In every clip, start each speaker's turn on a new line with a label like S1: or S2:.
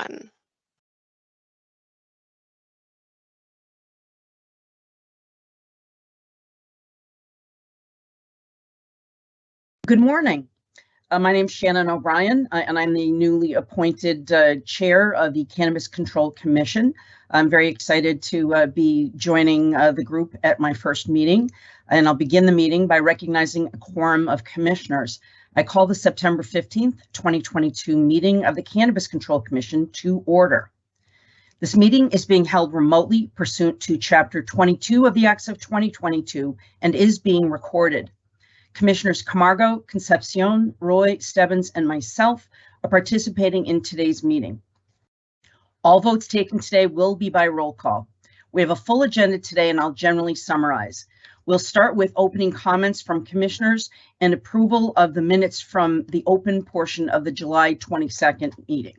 S1: everyone.
S2: Good morning. My name is Shannon O'Brien, and I'm the newly appointed chair of the Cannabis Control Commission. I'm very excited to be joining the group at my first meeting, and I'll begin the meeting by recognizing a quorum of commissioners. I call the September 15th, 2022 meeting of the Cannabis Control Commission to order. This meeting is being held remotely pursuant to Chapter 22 of the Acts of 2022 and is being recorded. Commissioners Camargo, Concepcion, Roy, Stebbins, and myself are participating in today's meeting. All votes taken today will be by roll call. We have a full agenda today, and I'll generally summarize. We'll start with opening comments from commissioners and approval of the minutes from the open portion of the July 22nd meeting,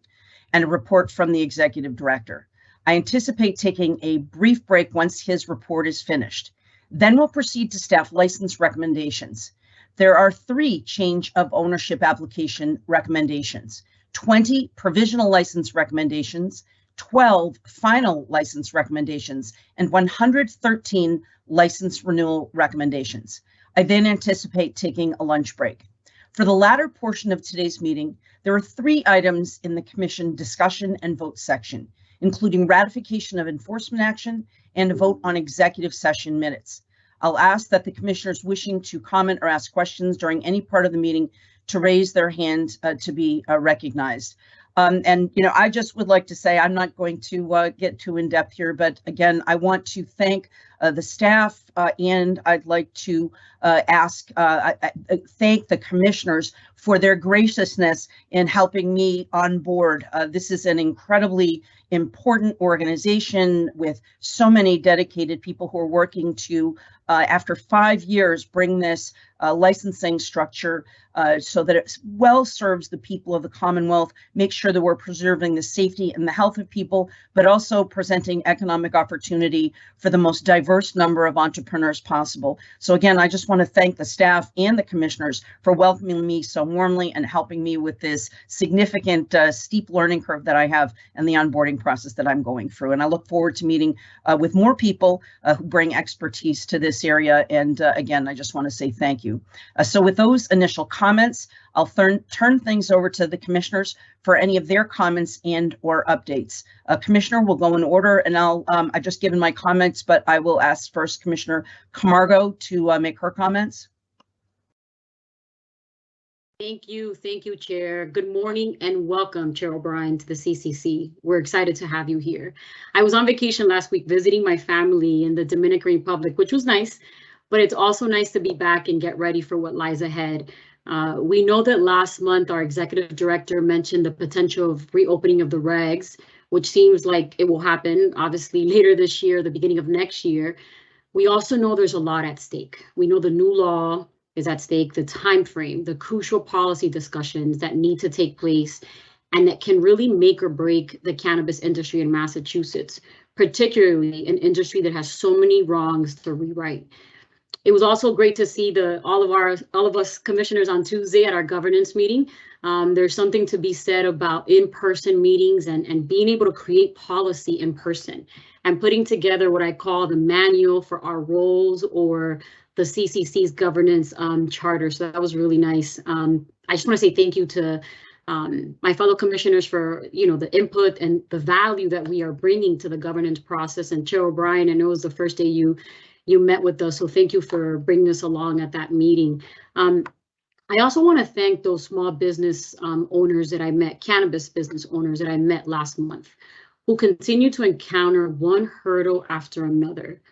S2: and a report from the executive director. I anticipate taking a brief break once his report is finished. Then we'll proceed to staff license recommendations. There are 3 change of ownership application recommendations, 20 provisional license recommendations, 12 final license recommendations, and 113 license renewal recommendations. I then anticipate taking a lunch break. For the latter portion of today's meeting, there are 3 items in the commission discussion and vote section, including ratification of enforcement action and a vote on executive session minutes. I'll ask that the commissioners wishing to comment or ask questions during any part of the meeting to raise their hand to be recognized. And, I just would like to say I'm not going to get too in depth here, but again, I want to thank the staff and I'd like to thank the commissioners for their graciousness in helping me on board. This is an incredibly important organization with so many dedicated people who are working to, after 5 years, bring this licensing structure so that it well serves the people of the Commonwealth, make sure that we're preserving the safety and the health of people, but also presenting economic opportunity for the most diverse number of entrepreneurs possible. So again, I just want to thank the staff and the commissioners for welcoming me so warmly and helping me with this significant steep learning curve that I have and the onboarding process that I'm going through. And I look forward to meeting with more people who bring expertise to this area. And again, I just want to say thank you. So with those initial comments, I'll turn things over to the commissioners for any of their comments and or updates. Commissioner will go in order, and I've just given my comments, but I will ask first Commissioner Camargo to make her comments.
S3: Thank you, Chair. Good morning and welcome, Chair O'Brien, to the CCC. We're excited to have you here. I was on vacation last week visiting my family in the Dominican Republic, which was nice, but it's also nice to be back and get ready for what lies ahead. We know that last month our executive director mentioned the potential of reopening of the regs, which seems like it will happen obviously later this year, the beginning of next year. We also know there's a lot at stake. We know the new law is at stake, the time frame, the crucial policy discussions that need to take place and that can really make or break the cannabis industry in Massachusetts, particularly an industry that has so many wrongs to rewrite. It was also great to see all of us commissioners on Tuesday at our governance meeting. There's something to be said about in-person meetings and being able to create policy in person and putting together what I call the manual for our roles or the CCC's governance charter. So that was really nice. I just want to say thank you to my fellow commissioners for the input and the value that we are bringing to the governance process. And Chair O'Brien, I know it was the first day you met with us, so thank you for bringing us along at that meeting. I also want to thank those small business owners that I met, cannabis business owners that I met last month, who continue to encounter one hurdle after another.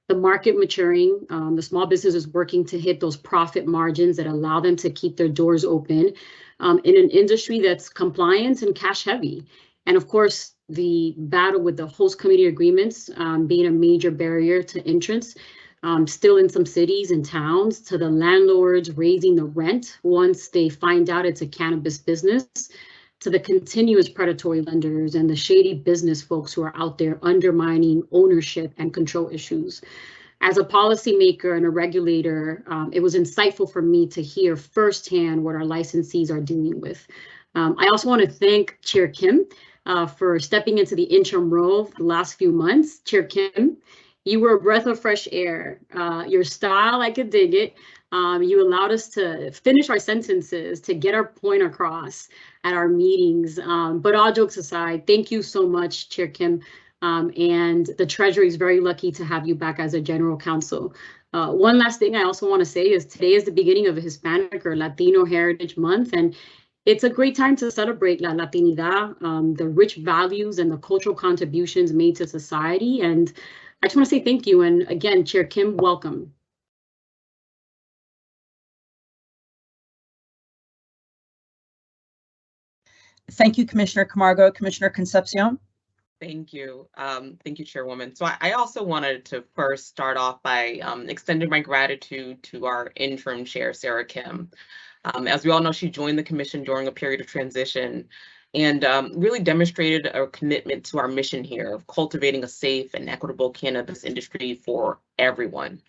S3: The market maturing, the small businesses working to hit those profit margins that allow them to keep their doors open in an industry that's compliant and cash heavy. And of course, the battle with the host community agreements being a major barrier to entrance, still in some cities and towns, to the landlords raising the rent once they find out it's a cannabis business, to the continuous predatory lenders and the shady business folks who are out there undermining ownership and control issues. As a policymaker and a regulator, it was insightful for me to hear firsthand what our licensees are dealing with. I also want to thank Chair Kim for stepping into the interim role for the last few months. Chair Kim, you were a breath of fresh air. Your style, I could dig it. You allowed us to finish our sentences, to get our point across at our meetings. But all jokes aside, thank you so much, Chair Kim. And the Treasury is very lucky to have you back as a general counsel. One last thing I also want to say is today is the beginning of Hispanic or Latino Heritage Month, and it's a great time to celebrate La Latinidad, the rich values and the cultural contributions made to society. And I just want to say thank you. And again, Chair Kim, welcome.
S2: Thank you, Commissioner Camargo. Commissioner Concepcion.
S1: Thank you. Thank you, Chairwoman. So I also wanted to first start off by extending my gratitude to our interim chair, Sarah Kim. As we all know, she joined the commission during a period of transition and really demonstrated a commitment to our mission here of cultivating a safe and equitable cannabis industry for everyone.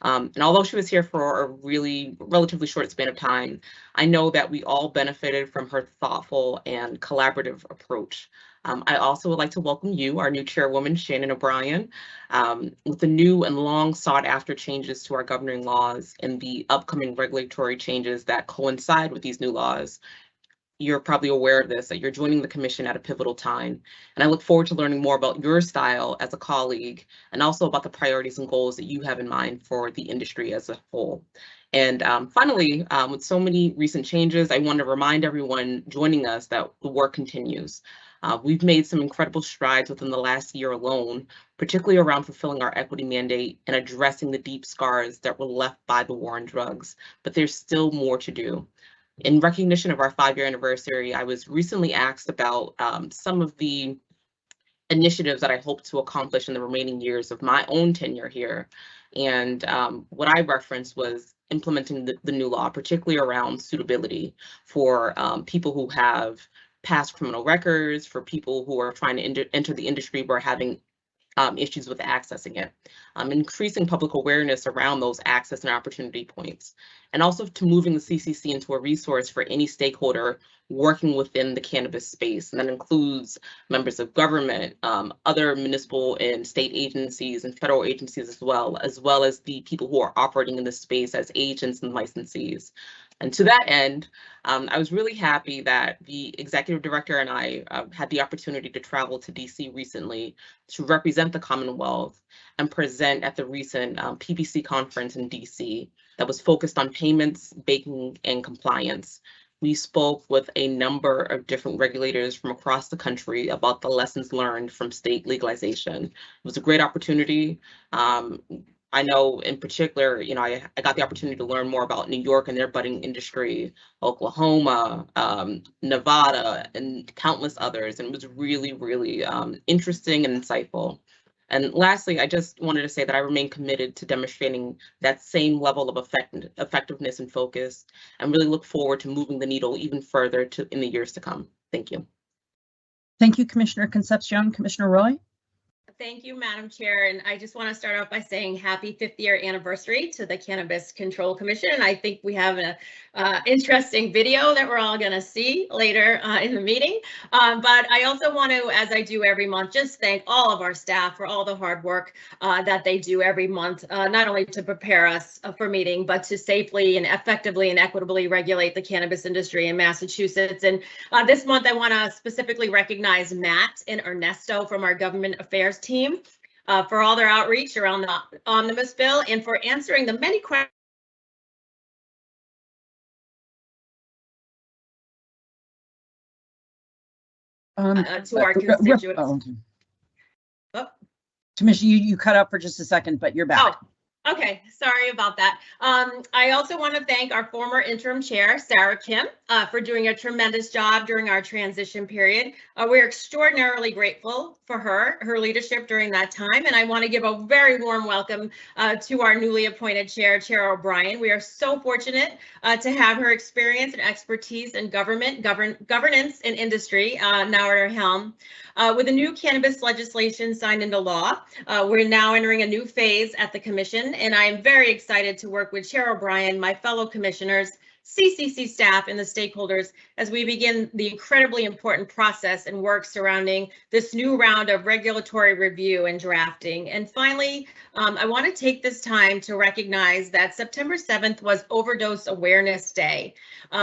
S1: And although she was here for a really relatively short span of time, I know that we all benefited from her thoughtful and collaborative approach. I also would like to welcome you, our new chairwoman, Shannon O'Brien, with the new and long sought after changes to our governing laws and the upcoming regulatory changes that coincide with these new laws. You're probably aware of this, that you're joining the commission at a pivotal time. And I look forward to learning more about your style as a colleague and also about the priorities and goals that you have in mind for the industry as a whole. And finally, with so many recent changes, I want to remind everyone joining us that the work continues. We've made some incredible strides within the last year alone, particularly around fulfilling our equity mandate and addressing the deep scars that were left by the war on drugs, but there's still more to do. In recognition of our 5-year anniversary, I was recently asked about some of the initiatives that I hope to accomplish in the remaining years of my own tenure here. And what I referenced was implementing the new law, particularly around suitability for people who have past criminal records, for people who are trying to enter the industry but are having issues with accessing it, increasing public awareness around those access and opportunity points, and also to moving the CCC into a resource for any stakeholder working within the cannabis space. And that includes members of government, other municipal and state agencies and federal agencies as well as the people who are operating in this space as agents and licensees. And to that end, I was really happy that the executive director and I had the opportunity to travel to DC recently to represent the Commonwealth and present at the recent PBC conference in DC that was focused on payments, banking, and compliance. We spoke with a number of different regulators from across the country about the lessons learned from state legalization. It was a great opportunity. I know in particular, you know, I got the opportunity to learn more about New York and their budding industry, Oklahoma, Nevada, and countless others. And it was really, really interesting and insightful. And lastly, I just wanted to say that I remain committed to demonstrating that same level of effectiveness and focus, and really look forward to moving the needle even further in the years to come. Thank you.
S2: Thank you, Commissioner Concepcion. Commissioner Roy.
S4: Thank you, Madam Chair. And I just want to start off by saying happy 5th year anniversary to the Cannabis Control Commission. And I think we have an interesting video that we're all going to see later in the meeting. But I also want to, as I do every month, just thank all of our staff for all the hard work that they do every month, not only to prepare us for meeting, but to safely and effectively and equitably regulate the cannabis industry in Massachusetts. And this month, I want to specifically recognize Matt and Ernesto from our government affairs team for all their outreach around the omnibus bill and for answering the many questions to our constituents.
S2: Oh. Commissioner, you cut out for just a second, but you're back.
S4: Oh. Okay, sorry about that. I also want to thank our former interim chair, Sarah Kim, for doing a tremendous job during our transition period. We're extraordinarily grateful for her leadership during that time. And I want to give a very warm welcome to our newly appointed chair, Chair O'Brien. We are so fortunate to have her experience and expertise in governance and industry now at our helm. With the new cannabis legislation signed into law, we're now entering a new phase at the Commission, and I am very excited to work with Chair O'Brien, my fellow commissioners, CCC staff, and the stakeholders as we begin the incredibly important process and work surrounding this new round of regulatory review and drafting. And finally, I want to take this time to recognize that September 7th was Overdose Awareness Day,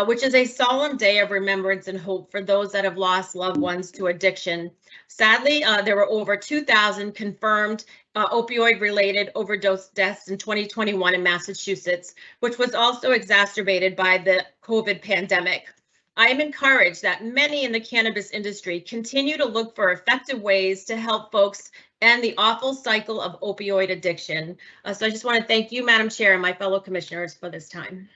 S4: which is a solemn day of remembrance and hope for those that have lost loved ones to addiction. Sadly, there were over 2,000 confirmed opioid-related overdose deaths in 2021 in Massachusetts, which was also exacerbated by the COVID pandemic. I am encouraged that many in the cannabis industry continue to look for effective ways to help folks end the awful cycle of opioid addiction. So I just want to thank you, Madam Chair, and my fellow commissioners for this time.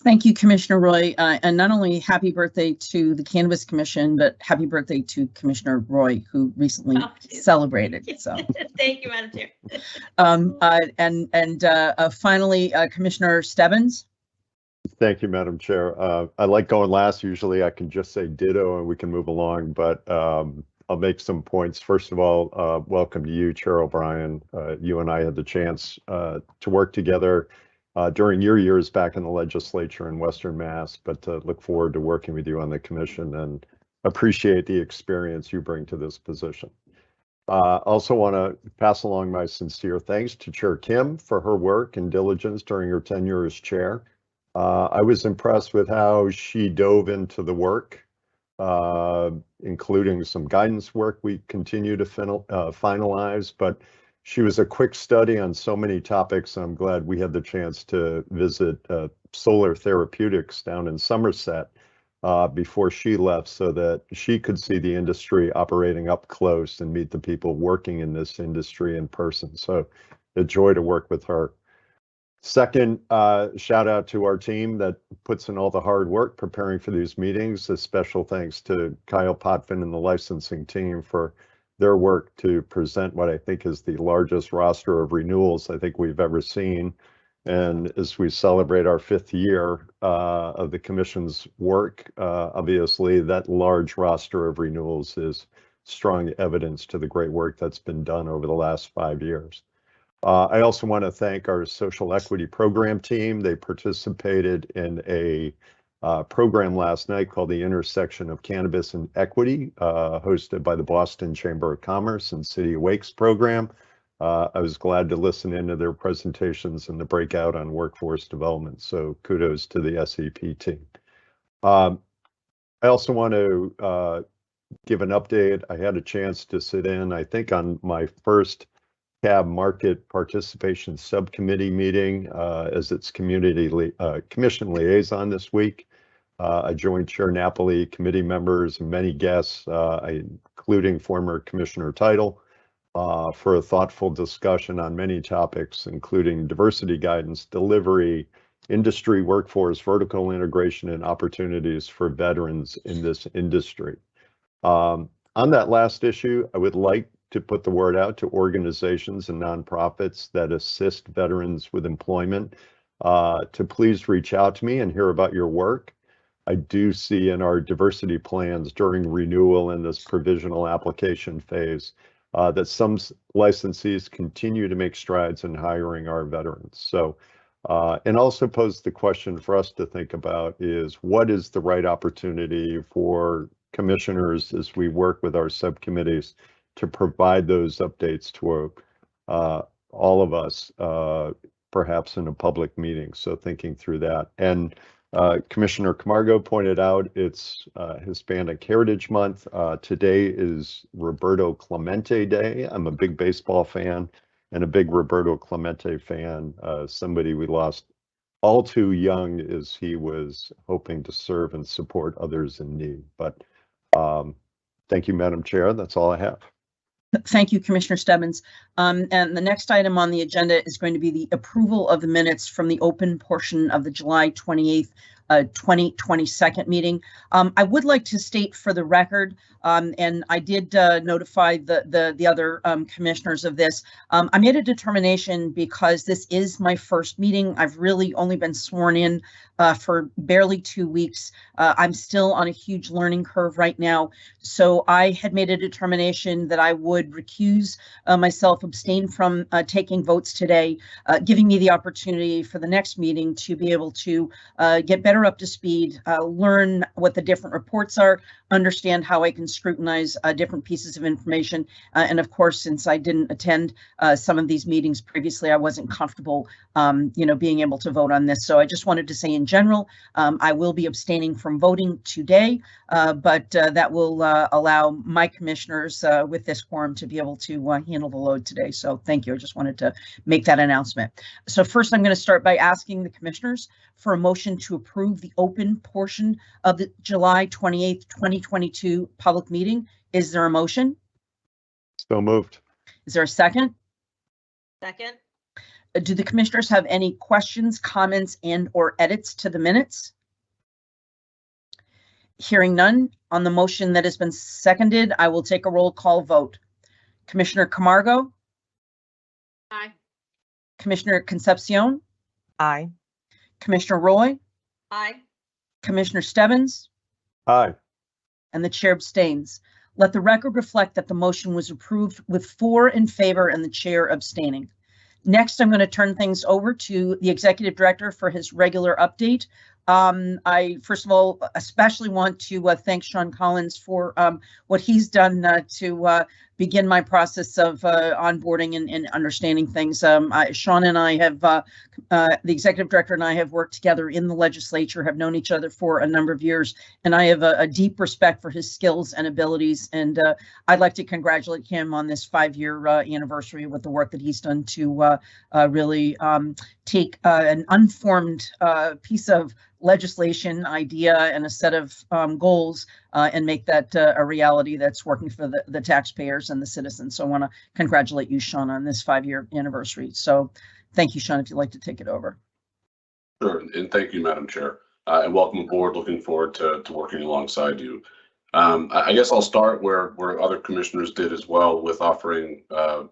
S2: Thank you, Commissioner Roy, and not only happy birthday to the Cannabis Commission, but happy birthday to Commissioner Roy, who recently celebrated. So,
S4: thank you, Madam Chair.
S2: Finally, Commissioner Stebbins.
S5: Thank you, Madam Chair. I like going last. Usually, I can just say ditto and we can move along. But I'll make some points. First of all, welcome to you, Chair O'Brien. You and I had the chance to work together during your years back in the legislature in Western Mass, but look forward to working with you on the commission and appreciate the experience you bring to this position. Also want to pass along my sincere thanks to Chair Kim for her work and diligence during her tenure as chair. I was impressed with how she dove into the work, including some guidance work we continue to finalize, but she was a quick study on so many topics. I'm glad we had the chance to visit Solar Therapeutics down in Somerset before she left so that she could see the industry operating up close and meet the people working in this industry in person. So a joy to work with her. Second, shout out to our team that puts in all the hard work preparing for these meetings. A special thanks to Kyle Potvin and the licensing team for their work to present what I think is the largest roster of renewals I think we've ever seen. And as we celebrate our 5th year of the Commission's work, obviously that large roster of renewals is strong evidence to the great work that's been done over the last 5 years. I also want to thank our social equity program team. They participated in a program last night called the Intersection of Cannabis and Equity, hosted by the Boston Chamber of Commerce and City Awakes program. I was glad to listen into their presentations and the breakout on workforce development. So kudos to the SEP team. I also want to give an update. I had a chance to sit in, I think, on my first CAB Market Participation Subcommittee meeting as its commission liaison this week. I joined Chair Napoli, committee members, and many guests, including former Commissioner Title, for a thoughtful discussion on many topics, including diversity guidance, delivery, industry workforce, vertical integration, and opportunities for veterans in this industry. On that last issue, I would like to put the word out to organizations and nonprofits that assist veterans with employment to please reach out to me and hear about your work. I do see in our diversity plans during renewal and this provisional application phase that some licensees continue to make strides in hiring our veterans. So, and also pose the question for us to think about is what is the right opportunity for commissioners as we work with our subcommittees to provide those updates to all of us, perhaps in a public meeting. So thinking through that. And Commissioner Camargo pointed out it's Hispanic Heritage Month. Today is Roberto Clemente Day. I'm a big baseball fan and a big Roberto Clemente fan, somebody we lost all too young as he was hoping to serve and support others in need. But thank you, Madam Chair. That's all I have.
S2: Thank you, Commissioner Stebbins. And the next item on the agenda is going to be the approval of the minutes from the open portion of the July 28th, 2022 meeting. I would like to state for the record, and I did notify the other commissioners of this. I made a determination because this is my first meeting. I've really only been sworn in for barely 2 weeks. I'm still on a huge learning curve right now. So I had made a determination that I would recuse myself, abstain from taking votes today, giving me the opportunity for the next meeting to be able to get better up to speed, learn what the different reports are, understand how I can scrutinize different pieces of information. And of course, since I didn't attend some of these meetings previously, I wasn't comfortable, being able to vote on this. So I just wanted to say in general, I will be abstaining from voting today, but that will allow my commissioners with this quorum to be able to handle the load today. So thank you. I just wanted to make that announcement. So first, I'm going to start by asking the commissioners for a motion to approve the open portion of the July 28th, 2022 public meeting. Is there a motion?
S5: So moved.
S2: Is there a second?
S4: Second.
S2: Do the commissioners have any questions, comments, and/or edits to the minutes? Hearing none, on the motion that has been seconded, I will take a roll call vote. Commissioner Camargo?
S4: Aye.
S2: Commissioner Concepcion?
S6: Aye.
S2: Commissioner Roy?
S4: Aye.
S2: Commissioner Stebbins?
S5: Aye.
S2: And the chair abstains. Let the record reflect that the motion was approved with 4 in favor and the chair abstaining. Next, I'm going to turn things over to the executive director for his regular update. I, first of all, especially want to thank Sean Collins for what he's done to begin my process of onboarding and understanding things. Sean and I have, the executive director and I have worked together in the legislature, have known each other for a number of years, and I have a deep respect for his skills and abilities. And I'd like to congratulate him on this 5-year anniversary with the work that he's done to really take an unformed piece of legislation idea and a set of goals and make that a reality that's working for the taxpayers and the citizens. So I want to congratulate you, Sean, on this 5-year anniversary. So thank you, Sean, if you'd like to take it over.
S7: Sure, and thank you, Madam Chair, and welcome aboard. Looking forward to working alongside you. I guess I'll start where other commissioners did as well, with offering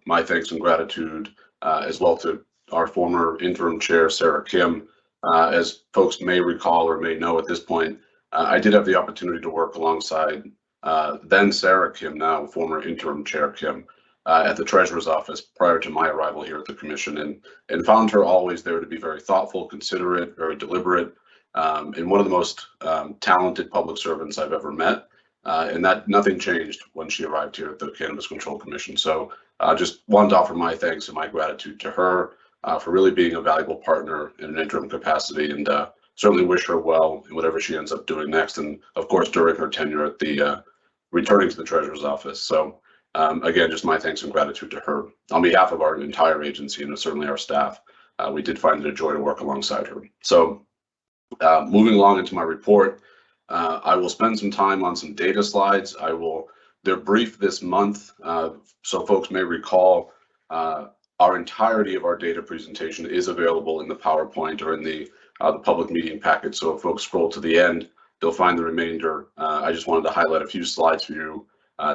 S7: my thanks and gratitude as well to our former interim chair, Sarah Kim. As folks may recall or may know at this point, I did have the opportunity to work alongside then Sarah Kim, now former interim chair Kim, at the treasurer's office prior to my arrival here at the commission, and found her always there to be very thoughtful, considerate, very deliberate, and one of the most talented public servants I've ever met. And that nothing changed when she arrived here at the Cannabis Control Commission. So I just wanted to offer my thanks and my gratitude to her for really being a valuable partner in an interim capacity, and certainly wish her well in whatever she ends up doing next. And of course, during her tenure at the returning to the treasurer's office. So again, just my thanks and gratitude to her on behalf of our entire agency and certainly our staff. We did find it a joy to work alongside her. So moving along into my report, I will spend some time on some data slides. They're brief this month, so folks may recall our entirety of our data presentation is available in the PowerPoint or in the public meeting packet. So if folks scroll to the end, they'll find the remainder. I just wanted to highlight a few slides for you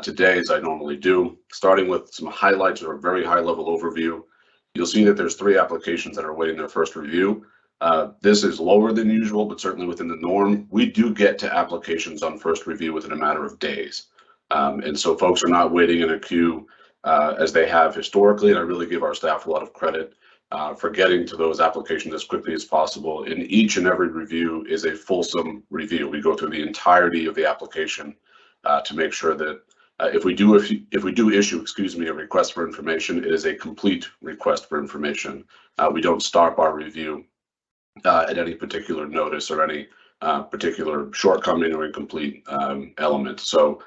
S7: today, as I normally do, starting with some highlights or a very high level overview. You'll see that there's 3 applications that are awaiting their first review. This is lower than usual, but certainly within the norm. We do get to applications on first review within a matter of days. And so folks are not waiting in a queue as they have historically, and I really give our staff a lot of credit for getting to those applications as quickly as possible. And each and every review is a fulsome review. We go through the entirety of the application to make sure that if we do issue, a request for information, it is a complete request for information. We don't stop our review at any particular notice or any particular shortcoming or incomplete element. So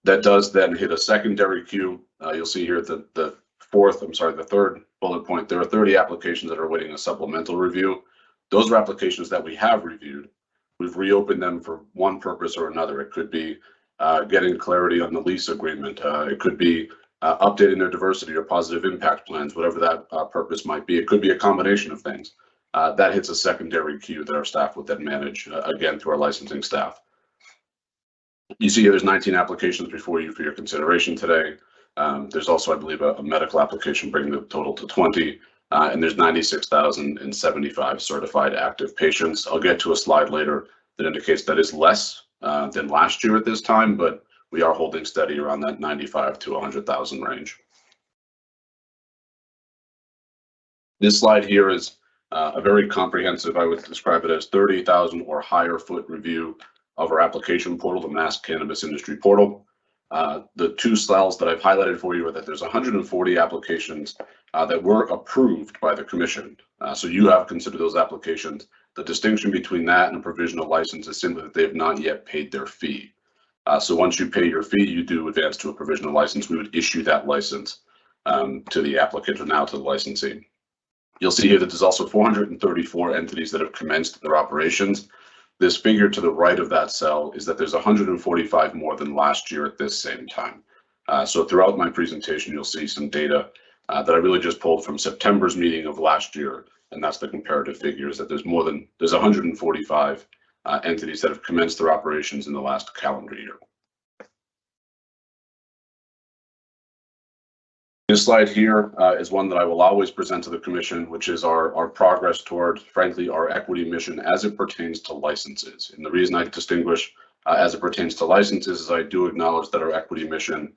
S7: that does then hit a secondary queue. You'll see here at the third bullet point, there are 30 applications that are awaiting a supplemental review. Those are applications that we have reviewed. We've reopened them for one purpose or another. It could be getting clarity on the lease agreement. It could be updating their diversity or positive impact plans, whatever that purpose might be. It could be a combination of things. That hits a secondary queue that our staff would then manage, again, through our licensing staff. You see here there's 19 applications before you for your consideration today. There's also, I believe, a medical application bringing the total to 20. and there's 96,075 certified active patients. I'll get to a slide later that indicates that is less than last year at this time, but we are holding steady around that 95 to 100,000 range. This slide here is a very comprehensive, I would describe it as 30,000 or higher foot review of our application portal, the Mass Cannabis Industry Portal. The two cells that I've highlighted for you are that there's 140 applications that were approved by the commission. So you have considered those applications. The distinction between that and a provisional license is simply that they have not yet paid their fee. So once you pay your fee, you do advance to a provisional license. We would issue that license to the applicant or now to the licensee. You'll see here that there's also 434 entities that have commenced their operations. This figure to the right of that cell is that there's 145 more than last year at this same time. So throughout my presentation, you'll see some data that I really just pulled from September's meeting of last year, and that's the comparative figures that there's 145 entities that have commenced their operations in the last calendar year. This slide here is one that I will always present to the commission, which is our progress toward, frankly, our equity mission as it pertains to licenses. And the reason I distinguish as it pertains to licenses is I do acknowledge that our equity mission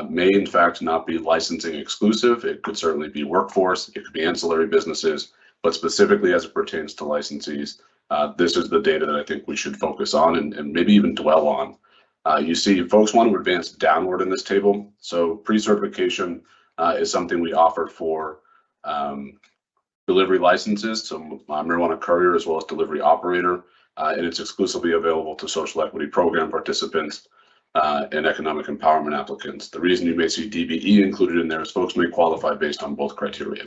S7: may in fact not be licensing exclusive. It could certainly be workforce, it could be ancillary businesses, but specifically as it pertains to licensees, this is the data that I think we should focus on and maybe even dwell on. You see folks want to advance downward in this table. So pre-certification is something we offer for delivery licenses, so marijuana courier as well as delivery operator, and it's exclusively available to social equity program participants and economic empowerment applicants. The reason you may see DBE included in there is folks may qualify based on both criteria.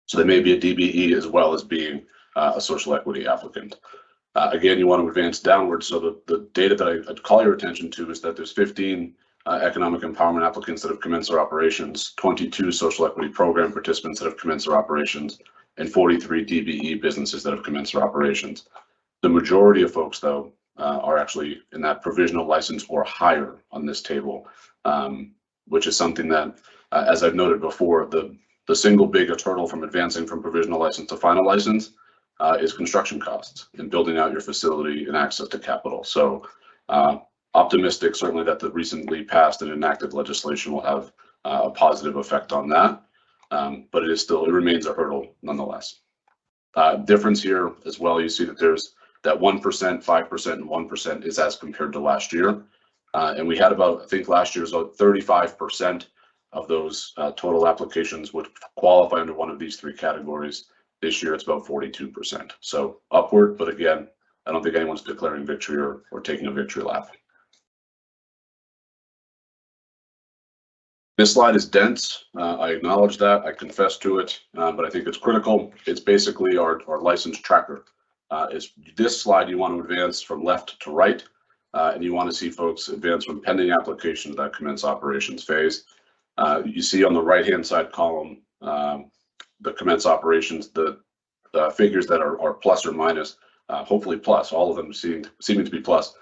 S7: So they may be a DBE as well as being a social equity applicant. Again, you want to advance downward, so the data that I'd call your attention to is that there's 15 economic empowerment applicants that have commenced their operations, 22 social equity program participants that have commenced their operations, and 43 DBE businesses that have commenced their operations. The majority of folks, though, are actually in that provisional license or higher on this table, which is something that, as I've noted before, the single biggest hurdle from advancing from provisional license to final license is construction costs and building out your facility and access to capital. So optimistic certainly that the recently passed and enacted legislation will have a positive effect on that, but it remains a hurdle nonetheless. Difference here as well, you see that there's that 1%, 5%, and 1% is as compared to last year. And we had about, I think last year was about 35% of those total applications would qualify under one of these three categories. This year it's about 42%. So upward, but again, I don't think anyone's declaring victory or taking a victory lap. This slide is dense. I acknowledge that, I confess to it, but I think it's critical. It's basically our license tracker. This slide you want to advance from left to right, and you want to see folks advance from pending application to that commence operations phase. You see on the right-hand side column, the commence operations, the figures that are plus or minus, hopefully plus, all of them seeming to be plus,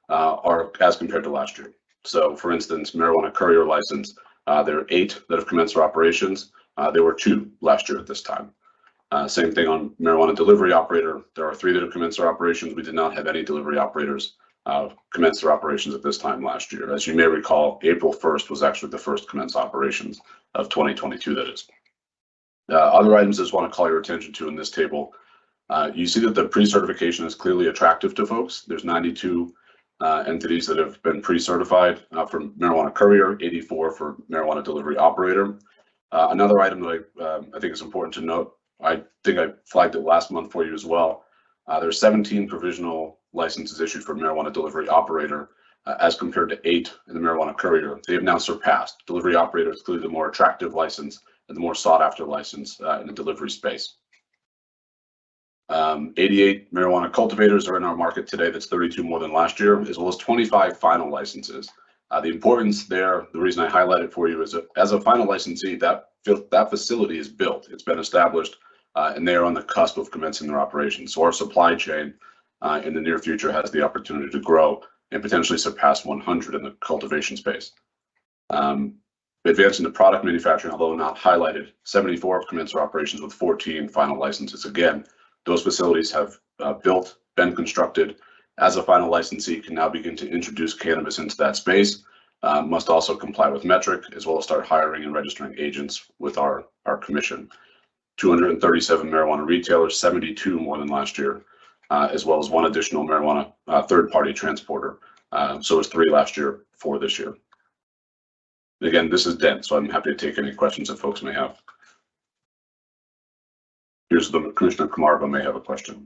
S7: are as compared to last year. So for instance, marijuana courier license, there are 8 that have commenced their operations. There were 2 last year at this time. Same thing on marijuana delivery operator. There are 3 that have commenced their operations. We did not have any delivery operators commence their operations at this time last year. As you may recall, April 1st was actually the first commenced operations of 2022, that is. Other items I just want to call your attention to in this table. You see that the pre-certification is clearly attractive to folks. There's 92 entities that have been pre-certified for marijuana courier, 84 for marijuana delivery operator. Another item that I think is important to note, I think I flagged it last month for you as well. There's 17 provisional licenses issued for marijuana delivery operator as compared to 8 in the marijuana courier. They have now surpassed. Delivery operator is clearly the more attractive license and the more sought after license in the delivery space. 88 marijuana cultivators are in our market today. That's 32 more than last year, as well as 25 final licenses. The importance there, the reason I highlight it for you is that as a final licensee, that facility is built, it's been established, and they are on the cusp of commencing their operations. So our supply chain in the near future has the opportunity to grow and potentially surpass 100 in the cultivation space. Advancing the product manufacturing, although not highlighted, 74 have commenced their operations with 14 final licenses. Again, those facilities have built, been constructed. As a final licensee, can now begin to introduce cannabis into that space. Must also comply with metric, as well as start hiring and registering agents with our commission. 237 marijuana retailers, 72 more than last year, as well as one additional marijuana third-party transporter. So it was 3 last year, 4 this year. Again, this is dense, so I'm happy to take any questions that folks may have. Here's the Commissioner Camargo may have a question.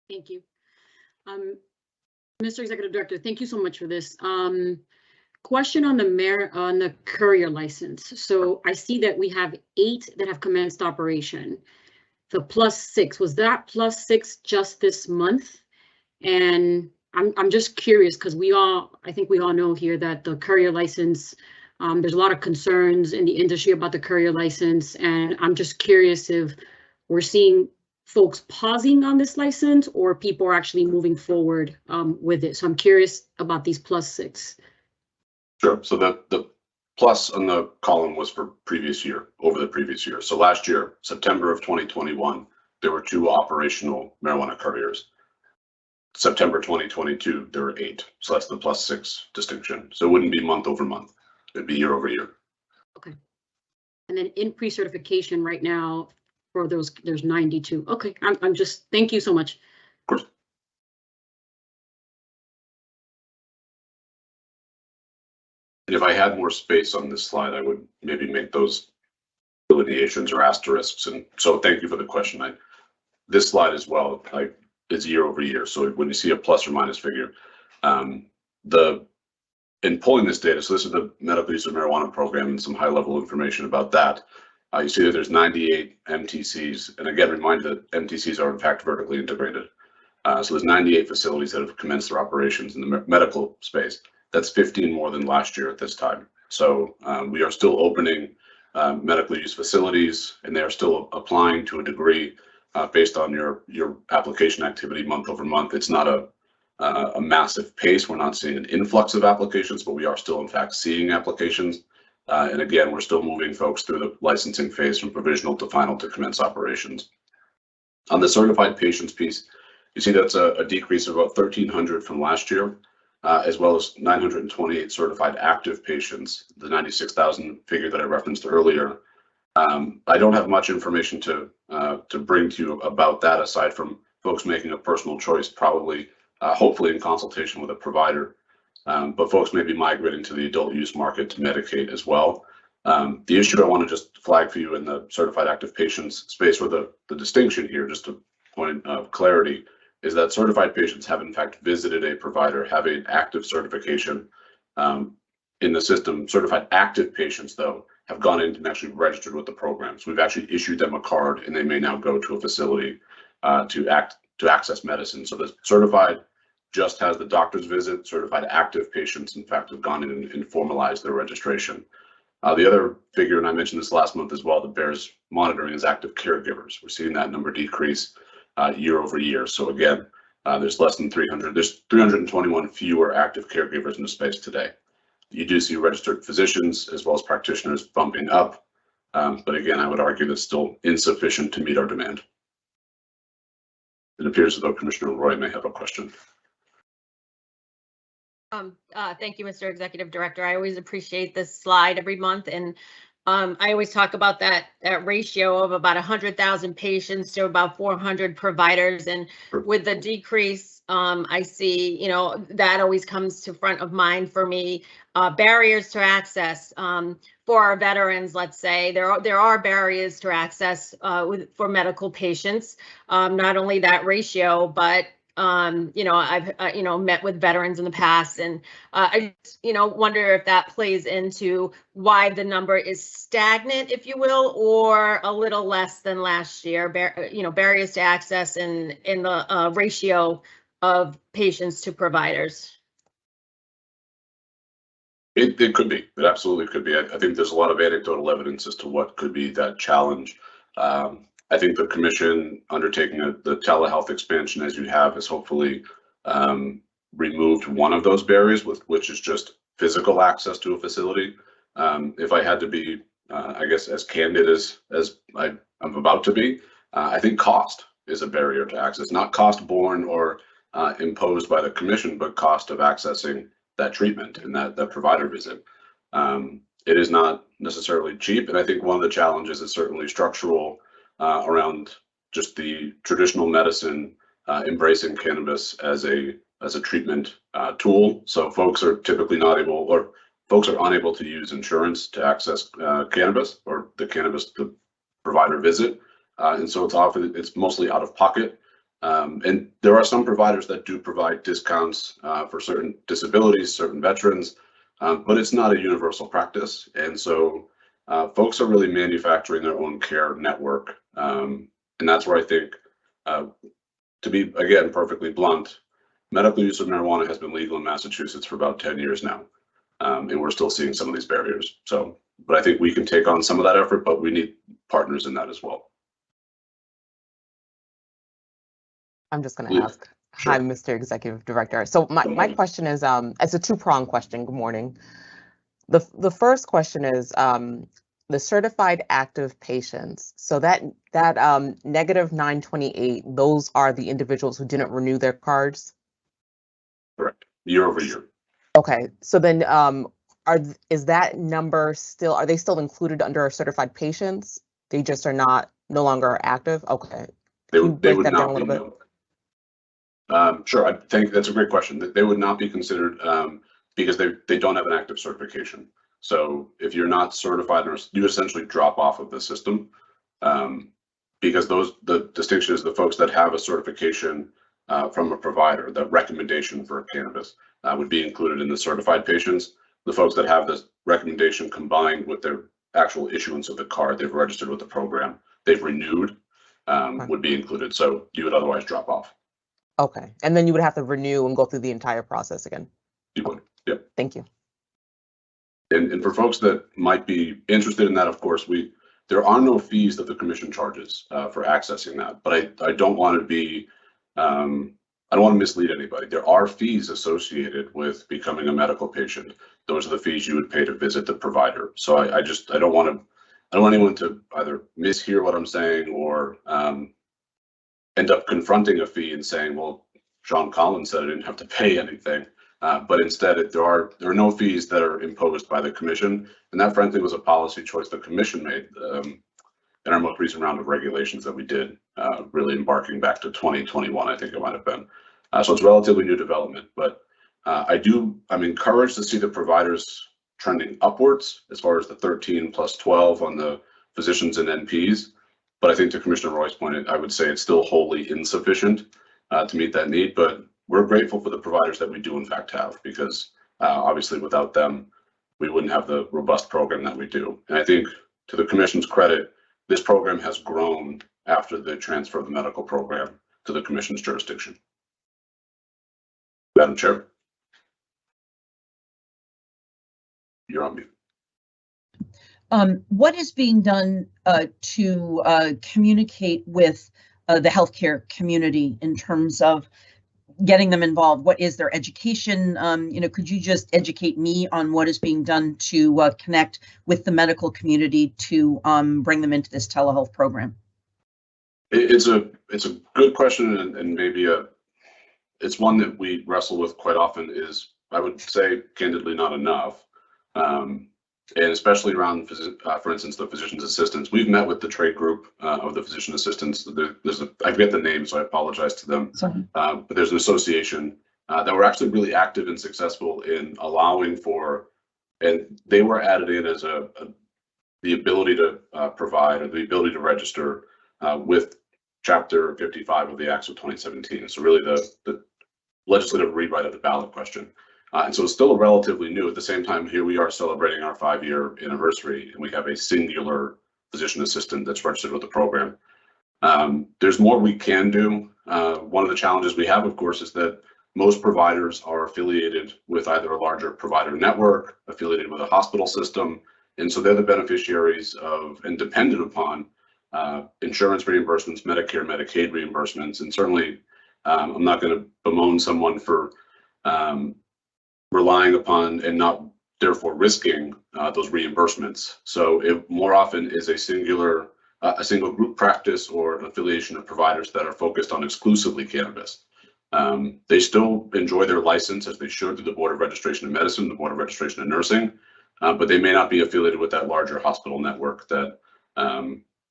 S3: Thank you. Mr. Executive Director, thank you so much for this. Question on the courier license. So I see that we have 8 that have commenced operation. The +6, was that +6 just this month? And I'm just curious because I think we all know here that the courier license, there's a lot of concerns in the industry about the courier license, and I'm just curious if we're seeing folks pausing on this license or people are actually moving forward with it. So I'm curious about these +6.
S7: Sure. So the plus on the column was for previous year, over the previous year. So last year, September of 2021, there were 2 operational marijuana couriers. September 2022, there were 8. So that's the +6 distinction. So it wouldn't be month over month. It'd be year over year.
S3: Okay. And then in pre-certification right now for those, there's 92. Okay. I'm just, thank you so much.
S7: Of course. And if I had more space on this slide, I would maybe make those delineations or asterisks. And so thank you for the question. This slide as well, is year over year. So when you see a plus or minus figure, in pulling this data, so this is the medical use of marijuana program and some high level information about that. You see that there's 98 MTCs. And again, remind that MTCs are in fact vertically integrated. So there's 98 facilities that have commenced their operations in the medical space. That's 15 more than last year at this time. So we are still opening medical use facilities, and they are still applying to a degree based on your application activity month over month. It's not a massive pace. We're not seeing an influx of applications, but we are still in fact seeing applications. And again, we're still moving folks through the licensing phase from provisional to final to commence operations. On the certified patients piece, you see that's a decrease of about 1,300 from last year. As well as 928 certified active patients, the 96,000 figure that I referenced earlier. I don't have much information to bring to you about that aside from folks making a personal choice, probably, hopefully in consultation with a provider. But folks may be migrating to the adult use market to medicate as well. The issue I want to just flag for you in the certified active patients space, or the distinction here, just a point of clarity, is that certified patients have in fact visited a provider, have an active certification in the system. Certified active patients, though, have gone in and actually registered with the program. So we've actually issued them a card, and they may now go to a facility to access medicine. So the certified just has the doctor's visit. Certified active patients, in fact, have gone in and formalized their registration. The other figure, and I mentioned this last month as well, that bears monitoring is active caregivers. We're seeing that number decrease year over year. So again, there's less than 300. There's 321 fewer active caregivers in the space today. You do see registered physicians as well as practitioners bumping up. But again, I would argue that's still insufficient to meet our demand. It appears as though Commissioner Roy may have a question.
S4: Thank you, Mr. Executive Director. I always appreciate this slide every month, and I always talk about that ratio of about 100,000 patients to about 400 providers, and with the decrease, I see, that always comes to front of mind for me. Barriers to access for our veterans, let's say, there are barriers to access for medical patients. Not only that ratio, but I've met with veterans in the past, and I just, wonder if that plays into why the number is stagnant, if you will, or a little less than last year. Barriers to access in the ratio of patients to providers.
S7: It could be. It absolutely could be. I think there's a lot of anecdotal evidence as to what could be that challenge. I think the commission undertaking the telehealth expansion, as you have, has hopefully removed one of those barriers, which is just physical access to a facility. If I had to be, I guess, as candid as I'm about to be, I think cost is a barrier to access, not cost borne or imposed by the commission, but cost of accessing that treatment and that provider visit. It is not necessarily cheap, and I think one of the challenges is certainly structural around just the traditional medicine embracing cannabis as a treatment tool. So folks are typically not able, or folks are unable to use insurance to access cannabis or the provider visit. And so it's mostly out of pocket. And there are some providers that do provide discounts for certain disabilities, certain veterans, but it's not a universal practice. And so folks are really manufacturing their own care network. And that's where I think, to be, again, perfectly blunt, medical use of marijuana has been legal in Massachusetts for about 10 years now. And we're still seeing some of these barriers. So, but I think we can take on some of that effort, but we need partners in that as well.
S6: I'm just going to ask. Sure. Hi, Mr. Executive Director. So my question is, it's a two-pronged question. Good morning. The first question is the certified active patients. So that negative 928, those are the individuals who didn't renew their cards?
S7: Correct. Year over year.
S6: Okay. So then is that number still, are they still included under our certified patients? They just are no longer active? Okay.
S7: They would not be. Sure, I think that's a great question. They would not be considered because they don't have an active certification. So if you're not certified, you essentially drop off of the system because the distinction is the folks that have a certification from a provider, the recommendation for cannabis would be included in the certified patients. The folks that have this recommendation combined with their actual issuance of the card, they've registered with the program, they've renewed, would be included. So you would otherwise drop off.
S6: Okay, and then you would have to renew and go through the entire process again?
S7: You would, yep.
S6: Thank you.
S7: And for folks that might be interested in that, of course, there are no fees that the commission charges for accessing that, but I don't want to be, I don't want to mislead anybody. There are fees associated with becoming a medical patient. Those are the fees you would pay to visit the provider. So I don't want anyone to either mishear what I'm saying or end up confronting a fee and saying, well, Sean Collins said I didn't have to pay anything. But instead, there are no fees that are imposed by the commission. And that, frankly, was a policy choice the commission made in our most recent round of regulations that we did, really embarking back to 2021, I think it might have been. So it's relatively new development. But I'm encouraged to see the providers trending upwards as far as the 13 plus 12 on the physicians and NPs. But I think to Commissioner Roy's point, I would say it's still wholly insufficient to meet that need. But we're grateful for the providers that we do in fact have, because obviously without them, we wouldn't have the robust program that we do. And I think to the commission's credit, this program has grown after the transfer of the medical program to the commission's jurisdiction. Madam Chair. You're on mute.
S2: What is being done to communicate with the healthcare community in terms of getting them involved? What is their education? Could you just educate me on what is being done to connect with the medical community to bring them into this telehealth program?
S7: It's a good question, and maybe it's one that we wrestle with quite often. Is, I would say, candidly, not enough. And especially around, for instance, the physician's assistants. We've met with the trade group of the physician assistants. I forget the name, so I apologize to them. But there's an association that were actually really active and successful in allowing for, and they were added in as the ability to provide, or the ability to register with Chapter 55 of the Acts of 2017. So really the legislative rewrite of the ballot question. And so it's still relatively new. At the same time, here we are celebrating our 5-year anniversary, and we have a singular physician assistant that's registered with the program. There's more we can do. One of the challenges we have, of course, is that most providers are affiliated with either a larger provider network, affiliated with a hospital system, and so they're the beneficiaries of and dependent upon insurance reimbursements, Medicare, Medicaid reimbursements, and certainly I'm not going to bemoan someone for relying upon and not therefore risking those reimbursements. So it more often is a single group practice or an affiliation of providers that are focused on exclusively cannabis. They still enjoy their license as they should through the Board of Registration of Medicine, the Board of Registration of Nursing, but they may not be affiliated with that larger hospital network that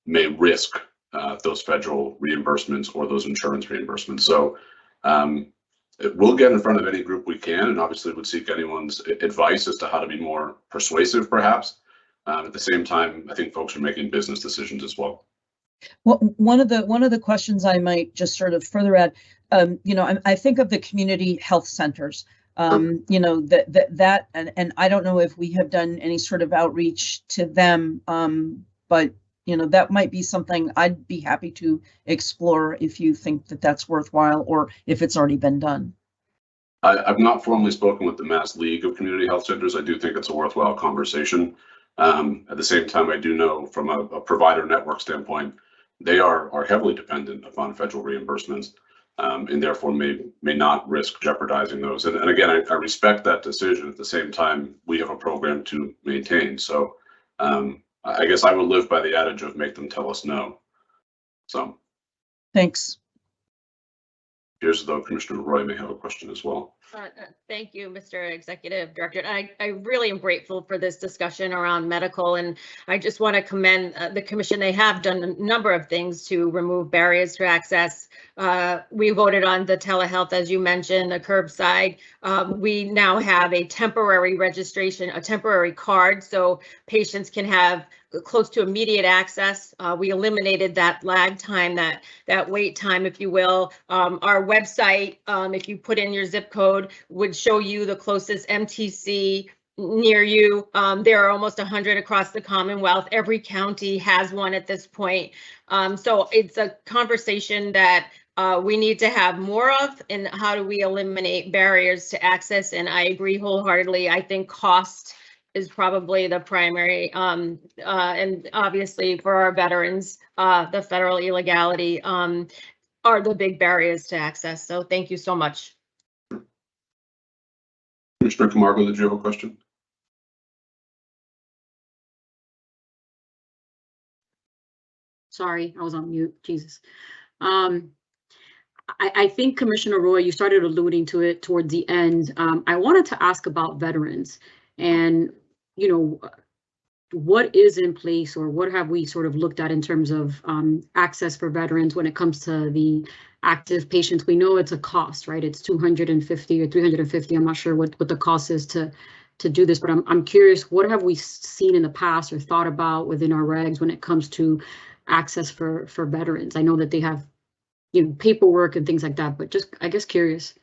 S7: may risk those federal reimbursements or those insurance reimbursements. So we'll get in front of any group we can, and obviously would seek anyone's advice as to how to be more persuasive, perhaps. At the same time, I think folks are making business decisions as well.
S2: Well, one of the questions I might just sort of further add, you know, I think of the community health centers, you know, that and I don't know if we have done any sort of outreach to them, but you know, that might be something I'd be happy to explore if you think that that's worthwhile or if it's already been done.
S7: I've not formally spoken with the Mass League of Community Health Centers. I do think it's a worthwhile conversation. At the same time, I do know from a provider network standpoint, they are heavily dependent upon federal reimbursements, and therefore may not risk jeopardizing those. And again, I respect that decision. At the same time, we have a program to maintain. So I guess I would live by the adage of make them tell us no. So
S2: Thanks.
S7: here's though Commissioner Roy may have a question as well.
S4: Thank you, Mr. Executive Director. I really am grateful for this discussion around medical, and I just want to commend the Commission. They have done a number of things to remove barriers to access. We voted on the telehealth, as you mentioned, the curbside. We now have a temporary registration, a temporary card, so patients can have close to immediate access. We eliminated that lag time, that wait time, if you will. Our website, if you put in your zip code, would show you the closest MTC near you. There are almost 100 across the Commonwealth. Every county has one at this point. So it's a conversation that we need to have more of, and how do we eliminate barriers to access? And I agree wholeheartedly. I think cost is probably the primary, and obviously for our veterans, the federal illegality are the big barriers to access. So thank you so much.
S7: Commissioner Camargo, did you have a question?
S3: Sorry, I was on mute. Jesus. I think Commissioner Roy, you started alluding to it towards the end. I wanted to ask about veterans and, you know, what is in place or what have we sort of looked at in terms of access for veterans when it comes to the active patients? We know it's a cost, right? It's $250 or $350. I'm not sure what the cost is to do this, but I'm curious, what have we seen in the past or thought about within our regs when it comes to access for veterans? I know that they have, you know, paperwork and things like that, but just, I guess, curious.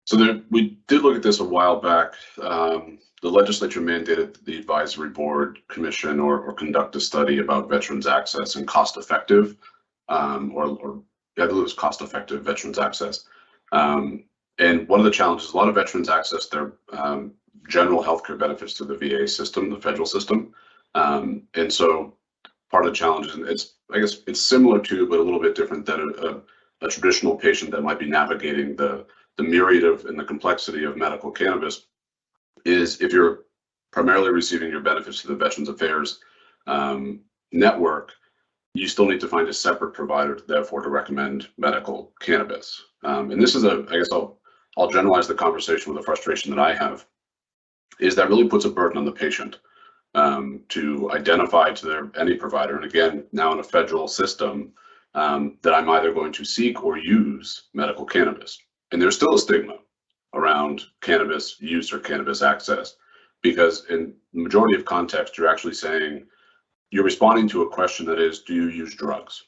S7: So we did look at this a while back. The legislature mandated the advisory board commission or conduct a study about veterans access and cost effective, I believe it was cost effective veterans access. And one of the challenges, a lot of veterans access their general healthcare benefits to the VA system, the federal system. And so part of the challenge is, I guess it's similar to, but a little bit different than a traditional patient that might be navigating the myriad of and the complexity of medical cannabis. Is if you're primarily receiving your benefits to the Veterans Affairs network, you still need to find a separate provider, therefore, to recommend medical cannabis. And this is I guess I'll generalize the conversation with a frustration that I have, is that really puts a burden on the patient to identify to any provider, and again, now in a federal system, that I'm either going to seek or use medical cannabis. And there's still a stigma around cannabis use or cannabis access, because in the majority of context, you're actually saying, you're responding to a question that is, do you use drugs?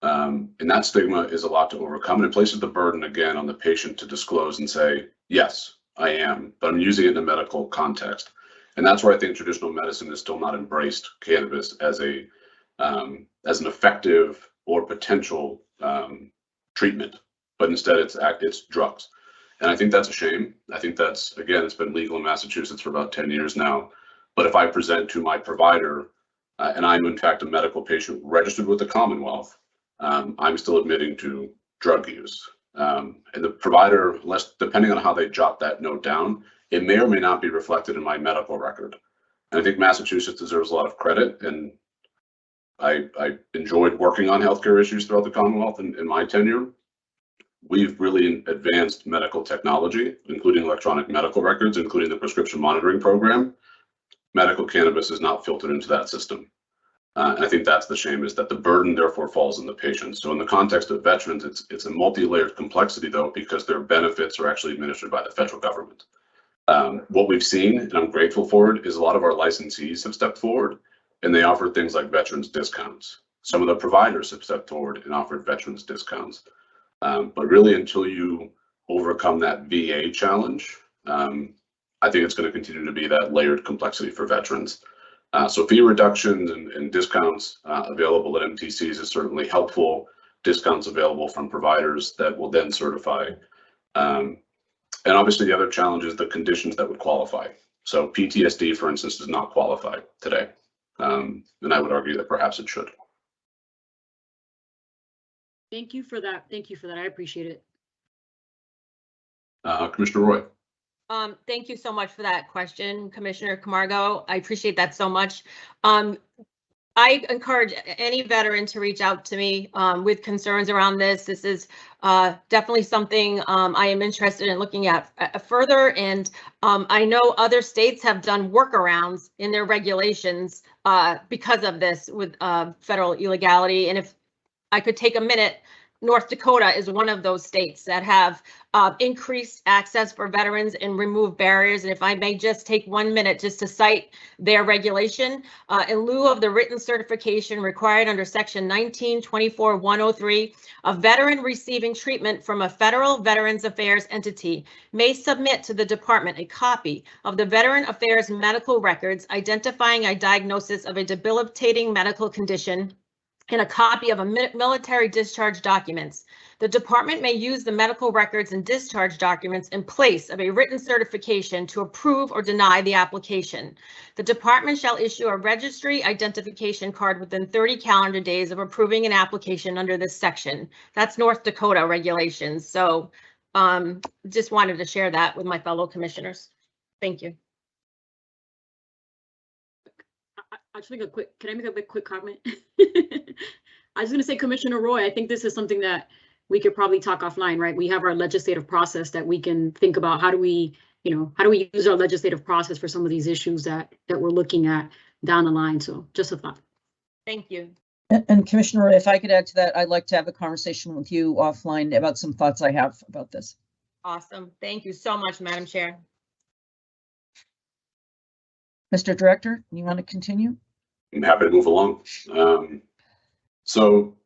S7: And that stigma is a lot to overcome, and it places the burden again on the patient to disclose and say, yes, I am, but I'm using it in a medical context. And that's where I think traditional medicine has still not embraced cannabis as an effective or potential treatment, but instead it's drugs. And I think that's a shame. I think that's, again, it's been legal in Massachusetts for about 10 years now. But if I present to my provider, and I'm in fact a medical patient registered with the Commonwealth, I'm still admitting to drug use. And the provider, depending on how they jot that note down, it may or may not be reflected in my medical record. And I think Massachusetts deserves a lot of credit. And I enjoyed working on healthcare issues throughout the Commonwealth in my tenure. We've really advanced medical technology, including electronic medical records, including the prescription monitoring program. Medical cannabis is not filtered into that system. And I think that's the shame, is that the burden therefore falls on the patient. So in the context of veterans, it's a multi-layered complexity though, because their benefits are actually administered by the federal government. What we've seen, and I'm grateful for it, is a lot of our licensees have stepped forward and they offer things like veterans discounts. Some of the providers have stepped forward and offered veterans discounts. But really, until you overcome that VA challenge, I think it's going to continue to be that layered complexity for veterans. So fee reductions and discounts available at MTCs is certainly helpful. Discounts available from providers that will then certify. And obviously the other challenge is the conditions that would qualify. So PTSD, for instance, does not qualify today. And I would argue that perhaps it should.
S3: Thank you for that. Thank you for that. I appreciate it.
S7: Commissioner Roy.
S4: Thank you so much for that question, Commissioner Camargo. I appreciate that so much. I encourage any veteran to reach out to me with concerns around this. This is definitely something I am interested in looking at further. And I know other states have done workarounds in their regulations because of this with federal illegality. And if I could take a minute, North Dakota is one of those states that have increased access for veterans and remove barriers. And if I may just take 1 minute just to cite their regulation, in lieu of the written certification required under section 1924-103, a veteran receiving treatment from a federal Veterans Affairs entity may submit to the department a copy of the Veteran Affairs medical records identifying a diagnosis of a debilitating medical condition and a copy of a military discharge documents. The department may use the medical records and discharge documents in place of a written certification to approve or deny the application. The department shall issue a registry identification card within 30 calendar days of approving an application under this section. That's North Dakota regulations. So just wanted to share that with my fellow commissioners. Thank you.
S3: Can I make a quick comment? I was going to say, Commissioner Roy, I think this is something that we could probably talk offline, right? We have our legislative process that we can think about. How do we use our legislative process for some of these issues that we're looking at down the line? So just a thought.
S4: Thank you.
S2: And Commissioner, if I could add to that, I'd like to have a conversation with you offline about some thoughts I have about this.
S4: Awesome. Thank you so much, Madam Chair.
S2: Mr. Director, you want to continue?
S7: I'm happy to move along. So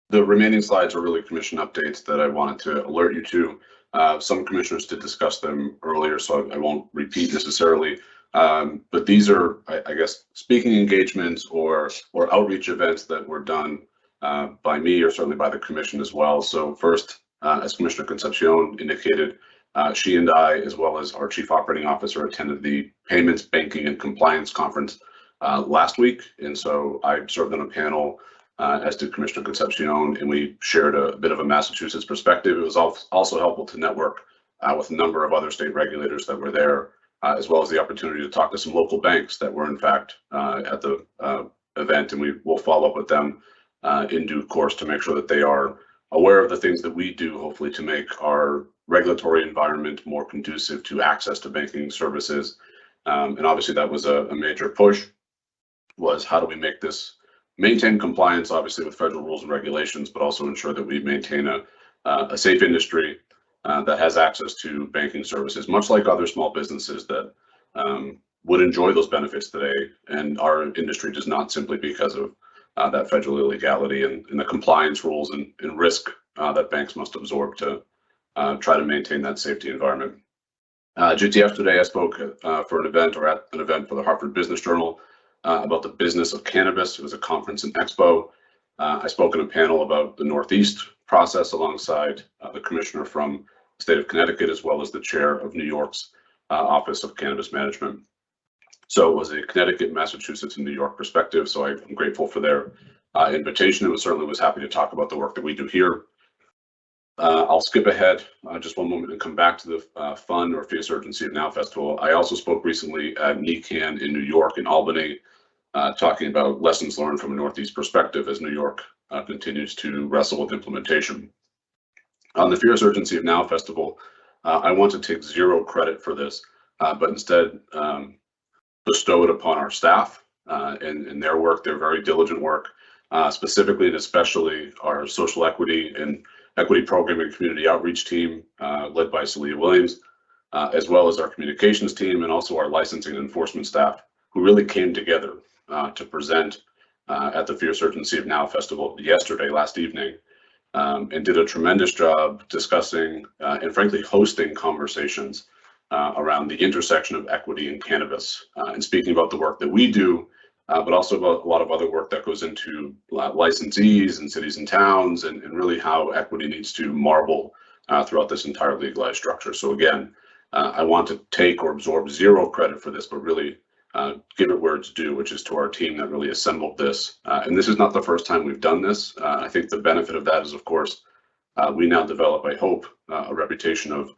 S7: the remaining slides are really commission updates that I wanted to alert you to. Some commissioners did discuss them earlier, so I won't repeat necessarily. But these are, I guess, speaking engagements or outreach events that were done by me or certainly by the commission as well. So first, as Commissioner Concepcion indicated, she and I, as well as our Chief Operating Officer, attended the Payments, Banking, and Compliance Conference last week. And so I served on a panel, as did Commissioner Concepcion, and we shared a bit of a Massachusetts perspective. It was also helpful to network with a number of other state regulators that were there, as well as the opportunity to talk to some local banks that were in fact at the event, and we will follow up with them in due course to make sure that they are aware of the things that we do, hopefully to make our regulatory environment more conducive to access to banking services. And obviously that was a major push, was how do we make this maintain compliance, obviously with federal rules and regulations, but also ensure that we maintain a safe industry that has access to banking services, much like other small businesses that would enjoy those benefits today. And our industry does not, simply because of that federal illegality and the compliance rules and risk that banks must absorb to try to maintain that safety environment. Just yesterday, I spoke for an event, or at an event for the Hartford Business Journal, about the business of cannabis. It was a conference and expo. I spoke in a panel about the Northeast process alongside the commissioner from the state of Connecticut, as well as the chair of New York's Office of Cannabis Management. So it was a Connecticut, Massachusetts, and New York perspective. So I'm grateful for their invitation, and certainly was happy to talk about the work that we do here. I'll skip ahead just one moment and come back to the Fun or Fierce Urgency of Now Festival. I also spoke recently at NECAN in New York and Albany, talking about lessons learned from a Northeast perspective as New York continues to wrestle with implementation. On the Fierce Urgency of Now Festival, I want to take zero credit for this, but instead bestow it upon our staff and their work, their very diligent work, specifically and especially our social equity and equity program and community outreach team led by Celia Williams, as well as our communications team and also our licensing and enforcement staff, who really came together to present at the Fierce Urgency of Now Festival last evening, and did a tremendous job discussing and frankly hosting conversations around the intersection of equity and cannabis, and speaking about the work that we do, but also about a lot of other work that goes into licensees and cities and towns, and really how equity needs to marble throughout this entire legalized structure. So again, I want to take or absorb zero credit for this, but really give it where it's due, which is to our team that really assembled this. And this is not the first time we've done this. I think the benefit of that is, of course, we now develop, I hope, a reputation of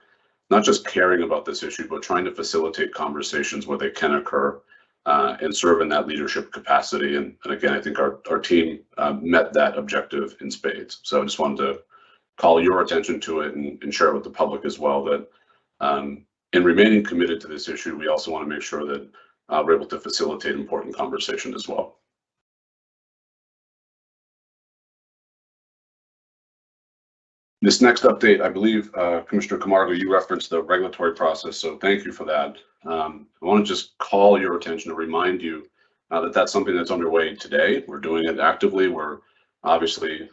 S7: not just caring about this issue, but trying to facilitate conversations where they can occur and serve in that leadership capacity. And again, I think our team met that objective in spades. So I just wanted to call your attention to it and share it with the public as well, that in remaining committed to this issue, we also want to make sure that we're able to facilitate important conversation as well. This next update, I believe, Commissioner Camargo, you referenced the regulatory process, so thank you for that. I want to just call your attention to remind you that that's something that's underway today. We're doing it actively. We're obviously,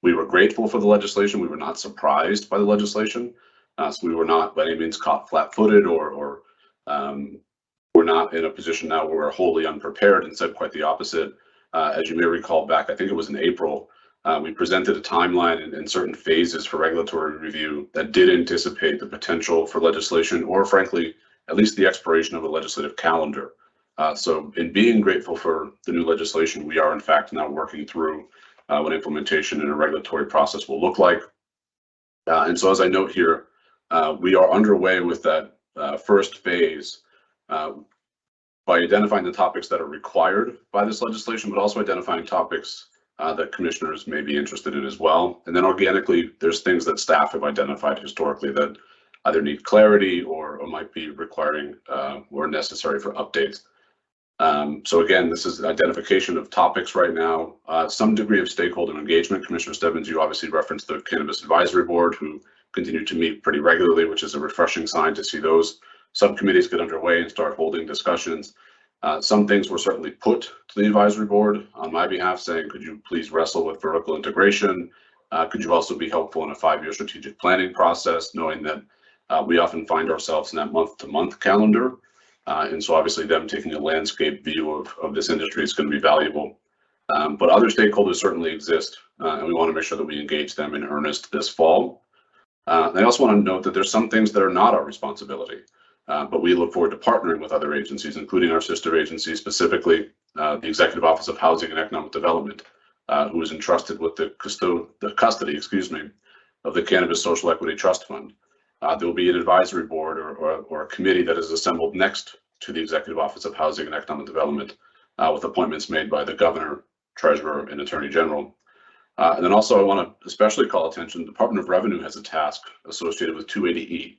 S7: we were grateful for the legislation. We were not surprised by the legislation. So we were not by any means caught flat-footed or we're not in a position now where we're wholly unprepared, instead quite the opposite. As you may recall back, I think it was in April, we presented a timeline and certain phases for regulatory review that did anticipate the potential for legislation, or frankly, at least the expiration of a legislative calendar. So in being grateful for the new legislation, we are in fact now working through what implementation in a regulatory process will look like. And so as I note here, we are underway with that first phase by identifying the topics that are required by this legislation, but also identifying topics that commissioners may be interested in as well. And then organically, there's things that staff have identified historically that either need clarity or might be requiring or necessary for updates. So again, this is identification of topics right now, some degree of stakeholder engagement. Commissioner Stebbins, you obviously referenced the Cannabis Advisory Board, who continue to meet pretty regularly, which is a refreshing sign to see those subcommittees get underway and start holding discussions. Some things were certainly put to the advisory board on my behalf, saying, could you please wrestle with vertical integration? Could you also be helpful in a 5-year strategic planning process, knowing that we often find ourselves in that month-to-month calendar. And so obviously them taking a landscape view of this industry is going to be valuable. But other stakeholders certainly exist, and we want to make sure that we engage them in earnest this fall. I also want to note that there's some things that are not our responsibility. But we look forward to partnering with other agencies, including our sister agency, specifically the Executive Office of Housing and Economic Development, who is entrusted with the custody, of the Cannabis Social Equity Trust Fund. There will be an advisory board or a committee that is assembled next to the Executive Office of Housing and Economic Development, with appointments made by the Governor, Treasurer, and Attorney General. And then also I want to especially call attention, the Department of Revenue has a task associated with 280E.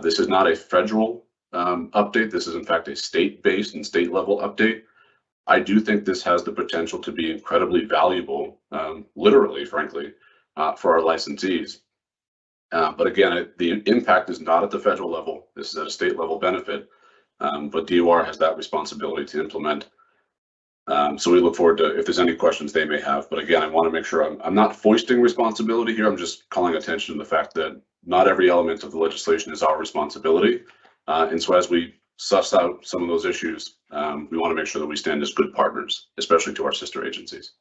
S7: This is not a federal update. This is in fact a state-based and state-level update. I do think this has the potential to be incredibly valuable, literally, frankly, for our licensees. But again, the impact is not at the federal level. This is at a state-level benefit, but DOR has that responsibility to implement. So we look forward to if there's any questions they may have. But again, I want to make sure I'm not foisting responsibility here. I'm just calling attention to the fact that not every element of the legislation is our responsibility. And so as we suss out some of those issues, we want to make sure that we stand as good partners, especially to our sister agencies.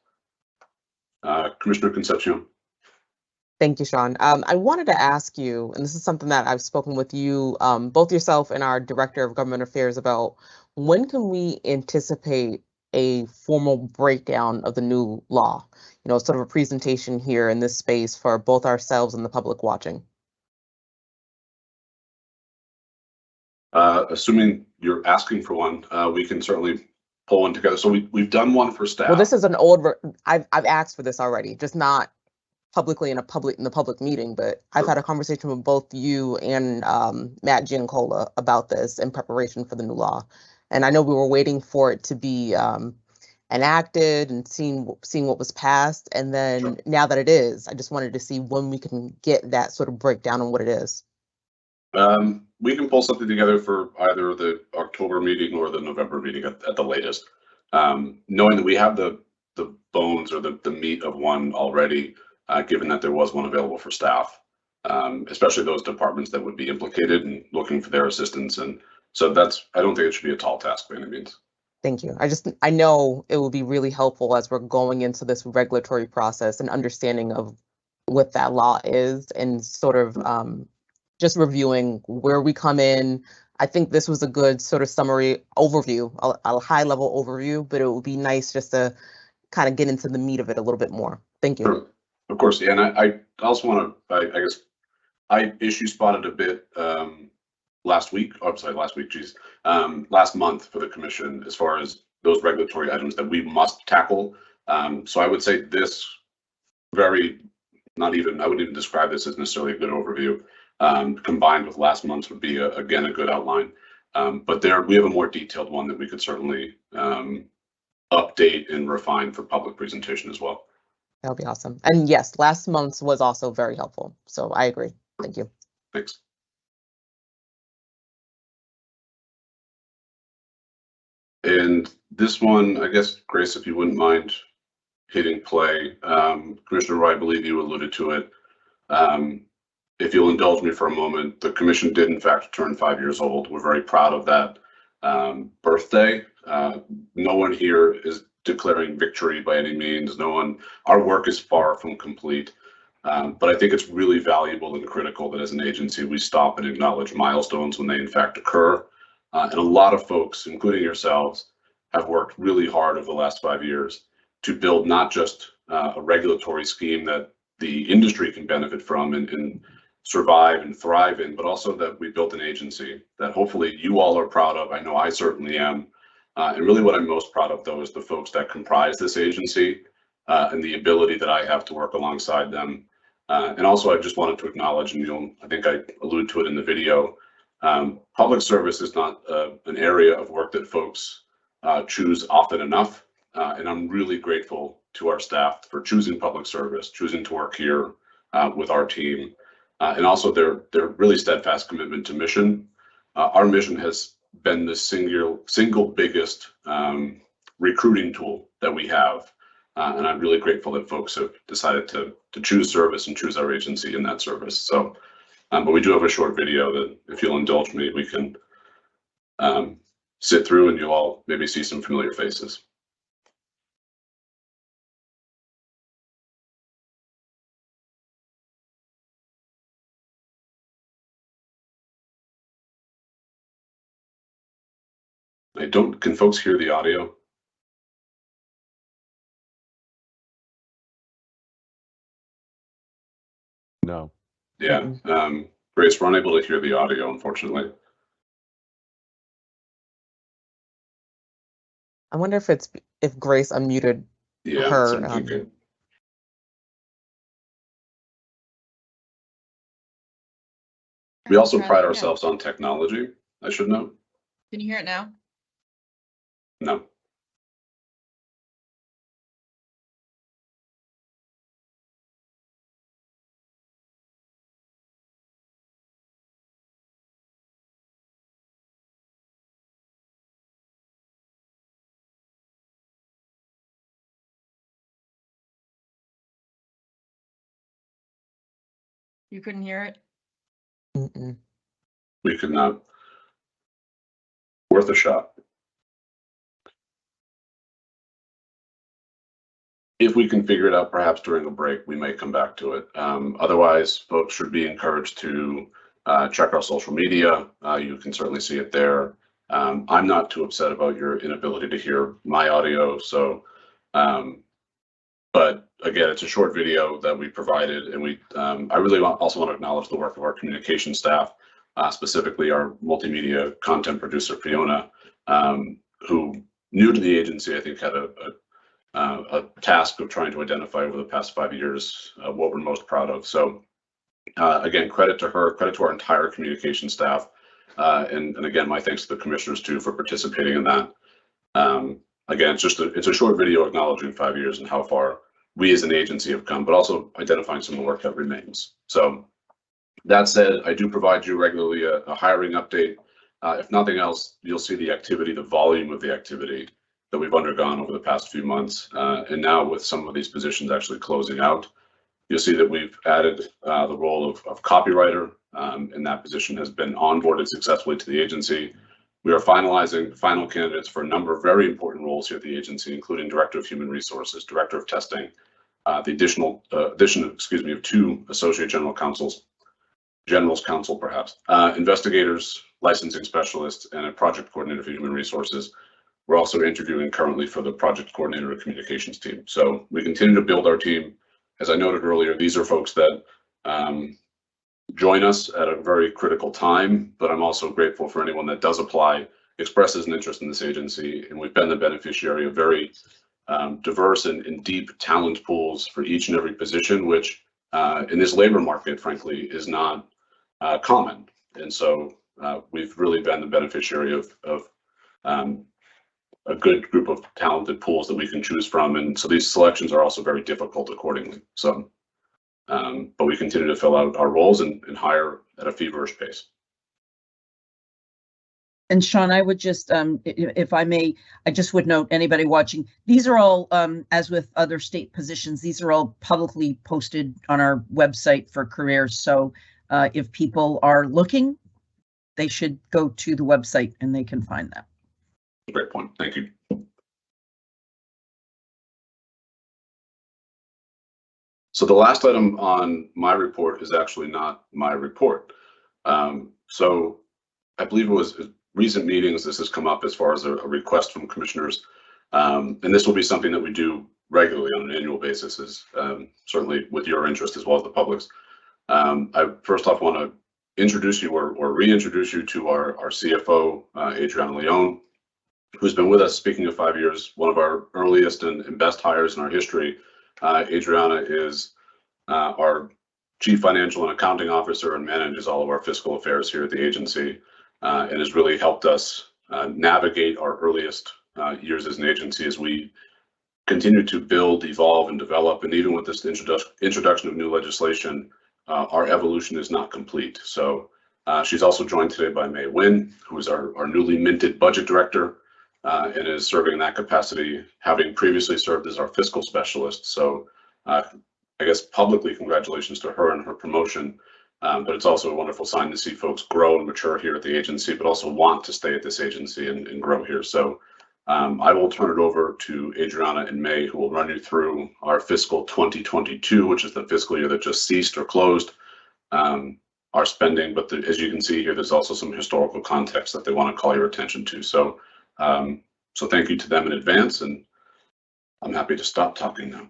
S7: Commissioner Concepcion.
S6: Thank you, Sean. I wanted to ask you, and this is something that I've spoken with you, both yourself and our Director of Government Affairs about, when can we anticipate a formal breakdown of the new law, sort of a presentation here in this space for both ourselves and the public watching?
S7: Assuming you're asking for one, we can certainly pull one together. So we've done one for staff.
S6: Well, this is an old, I've asked for this already, just not publicly in the public meeting, but I've had a conversation with both you and Matt Giancola about this in preparation for the new law. And I know we were waiting for it to be enacted and seeing what was passed. And then now that it is, I just wanted to see when we can get that sort of breakdown on what it is.
S7: We can pull something together for either the October meeting or the November meeting at the latest. Knowing that we have the bones or the meat of one already, given that there was one available for staff, especially those departments that would be implicated and looking for their assistance. And so I don't think it should be a tall task by any means.
S6: Thank you. I know it will be really helpful as we're going into this regulatory process and understanding of what that law is and sort of just reviewing where we come in. I think this was a good sort of summary overview, a high level overview, but it would be nice just to kind of get into the meat of it a little bit more. Thank you.
S7: Sure. Of course, yeah, and I also want to, I guess, I issue spotted a bit last month for the commission as far as those regulatory items that we must tackle. So I would say this I wouldn't even describe this as necessarily a good overview. Combined with last month's would be again a good outline. But we have a more detailed one that we could certainly update and refine for public presentation as well.
S6: That'll be awesome. And yes, last month's was also very helpful. So I agree. Thank you.
S7: Thanks. And this one, I guess, Grace, if you wouldn't mind hitting play. Commissioner Roy, I believe you alluded to it. If you'll indulge me for a moment, the commission did in fact turn 5 years old. We're very proud of that birthday. No one here is declaring victory by any means. Our work is far from complete. But I think it's really valuable and critical that as an agency, we stop and acknowledge milestones when they in fact occur. And a lot of folks, including yourselves, have worked really hard over the last 5 years to build not just a regulatory scheme that the industry can benefit from and survive and thrive in, but also that we built an agency that hopefully you all are proud of. I know I certainly am. And really what I'm most proud of, though, is the folks that comprise this agency and the ability that I have to work alongside them. And also, I just wanted to acknowledge, and I think I alluded to it in the video, public service is not an area of work that folks choose often enough. And I'm really grateful to our staff for choosing public service, choosing to work here with our team, and also their really steadfast commitment to mission. Our mission has been the single biggest recruiting tool that we have. And I'm really grateful that folks have decided to choose service and choose our agency in that service. So, but we do have a short video that, if you'll indulge me, we can sit through and you'll all maybe see some familiar faces. Can folks hear the audio?
S5: No.
S7: Yeah, Grace, we're unable to hear the audio, unfortunately.
S6: I wonder if Grace unmuted her.
S7: We also pride ourselves on technology, I should note.
S8: Can you hear it now?
S7: No.
S8: You couldn't hear it?
S6: Mm-mm.
S7: We could not. Worth a shot. If we can figure it out, perhaps during a break, we may come back to it. Otherwise, folks should be encouraged to check our social media. You can certainly see it there. I'm not too upset about your inability to hear my audio. So, but again, it's a short video that we provided, and I really also want to acknowledge the work of our communication staff, specifically our multimedia content producer, Fiona, who new to the agency, I think had a task of trying to identify over the past 5 years what we're most proud of. So again, credit to her, credit to our entire communication staff. And again, my thanks to the commissioners too for participating in that. Again, it's a short video acknowledging 5 years and how far we as an agency have come, but also identifying some of the work that remains. So that said, I do provide you regularly a hiring update. If nothing else, you'll see the activity, the volume of the activity that we've undergone over the past few months. And now with some of these positions actually closing out, you'll see that we've added the role of copywriter, and that position has been onboarded successfully to the agency. We are finalizing final candidates for a number of very important roles here at the agency, including Director of Human Resources, Director of Testing, the addition, of 2 Associate General Counsels, General's Counsel perhaps, investigators, licensing specialists, and a project coordinator for human resources. We're also interviewing currently for the project coordinator of communications team. So we continue to build our team. As I noted earlier, these are folks that join us at a very critical time, but I'm also grateful for anyone that does apply, expresses an interest in this agency, and we've been the beneficiary of very diverse and deep talent pools for each and every position, which in this labor market, frankly, is not common. And so we've really been the beneficiary of a good group of talented pools that we can choose from. And so these selections are also very difficult accordingly. So, but we continue to fill out our roles and hire at a feverish pace.
S2: And Sean, I would just, if I may, I just would note anybody watching, these are all, as with other state positions, these are all publicly posted on our website for careers. So if people are looking, they should go to the website and they can find that.
S7: Great point. Thank you. So the last item on my report is actually not my report. So I believe it was recent meetings, this has come up as far as a request from commissioners. And this will be something that we do regularly on an annual basis, is certainly with your interest as well as the public's. I first off want to introduce you or reintroduce you to our CFO, Adriana Leone, who's been with us, speaking of 5 years, one of our earliest and best hires in our history. Adriana is our Chief Financial and Accounting Officer and manages all of our fiscal affairs here at the agency, and has really helped us navigate our earliest years as an agency as we continue to build, evolve, and develop. And even with this introduction of new legislation, our evolution is not complete. So she's also joined today by May Wynn, who is our newly minted budget director, and is serving in that capacity, having previously served as our fiscal specialist. So I guess publicly congratulations to her and her promotion, but it's also a wonderful sign to see folks grow and mature here at the agency, but also want to stay at this agency and grow here. So I will turn it over to Adriana and May, who will run you through our fiscal 2022, which is the fiscal year that just ceased or closed, our spending. But as you can see here, there's also some historical context that they want to call your attention to. So so thank you to them in advance, and I'm happy to stop talking now.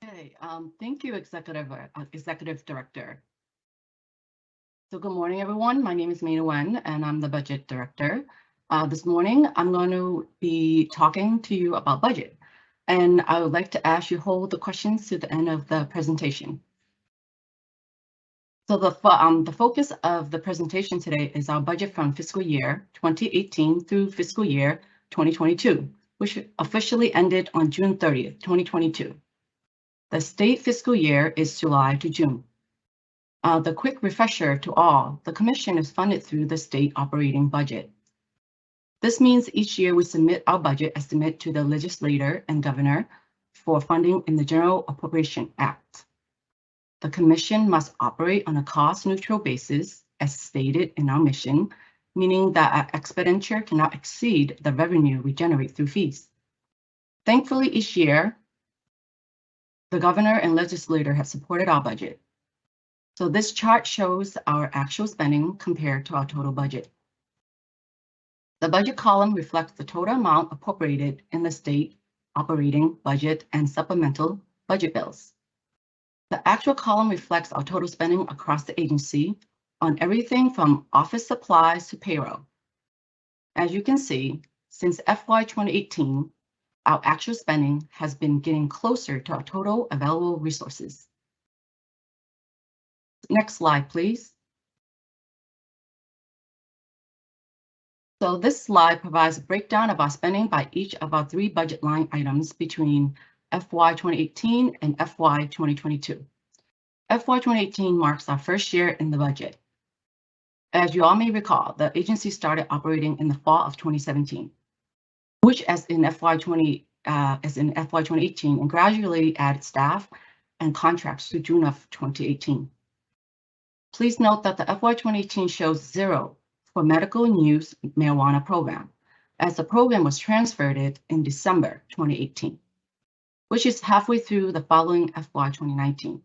S9: Okay, thank you, Executive Director. So good morning, everyone. My name is May Wen, and I'm the Budget Director. This morning, I'm going to be talking to you about budget, and I would like to ask you to hold the questions to the end of the presentation. So the focus of the presentation today is our budget from fiscal year 2018 through fiscal year 2022, which officially ended on June 30th, 2022. The state fiscal year is July to June. The quick refresher to all, the commission is funded through the state operating budget. This means each year we submit our budget estimate to the legislator and governor for funding in the General Appropriation Act. The commission must operate on a cost-neutral basis, as stated in our mission, meaning that our expenditure cannot exceed the revenue we generate through fees. Thankfully, each year, the governor and legislator have supported our budget. So this chart shows our actual spending compared to our total budget. The budget column reflects the total amount appropriated in the state operating budget and supplemental budget bills. The actual column reflects our total spending across the agency on everything from office supplies to payroll. As you can see, since FY 2018, our actual spending has been getting closer to our total available resources. Next slide, please. So this slide provides a breakdown of our spending by each of our 3 budget line items between FY 2018 and FY 2022. FY 2018 marks our first year in the budget. As you all may recall, the agency started operating in the fall of 2017, which as in FY 2018, and gradually added staff and contracts to June of 2018. Please note that the FY 2018 shows 0 for medical use marijuana program, as the program was transferred in December 2018, which is halfway through the following FY 2019.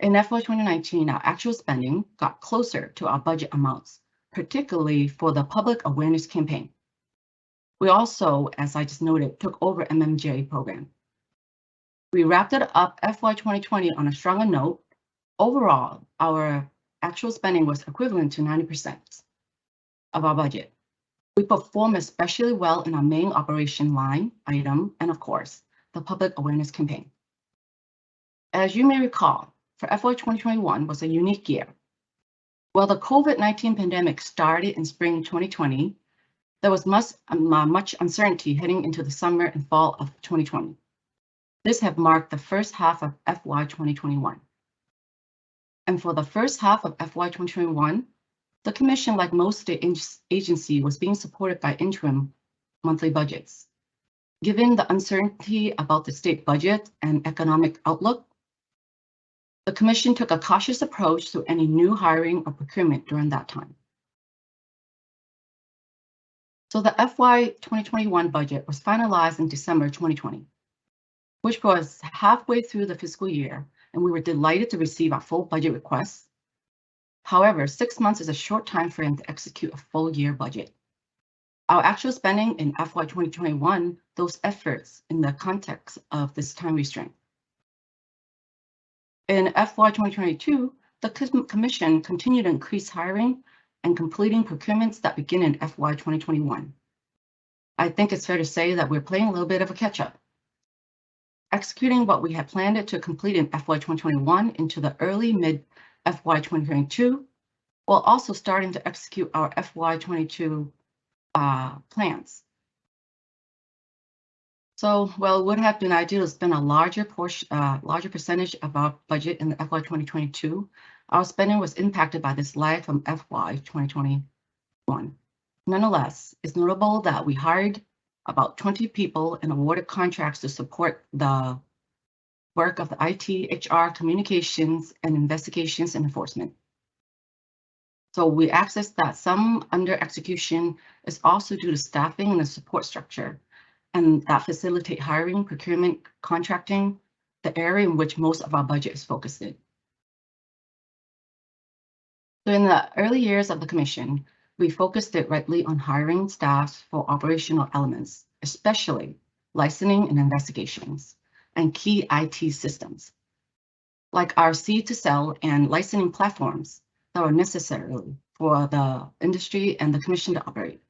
S9: In FY 2019, our actual spending got closer to our budget amounts, particularly for the public awareness campaign. We also, as I just noted, took over MMJ program. We wrapped it up FY 2020 on a stronger note. Overall, our actual spending was equivalent to 90% of our budget. We performed especially well in our main operation line item and, of course, the public awareness campaign. As you may recall, for FY 2021 was a unique year. While the COVID-19 pandemic started in spring 2020, there was much uncertainty heading into the summer and fall of 2020. This have marked the first half of FY 2021. And for the first half of FY 2021, the Commission, like most state agency, was being supported by interim monthly budgets. Given the uncertainty about the state budget and economic outlook, the Commission took a cautious approach to any new hiring or procurement during that time. So the FY 2021 budget was finalized in December 2020, which was halfway through the fiscal year, and we were delighted to receive our full budget requests. However, 6 months is a short time frame to execute a full year budget. Our actual spending in FY 2021, those efforts in the context of this time restraint. In FY 2022, the Commission continued to increase hiring and completing procurements that begin in FY 2021. I think it's fair to say that we're playing a little bit of a catch-up. Executing what we had planned to complete in FY 2021 into the early mid FY 2022, while also starting to execute our FY 22 plans. So, well, it would have been ideal to spend a larger percentage of our budget in the FY 2022. Our spending was impacted by this lag from FY 2021. Nonetheless, it's notable that we hired about 20 people and awarded contracts to support the work of the IT, HR, communications, and investigations and enforcement. So we access that some under execution is also due to staffing and the support structure, and that facilitate hiring, procurement, contracting, the area in which most of our budget is focused in. So in the early years of the Commission, we focused it rightly on hiring staff for operational elements, especially licensing and investigations, and key IT systems, like our seed to sell and licensing platforms that are necessary for the industry and the Commission to operate.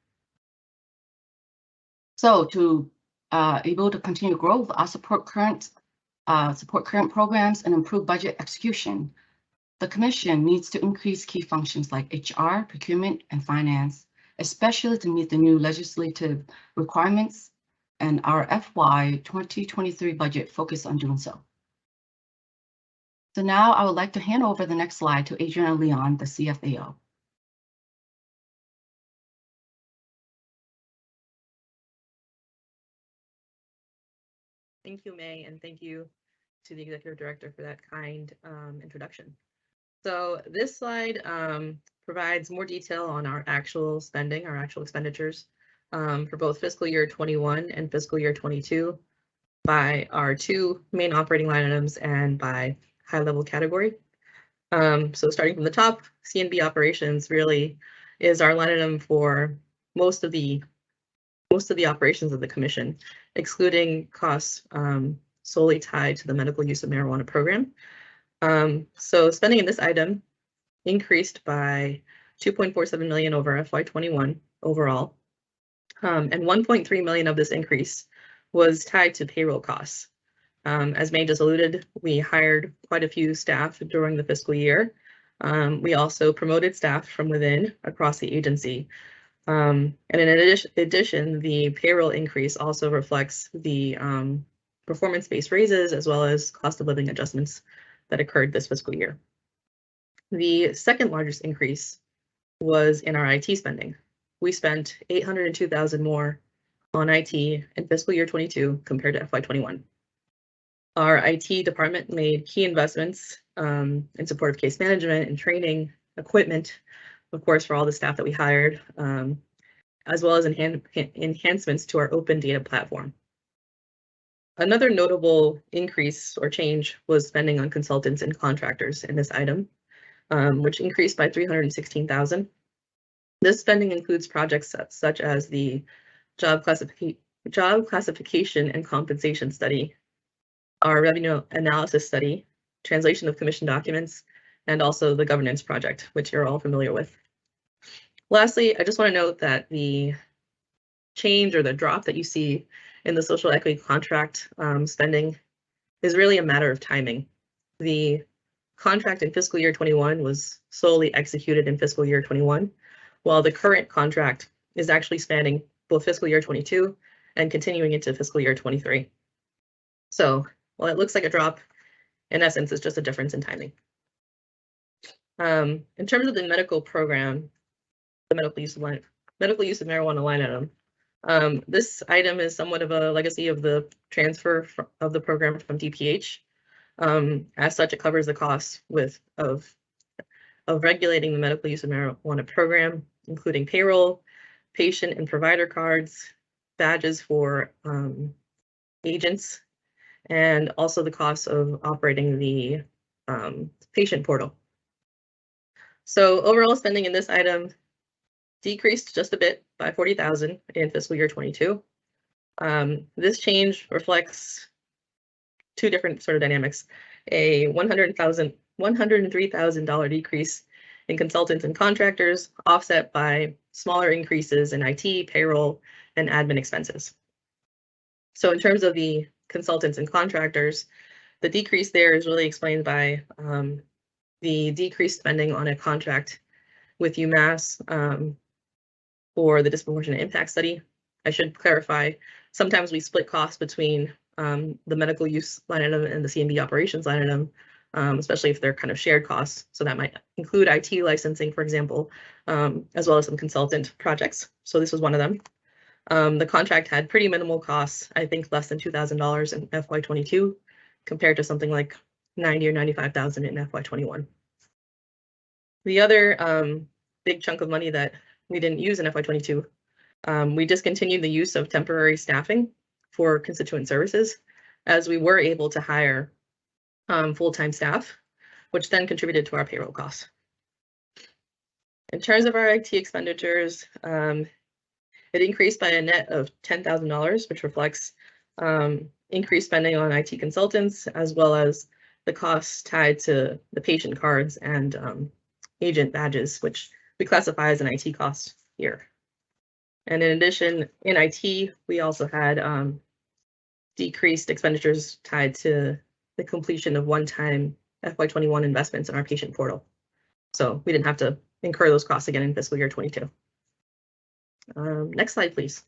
S9: So to able to continue growth, our support current programs and improve budget execution, the Commission needs to increase key functions like HR, procurement, and finance, especially to meet the new legislative requirements, and our FY 2023 budget focus on doing so. So now I would like to hand over the next slide to Adriana Leon, the CFAO.
S10: Thank you, May, and thank you to the Executive Director for that kind introduction. So this slide provides more detail on our actual spending, our actual expenditures for both fiscal year 21 and fiscal year 22 by our 2 main operating line items and by high level category. So starting from the top, C&B operations really is our line item for most of the operations of the commission, excluding costs solely tied to the medical use of marijuana program. So spending in this item increased by 2.47 million over FY21 overall. And 1.3 million of this increase was tied to payroll costs. As May just alluded, we hired quite a few staff during the fiscal year. We also promoted staff from within across the agency. And in addition, the payroll increase also reflects the performance-based raises as well as cost of living adjustments that occurred this fiscal year. The second largest increase was in our IT spending. We spent 802,000 more on IT in fiscal year 22 compared to FY21. Our IT department made key investments in support of case management and training, equipment, of course, for all the staff that we hired, as well as enhancements to our open data platform. Another notable increase or change was spending on consultants and contractors in this item, which increased by 316,000. This spending includes projects such as the job classification and compensation study, our revenue analysis study, translation of commission documents, and also the governance project, which you're all familiar with. Lastly, I just want to note that the change or the drop that you see in the social equity contract spending is really a matter of timing. The contract in fiscal year 21 was solely executed in fiscal year 21, while the current contract is actually spanning both fiscal year 22 and continuing into fiscal year 23. So while it looks like a drop, in essence, it's just a difference in timing. In terms of the medical program, the medical use of marijuana line item, this item is somewhat of a legacy of the transfer of the program from DPH. As such, it covers the costs of regulating the medical use of marijuana program, including payroll, patient and provider cards, badges for agents, and also the cost of operating the patient portal. So overall spending in this item decreased just a bit by 40,000 in fiscal year 22. This change reflects two different sort of dynamics: a $103,000 decrease in consultants and contractors, offset by smaller increases in IT, payroll, and admin expenses. So in terms of the consultants and contractors, the decrease there is really explained by the decreased spending on a contract with UMass for the disproportionate impact study. I should clarify, sometimes we split costs between the medical use line item and the C&B operations line item, especially if they're kind of shared costs. So that might include IT licensing, for example, as well as some consultant projects. So this was one of them. The contract had pretty minimal costs, I think less than $2,000 in FY22, compared to something like 90 or 95,000 in FY21. The other big chunk of money that we didn't use in FY22, we discontinued the use of temporary staffing for constituent services, as we were able to hire full-time staff, which then contributed to our payroll costs. In terms of our IT expenditures, it increased by a net of $10,000, which reflects increased spending on IT consultants, as well as the costs tied to the patient cards and agent badges, which we classify as an IT cost here. And in addition, in IT, we also had decreased expenditures tied to the completion of one-time FY21 investments in our patient portal. So we didn't have to incur those costs again in fiscal year 22. Next slide, please.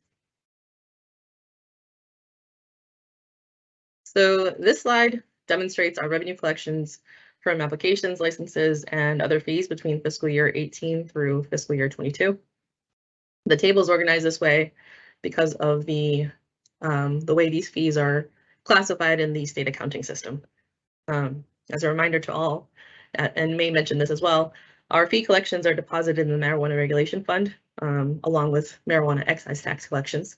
S10: So this slide demonstrates our revenue collections from applications, licenses, and other fees between fiscal year 18 through fiscal year 22. The table is organized this way because of the way these fees are classified in the state accounting system. As a reminder to all, and May mentioned this as well, our fee collections are deposited in the Marijuana Regulation Fund, along with marijuana excise tax collections.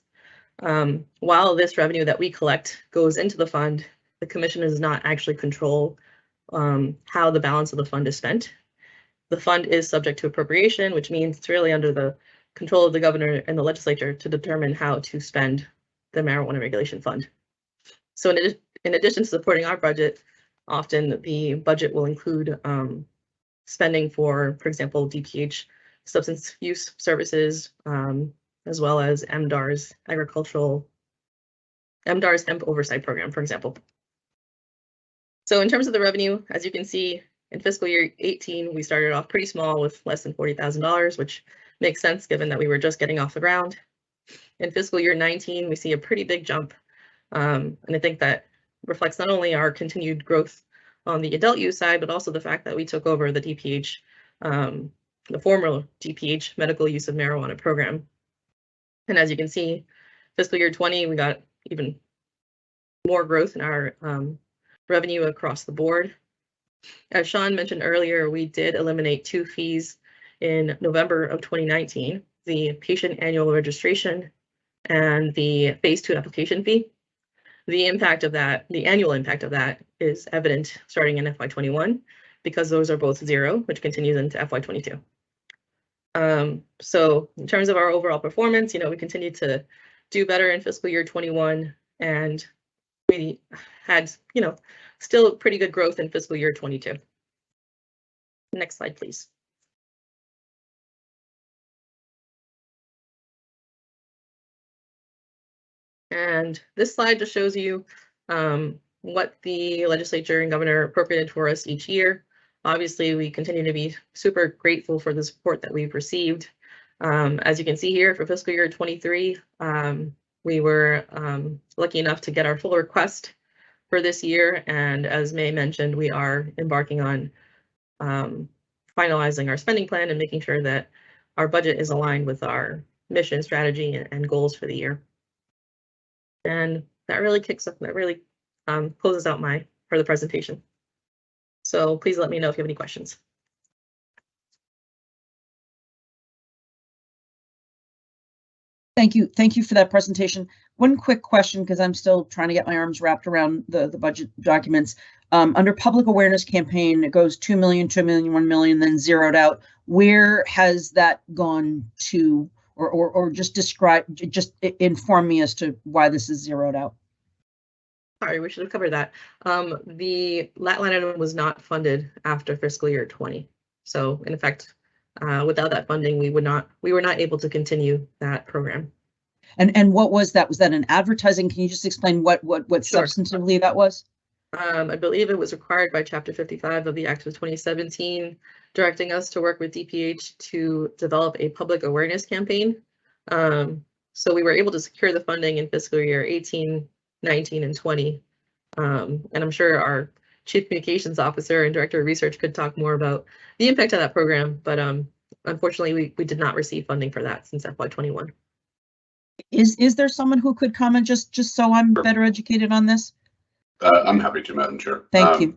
S10: While this revenue that we collect goes into the fund, the commission does not actually control how the balance of the fund is spent. The fund is subject to appropriation, which means it's really under the control of the governor and the legislature to determine how to spend the marijuana regulation fund. So in addition to supporting our budget, often the budget will include spending for example, DPH substance use services, as well as MDAR's MDAR's hemp oversight program, for example. So in terms of the revenue, as you can see, in fiscal year 18, we started off pretty small with less than $40,000, which makes sense given that we were just getting off the ground. In fiscal year 19, we see a pretty big jump. And I think that reflects not only our continued growth on the adult use side, but also the fact that we took over the DPH, the former DPH medical use of marijuana program. And as you can see, fiscal year 20, we got even more growth in our revenue across the board. As Sean mentioned earlier, we did eliminate 2 fees in November of 2019, the patient annual registration and the phase 2 application fee. The impact of that, the annual impact of that is evident starting in FY21 because those are both 0, which continues into FY22. So in terms of our overall performance, we continue to do better in fiscal year 21, and we had, still pretty good growth in fiscal year 22. Next slide, please. And this slide just shows you what the legislature and governor appropriated for us each year. Obviously, we continue to be super grateful for the support that we've received. As you can see here, for fiscal year 23, we were lucky enough to get our full request for this year. And as May mentioned, we are embarking on finalizing our spending plan and making sure that our budget is aligned with our mission, strategy, and goals for the year. And that really closes out my part of the presentation. So please let me know if you have any questions.
S2: Thank you. Thank you for that presentation. One quick question, because I'm still trying to get my arms wrapped around the budget documents. Under public awareness campaign, it goes 2 million, 2 million, 1 million, then zeroed out. Where has that gone to, or just inform me as to why this is zeroed out?
S10: Sorry, we should have covered that. The lat line item was not funded after fiscal year 20. So in effect, without that funding, we were not able to continue that program.
S2: And what was that? Was that an advertising? Can you just explain what
S10: Sure.
S2: Substantively that was?
S10: I believe it was required by Chapter 55 of the Act of 2017, directing us to work with DPH to develop a public awareness campaign. So we were able to secure the funding in fiscal year 18, 19, and 20. And I'm sure our Chief Communications Officer and Director of Research could talk more about the impact of that program, but unfortunately, we did not receive funding for that since FY21.
S2: Is there someone who could comment just so I'm
S7: Sure.
S2: better educated on this?
S7: I'm happy to, Madam Chair.
S2: Thank you.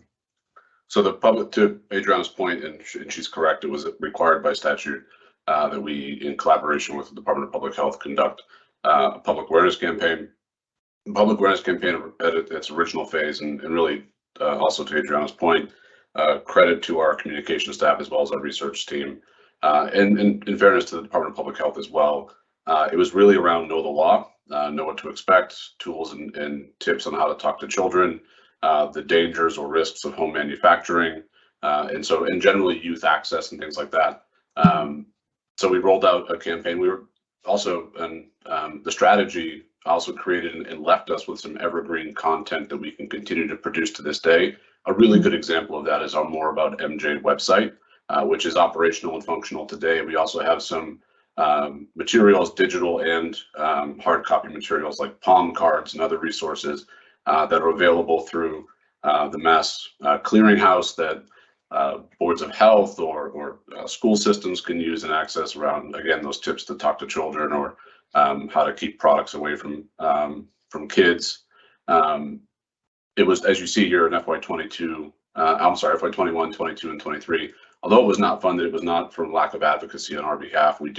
S7: So the public, to Adriana's point, and she's correct, it was required by statute that we, in collaboration with the Department of Public Health, conduct a public awareness campaign. The public awareness campaign at its original phase, and really also to Adriana's point, credit to our communication staff as well as our research team. And in fairness to the Department of Public Health as well, it was really around know the law, know what to expect, tools and tips on how to talk to children, the dangers or risks of home manufacturing, and generally youth access and things like that. So we rolled out a campaign. We were also, the strategy also created and left us with some evergreen content that we can continue to produce to this day. A really good example of that is our More About MJ website, which is operational and functional today. We also have some materials, digital and hard copy materials like palm cards and other resources that are available through the Mass Clearinghouse that boards of health or school systems can use and access around, again, those tips to talk to children or how to keep products away from kids. It was, as you see here in FY22, FY21, 22, and 23. Although it was not funded, it was not from lack of advocacy on our behalf. We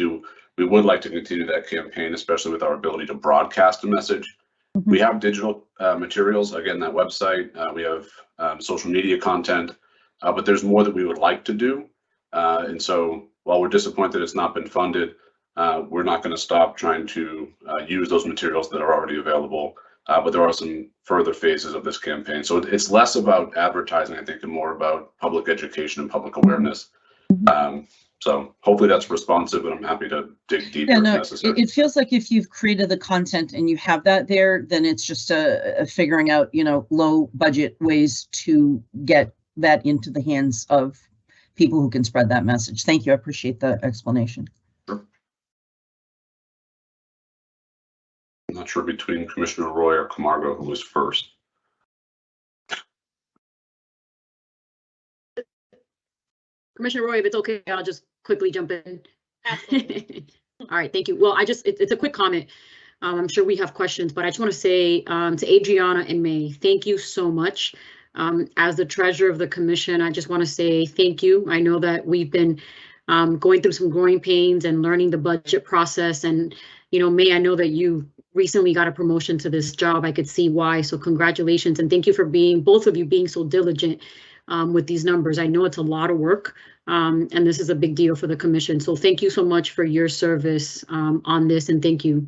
S7: would like to continue that campaign, especially with our ability to broadcast a message. We have digital materials, again, that website. We have social media content. but there's more that we would like to do. And so while we're disappointed it's not been funded, we're not going to stop trying to use those materials that are already available. But there are some further phases of this campaign. So it's less about advertising, I think, and more about public education and public awareness. So hopefully that's responsive, and I'm happy to dig deeper if necessary.
S2: It feels like if you've created the content and you have that there, then it's just a figuring out, low budget ways to get that into the hands of people who can spread that message. Thank you. I appreciate the explanation.
S7: Sure. I'm not sure between Commissioner Roy or Camargo who was first.
S3: Commissioner Roy, if it's okay, I'll just quickly jump in. All right, thank you. Well, it's a quick comment. I'm sure we have questions, but I just want to say to Adriana and May, thank you so much. As the treasurer of the commission, I just want to say thank you. I know that we've been going through some growing pains and learning the budget process. And, May, I know that you recently got a promotion to this job. I could see why. So congratulations. And thank you for both of you being so diligent with these numbers. I know it's a lot of work, and this is a big deal for the commission. So thank you so much for your service on this, and thank you.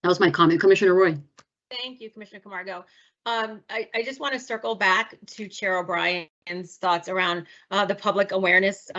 S3: That was my comment. Commissioner Roy.
S4: Thank you, Commissioner Camargo. I just want to circle back to Chair O'Brien's thoughts around the public awareness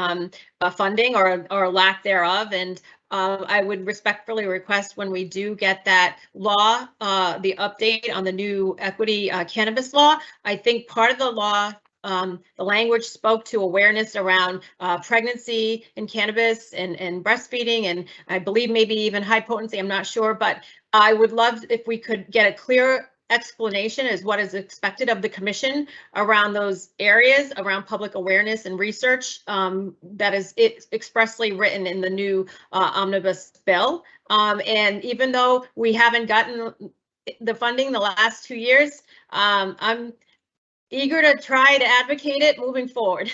S4: funding or lack thereof. And I would respectfully request when we do get that law, the update on the new equity cannabis law. I think part of the law, the language spoke to awareness around pregnancy and cannabis and breastfeeding, and I believe maybe even high potency, I'm not sure, but I would love if we could get a clear explanation as what is expected of the commission around those areas around public awareness and research that is expressly written in the new omnibus bill. And even though we haven't gotten the funding the last 2 years, I'm eager to try to advocate it moving forward.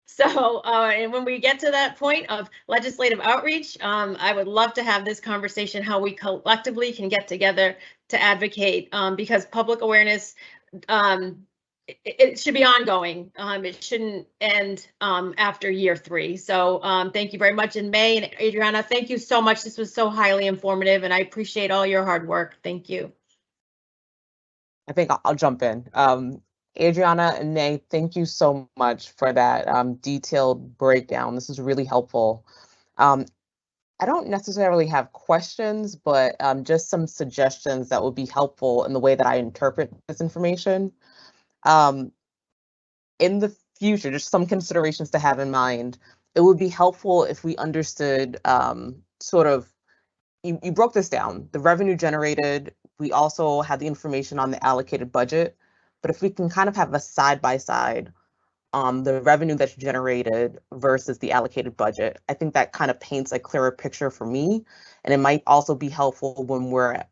S4: So, and when we get to that point of legislative outreach, I would love to have this conversation, how we collectively can get together to advocate, because public awareness, it should be ongoing. It shouldn't end after year 3. So thank you very much. And May and Adriana, thank you so much. This was so highly informative, and I appreciate all your hard work. Thank you.
S6: I think I'll jump in. Adriana and Nay, thank you so much for that detailed breakdown. This is really helpful. I don't necessarily have questions, but just some suggestions that would be helpful in the way that I interpret this information. In the future, just some considerations to have in mind. It would be helpful if we understood sort of, you broke this down, the revenue generated. We also had the information on the allocated budget. But if we can kind of have a side-by-side the revenue that's generated versus the allocated budget, I think that kind of paints a clearer picture for me. And it might also be helpful when we're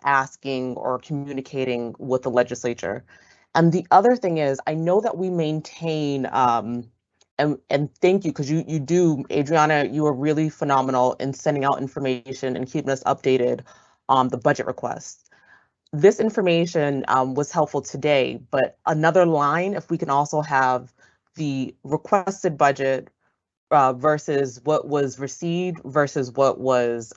S6: asking or communicating with the legislature. And the other thing is, I know that we maintain, and thank you, because you do, Adriana, you are really phenomenal in sending out information and keeping us updated on the budget requests. This information was helpful today, but another line, if we can also have the requested budget versus what was received versus what was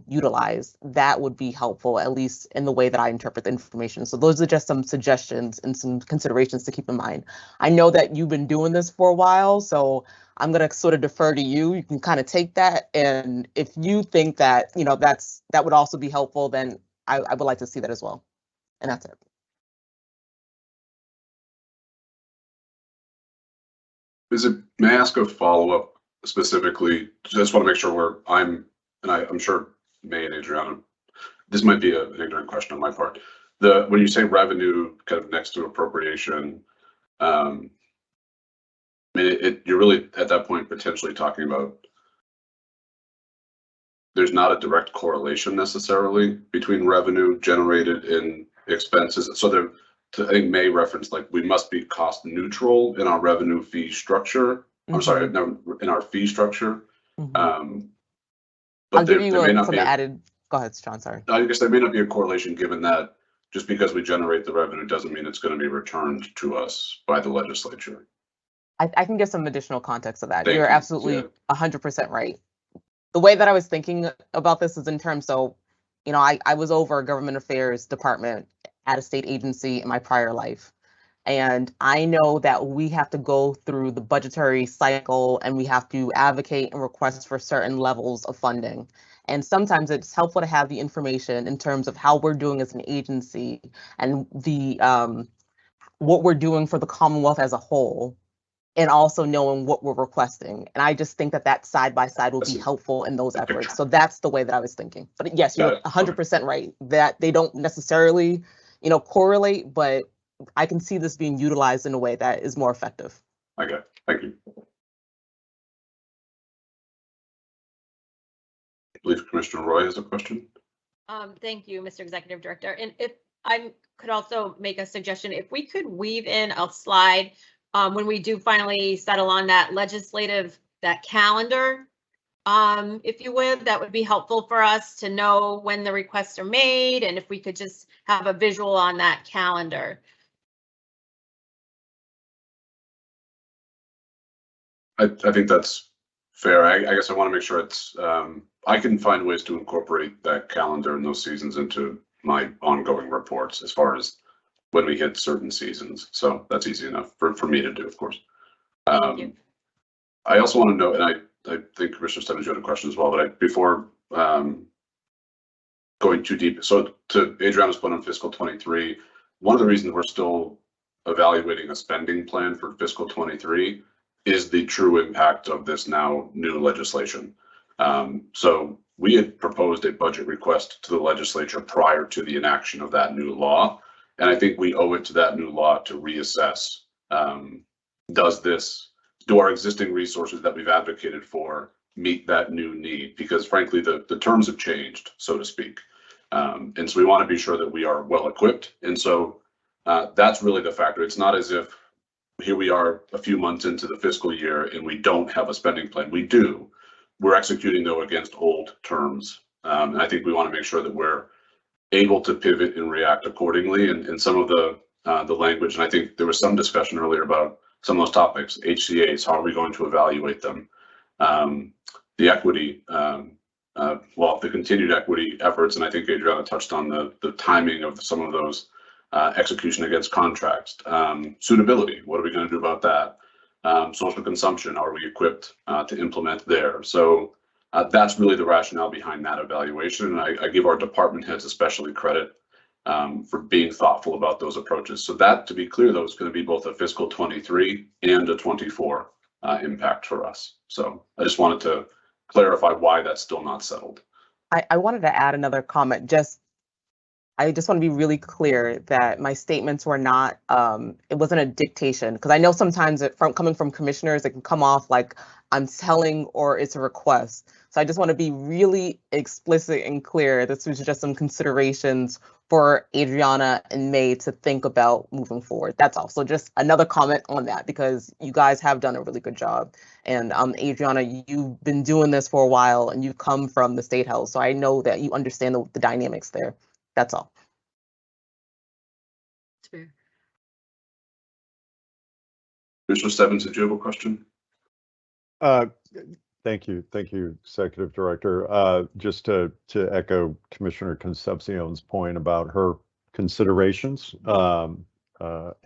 S6: utilized, that would be helpful, at least in the way that I interpret the information. So those are just some suggestions and some considerations to keep in mind. I know that you've been doing this for a while, so I'm going to sort of defer to you. You can kind of take that, and if you think that, that would also be helpful, then I would like to see that as well. And that's it.
S7: May I ask a follow-up specifically? Just want to make sure I'm sure May and Adriana, this might be an ignorant question on my part. When you say revenue kind of next to appropriation, you're really at that point potentially talking about there's not a direct correlation necessarily between revenue generated and expenses. So I think May referenced, like, we must be cost neutral in our revenue fee structure. Mm-hmm. I'm sorry, no, in our fee structure. Mm-hmm. But
S6: I'll give you some added. Go ahead, John. Sorry.
S7: I guess there may not be a correlation given that just because we generate the revenue doesn't mean it's going to be returned to us by the legislature.
S6: I can give some additional context to that.
S7: Thank
S6: You're
S7: you.
S6: absolutely 100% right. The way that I was thinking about this is in terms, so, you know, I was over a government affairs department at a state agency in my prior life. And I know that we have to go through the budgetary cycle and we have to advocate and request for certain levels of funding. And sometimes it's helpful to have the information in terms of how we're doing as an agency and the what we're doing for the Commonwealth as a whole, and also knowing what we're requesting. And I just think that that side by side will be helpful in those efforts. So that's the way that I was thinking. But yes, you're 100% right that they don't necessarily, you know, correlate, but I can see this being utilized in a way that is more effective.
S7: Okay, thank you. I believe Commissioner Roy has a question.
S4: Thank you, Mr. Executive Director. And if I could also make a suggestion, if we could weave in a slide when we do finally settle on that calendar, if you would, that would be helpful for us to know when the requests are made, and if we could just have a visual on that calendar.
S7: I think that's fair. I guess I want to make sure it's, I can find ways to incorporate that calendar and those seasons into my ongoing reports as far as when we hit certain seasons. So that's easy enough for me to do, of course. I also want to note, and I think Commissioner Stebbins, you had a question as well, but before going too deep, so to Adriana's point on fiscal 23, one of the reasons we're still evaluating a spending plan for fiscal 23 is the true impact of this now new legislation. So we had proposed a budget request to the legislature prior to the enaction of that new law. And I think we owe it to that new law to reassess, do our existing resources that we've advocated for meet that new need? Because frankly, the terms have changed, so to speak. And so we want to be sure that we are well equipped. And so that's really the factor. It's not as if here we are a few months into the fiscal year and we don't have a spending plan. We do. We're executing though against old terms. And I think we want to make sure that we're able to pivot and react accordingly. And some of the language, and I think there was some discussion earlier about some of those topics, HCAs, how are we going to evaluate them? The equity, the continued equity efforts, and I think Adriana touched on the timing of some of those execution against contracts. Suitability, what are we going to do about that? Social consumption, are we equipped to implement there? So that's really the rationale behind that evaluation. And I give our department heads especially credit for being thoughtful about those approaches. So that, to be clear, though, is going to be both a fiscal 23 and a 24 impact for us. So I just wanted to clarify why that's still not settled.
S6: I wanted to add another comment. I just want to be really clear that my statements were not, it wasn't a dictation, because I know sometimes coming from commissioners, it can come off like I'm telling or it's a request. So I just want to be really explicit and clear. This was just some considerations for Adriana and May to think about moving forward. That's all. So just another comment on that, because you guys have done a really good job. And Adriana, you've been doing this for a while and you've come from the State House. So I know that you understand the dynamics there. That's all.
S3: That's fair.
S7: Commissioner Stebbins, did you have a question?
S5: Thank you, Executive Director. Just to echo Commissioner Concepcion's point about her considerations and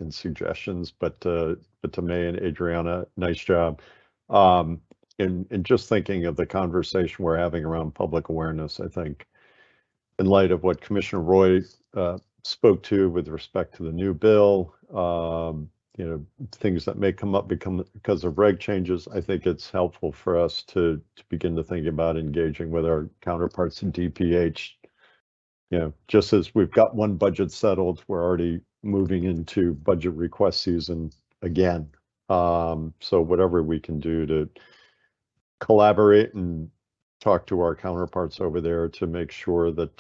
S5: suggestions, but to May and Adriana, nice job. In just thinking of the conversation we're having around public awareness, I think in light of what Commissioner Roy spoke to with respect to the new bill, things that may come up because of reg changes, I think it's helpful for us to begin to think about engaging with our counterparts in DPH. Just as we've got one budget settled, we're already moving into budget request season again. So whatever we can do to collaborate and talk to our counterparts over there to make sure that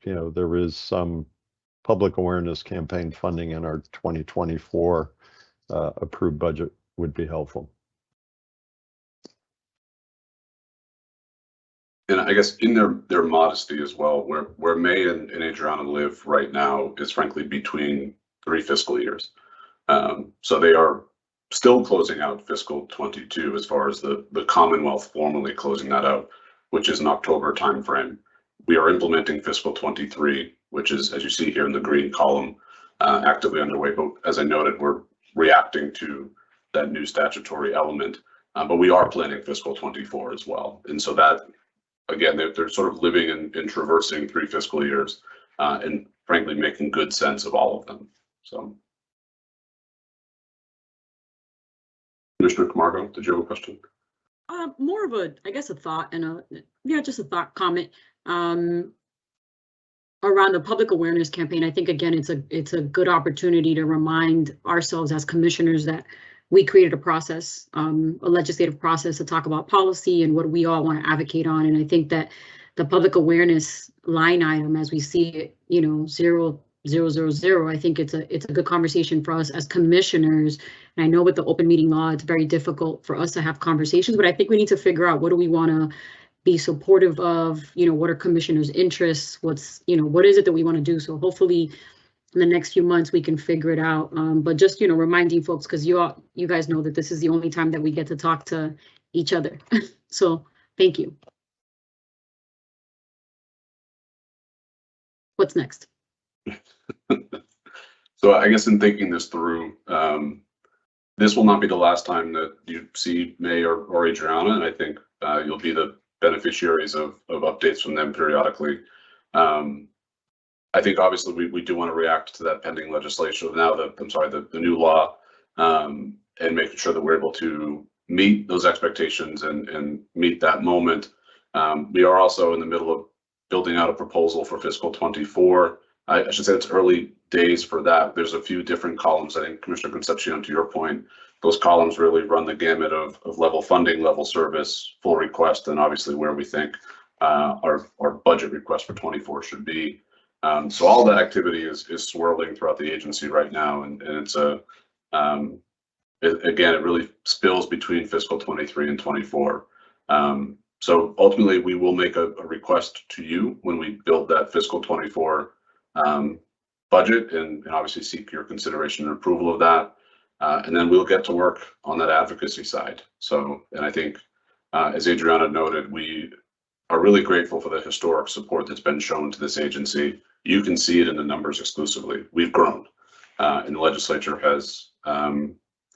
S5: there is some public awareness campaign funding in our 2024 approved budget would be helpful.
S7: And I guess in their modesty as well, where May and Adriana live right now is frankly between 3 fiscal years. So they are still closing out fiscal 22 as far as the Commonwealth formally closing that out, which is an October timeframe. We are implementing fiscal 23, which is, as you see here in the green column, actively underway. But as I noted, we're reacting to that new statutory element. But we are planning fiscal 24 as well. And so that, again, they're sort of living and traversing 3 fiscal years and frankly making good sense of all of them. So. Commissioner Camargo, did you have a question?
S3: More of a, I guess, a thought and just a thought comment around the public awareness campaign. I think again, it's a good opportunity to remind ourselves as commissioners that we created a process, a legislative process to talk about policy and what we all want to advocate on. And I think that the public awareness line item, as we see it, 0.000, I think it's a good conversation for us as commissioners. And I know with the open meeting law, it's very difficult for us to have conversations, but I think we need to figure out what do we want to be supportive of, what are commissioners' interests, what is it that we want to do. So hopefully in the next few months we can figure it out. But just, reminding folks, because you guys know that this is the only time that we get to talk to each other. So thank you. What's next?
S7: So I guess in thinking this through, this will not be the last time that you see May or Adriana, and I think you'll be the beneficiaries of updates from them periodically. I think obviously we do want to react to that pending legislation now, the new law, and making sure that we're able to meet those expectations and meet that moment. We are also in the middle of building out a proposal for fiscal 24. I should say it's early days for that. There's a few different columns. I think Commissioner Concepcion, to your point, those columns really run the gamut of level funding, level service, full request, and obviously where we think our budget request for 24 should be. So all that activity is swirling throughout the agency right now, and it's again, it really spills between fiscal 23 and 24. So ultimately, we will make a request to you when we build that fiscal 24 budget and obviously seek your consideration and approval of that. And then we'll get to work on that advocacy side. So, and I think, as Adriana noted, we are really grateful for the historic support that's been shown to this agency. You can see it in the numbers exclusively. We've grown, and the legislature has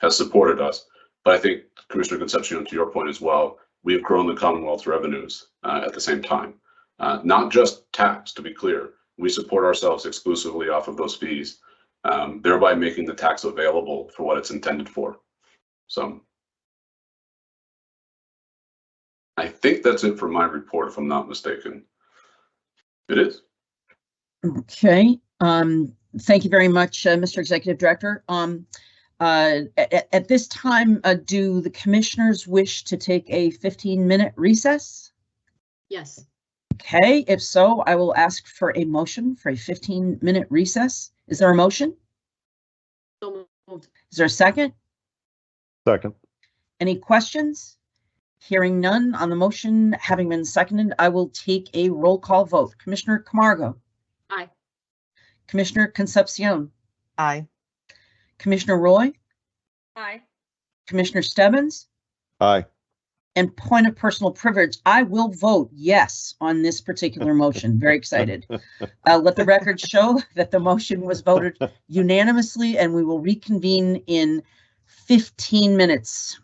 S7: supported us. But I think, Commissioner Concepcion, to your point as well, we've grown the Commonwealth's revenues at the same time. Not just tax, to be clear. We support ourselves exclusively off of those fees, thereby making the tax available for what it's intended for. So I think that's it for my report, if I'm not mistaken. It is.
S2: Okay. Thank you very much, Mr. Executive Director. At this time, do the commissioners wish to take a 15-minute recess?
S3: Yes.
S2: Okay, if so, I will ask for a motion for a 15-minute recess. Is there a motion?
S3: So moved.
S2: Is there a second?
S5: Second.
S2: Any questions? Hearing none on the motion having been seconded, I will take a roll call vote. Commissioner Camargo.
S3: Aye.
S2: Commissioner Concepcion.
S6: Aye.
S2: Commissioner Roy.
S4: Aye.
S2: Commissioner Stebbins.
S5: Aye.
S2: And point of personal privilege, I will vote yes on this particular motion. Very excited. Let the record show that the motion was voted unanimously, and we will reconvene in 15 minutes.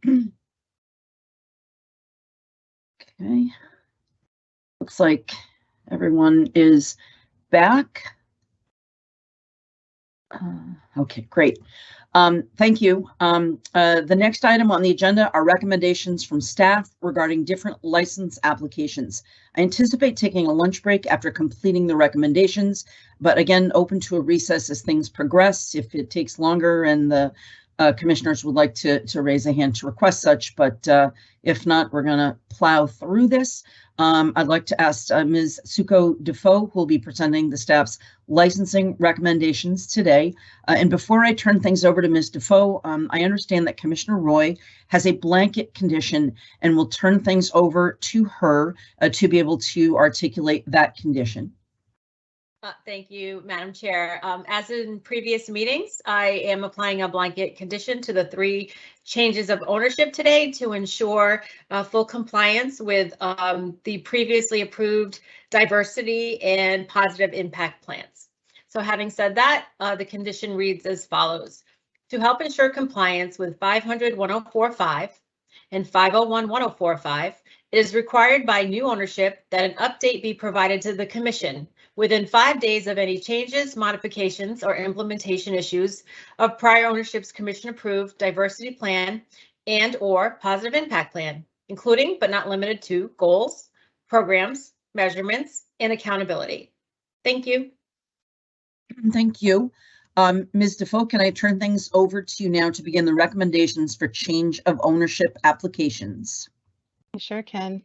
S2: Okay. Looks like everyone is back. Okay, great. Thank you. The next item on the agenda are recommendations from staff regarding different license applications. I anticipate taking a lunch break after completing the recommendations, but again, open to a recess as things progress. If it takes longer and the commissioners would like to raise a hand to request such, but if not, we're going to plow through this. I'd like to ask Ms. Suko Defoe, who will be presenting the staff's licensing recommendations today. And before I turn things over to Ms. Defoe, I understand that Commissioner Roy has a blanket condition and will turn things over to her to be able to articulate that condition.
S4: Thank you, Madam Chair. As in previous meetings, I am applying a blanket condition to the 3 changes of ownership today to ensure full compliance with the previously approved diversity and positive impact plans. So having said that, the condition reads as follows. To help ensure compliance with 500-1045 and 501-1045, it is required by new ownership that an update be provided to the Commission within 5 days of any changes, modifications, or implementation issues of prior ownership's commission-approved diversity plan and/or positive impact plan, including but not limited to goals, programs, measurements, and accountability. Thank you.
S2: Thank you. Ms. Defoe, can I turn things over to you now to begin the recommendations for change of ownership applications?
S11: I sure can.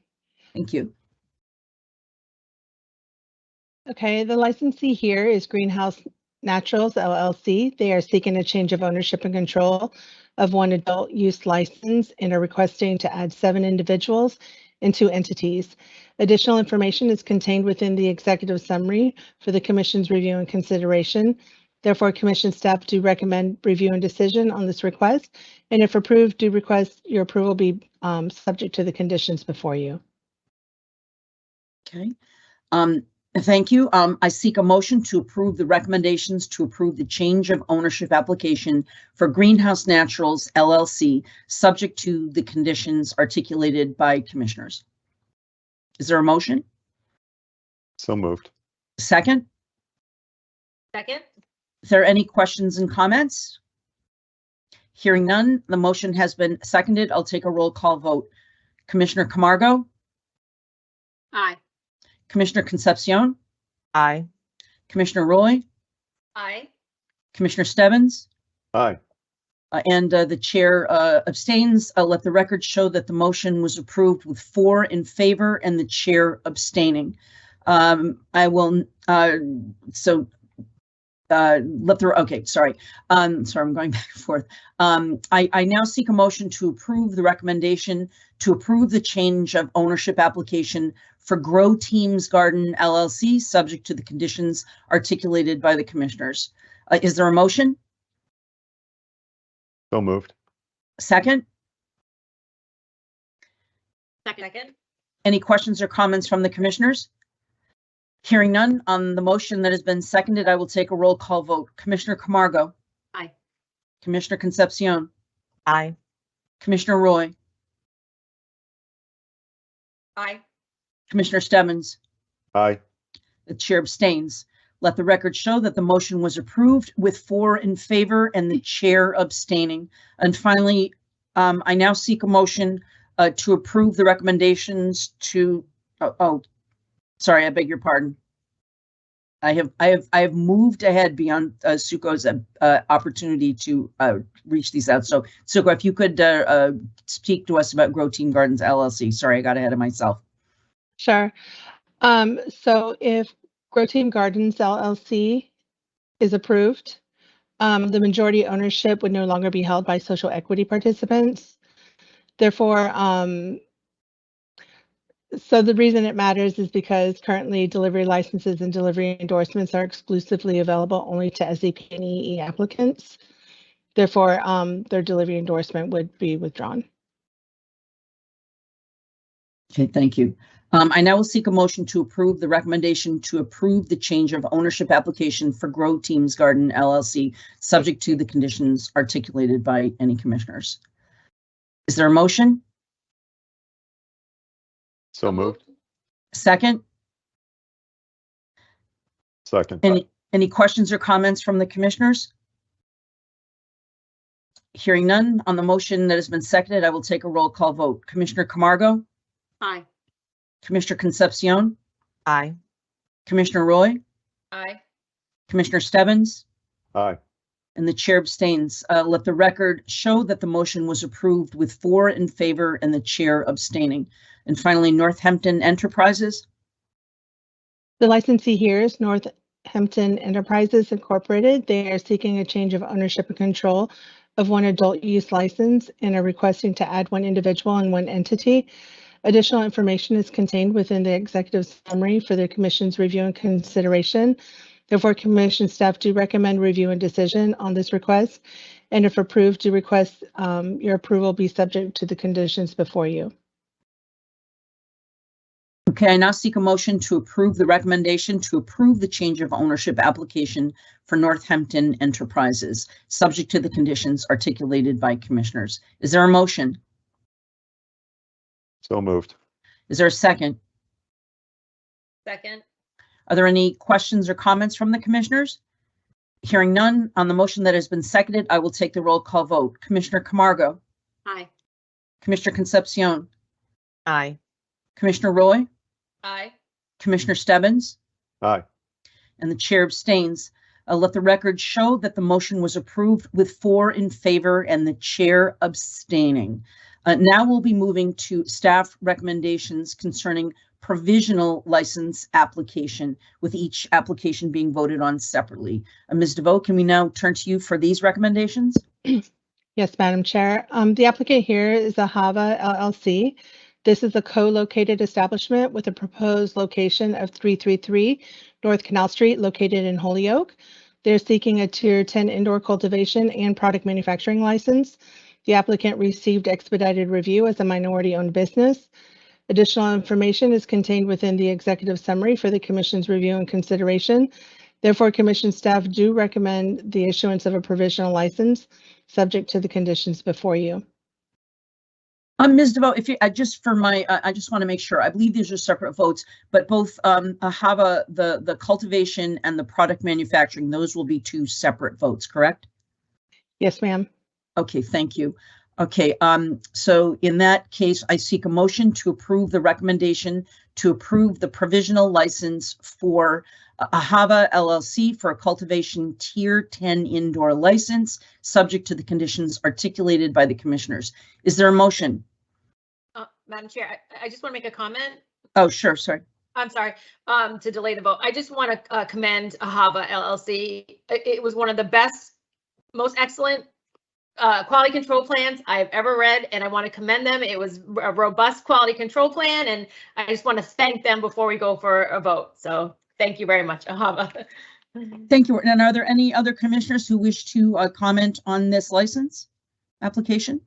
S2: Thank you.
S11: Okay, the licensee here is Greenhouse Naturals LLC. They are seeking a change of ownership and control of 1 adult use license and are requesting to add 7 individuals and 2 entities. Additional information is contained within the executive summary for the Commission's review and consideration. Therefore, Commission staff do recommend review and decision on this request, and if approved, do request your approval be subject to the conditions before you.
S2: Okay. Thank you. I seek a motion to approve the recommendations to approve the change of ownership application for Greenhouse Naturals LLC, subject to the conditions articulated by commissioners. Is there a motion?
S5: So moved.
S2: Second?
S4: Second.
S2: Is there any questions and comments? Hearing none, the motion has been seconded. I'll take a roll call vote. Commissioner Camargo?
S4: Aye.
S2: Commissioner Concepcion?
S6: Aye.
S2: Commissioner Roy?
S4: Aye.
S2: Commissioner Stebbins?
S5: Aye.
S2: And the chair abstains. Let the record show that the motion was approved with 4 in favor and the chair abstaining. I will, okay, sorry. Sorry, I'm going back and forth. I now seek a motion to approve the recommendation to approve the change of ownership application for Grow Teams Garden LLC, subject to the conditions articulated by the commissioners. Is there a motion?
S5: So moved.
S2: Second?
S4: Second.
S2: Any questions or comments from the commissioners? Hearing none, on the motion that has been seconded, I will take a roll call vote. Commissioner Camargo?
S4: Aye.
S2: Commissioner Concepcion?
S6: Aye.
S2: Commissioner Roy?
S4: Aye.
S2: Commissioner Stebbins?
S5: Aye.
S2: The chair abstains. Let the record show that the motion was approved with 4 in favor and the chair abstaining. And finally, I now seek a motion to approve the recommendations to, sorry, I beg your pardon. I have moved ahead beyond Suko's opportunity to reach these out. So Suko, if you could speak to us about Grow Team Gardens LLC. Sorry, I got ahead of myself.
S11: Sure. So if Grow Team Gardens LLC is approved, the majority ownership would no longer be held by social equity participants. Therefore, so the reason it matters is because currently delivery licenses and delivery endorsements are exclusively available only to SEP and EE applicants. Therefore, their delivery endorsement would be withdrawn.
S2: Okay, thank you. I now will seek a motion to approve the recommendation to approve the change of ownership application for Grow Teams Garden LLC, subject to the conditions articulated by any commissioners. Is there a motion?
S5: So moved.
S2: Second?
S5: Second.
S2: Any questions or comments from the commissioners? Hearing none on the motion that has been seconded, I will take a roll call vote. Commissioner Camargo,
S3: Aye.
S2: Commissioner Concepcion,
S6: Aye.
S2: Commissioner Roy,
S4: Aye.
S2: Commissioner Stebbins,
S5: Aye.
S2: and the chair abstains. Let the record show that the motion was approved with 4 in favor and the chair abstaining. And finally, Northampton Enterprises.
S11: The licensee here is Northampton Enterprises Incorporated. They are seeking a change of ownership and control of one adult use license and are requesting to add 1 individual and 1 entity. Additional information is contained within the executive summary for the commission's review and consideration. Therefore, commission staff do recommend review and decision on this request. And if approved, do request your approval be subject to the conditions before you.
S2: Okay, I now seek a motion to approve the recommendation to approve the change of ownership application for Northampton Enterprises, subject to the conditions articulated by commissioners. Is there a motion?
S5: So moved.
S2: Is there a second?
S4: Second.
S2: Are there any questions or comments from the commissioners? Hearing none on the motion that has been seconded, I will take the roll call vote. Commissioner Camargo,
S3: Aye.
S2: Commissioner Concepcion,
S6: Aye.
S2: Commissioner Roy,
S4: Aye.
S2: Commissioner Stebbins,
S5: Aye.
S2: and the chair abstains. Let the record show that the motion was approved with 4 in favor and the chair abstaining. Now we'll be moving to staff recommendations concerning provisional license application, with each application being voted on separately. Ms. DeVoe, can we now turn to you for these recommendations?
S11: Yes, Madam Chair. The applicant here is Ahava LLC. This is a co-located establishment with a proposed location of 333 North Canal Street, located in Holyoke. They're seeking a Tier 10 indoor cultivation and product manufacturing license. The applicant received expedited review as a minority-owned business. Additional information is contained within the executive summary for the commission's review and consideration. Therefore, commission staff do recommend the issuance of a provisional license subject to the conditions before you.
S2: Ms. DeVoe, if you just for my, I just want to make sure. I believe these are separate votes, but both Ahava, the cultivation and the product manufacturing, those will be 2 separate votes, correct?
S11: Yes, ma'am.
S2: Okay, thank you. Okay, so in that case, I seek a motion to approve the recommendation to approve the provisional license for Ahava LLC for a cultivation Tier 10 indoor license, subject to the conditions articulated by the commissioners. Is there a motion?
S4: Madam Chair, I just want to make a comment.
S2: Oh, sure, sorry.
S4: I'm sorry to delay the vote. I just want to commend Ahava LLC. It was one of the best, most excellent quality control plans I've ever read, and I want to commend them. It was a robust quality control plan, and I just want to thank them before we go for a vote. So thank you very much, Ahava.
S2: Thank you. And are there any other commissioners who wish to comment on this license application?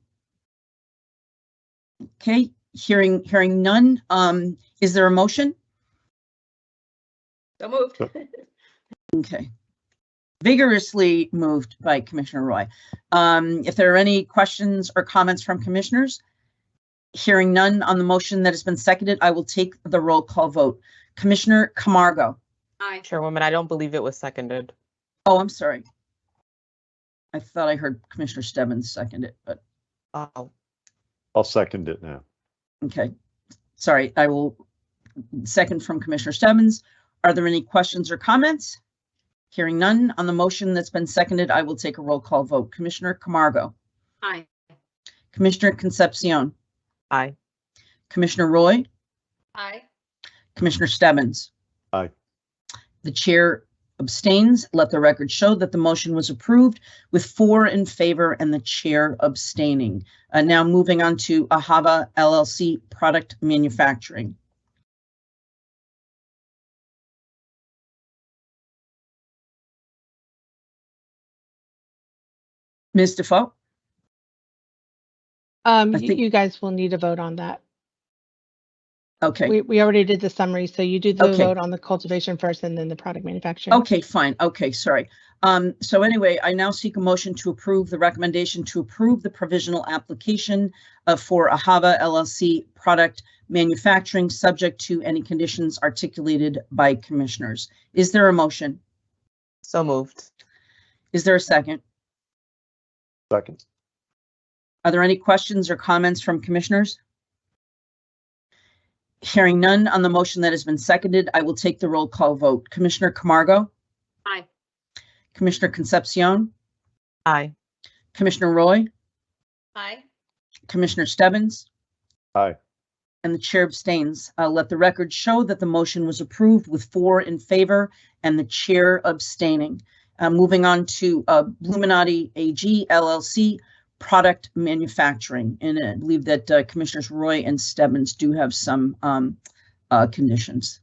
S2: Okay, hearing none. Is there a motion?
S4: So moved.
S2: Okay. Vigorously moved by Commissioner Roy. If there are any questions or comments from commissioners, hearing none on the motion that has been seconded, I will take the roll call vote. Commissioner Camargo.
S3: Aye.
S6: Chairwoman, I don't believe it was seconded.
S2: Oh, I'm sorry. I thought I heard Commissioner Stebbins second it, but
S6: Oh,
S5: I'll second it now.
S2: okay. Sorry, I will second from Commissioner Stebbins. Are there any questions or comments? Hearing none on the motion that's been seconded, I will take a roll call vote. Commissioner Camargo.
S3: Aye.
S2: Commissioner Concepcion.
S6: aye.
S2: Commissioner Roy.
S4: Aye.
S2: Commissioner Stebbins.
S5: Aye.
S2: The chair abstains. Let the record show that the motion was approved with 4 in favor and the chair abstaining. Now moving on to Ahava LLC product manufacturing. Ms. Defoe?
S11: You guys will need a vote on that.
S2: Okay.
S11: We already did the summary, so you do the
S2: Okay.
S11: vote on the cultivation first and then the product manufacturing.
S2: Okay, fine. Okay, sorry. So anyway, I now seek a motion to approve the recommendation to approve the provisional application for Ahava LLC product manufacturing, subject to any conditions articulated by commissioners. Is there a motion?
S6: So moved.
S2: Is there a second?
S5: Second.
S2: Are there any questions or comments from commissioners? Hearing none on the motion that has been seconded, I will take the roll call vote. Commissioner Camargo?
S3: Aye.
S2: Commissioner Concepcion?
S6: Aye.
S2: Commissioner Roy?
S4: Aye.
S2: Commissioner Stebbins?
S5: Aye.
S2: And the chair abstains. Let the record show that the motion was approved with 4 in favor and the chair abstaining. Moving on to Bluminati AG LLC product manufacturing. And I believe that Commissioners Roy and Stebbins do have some conditions.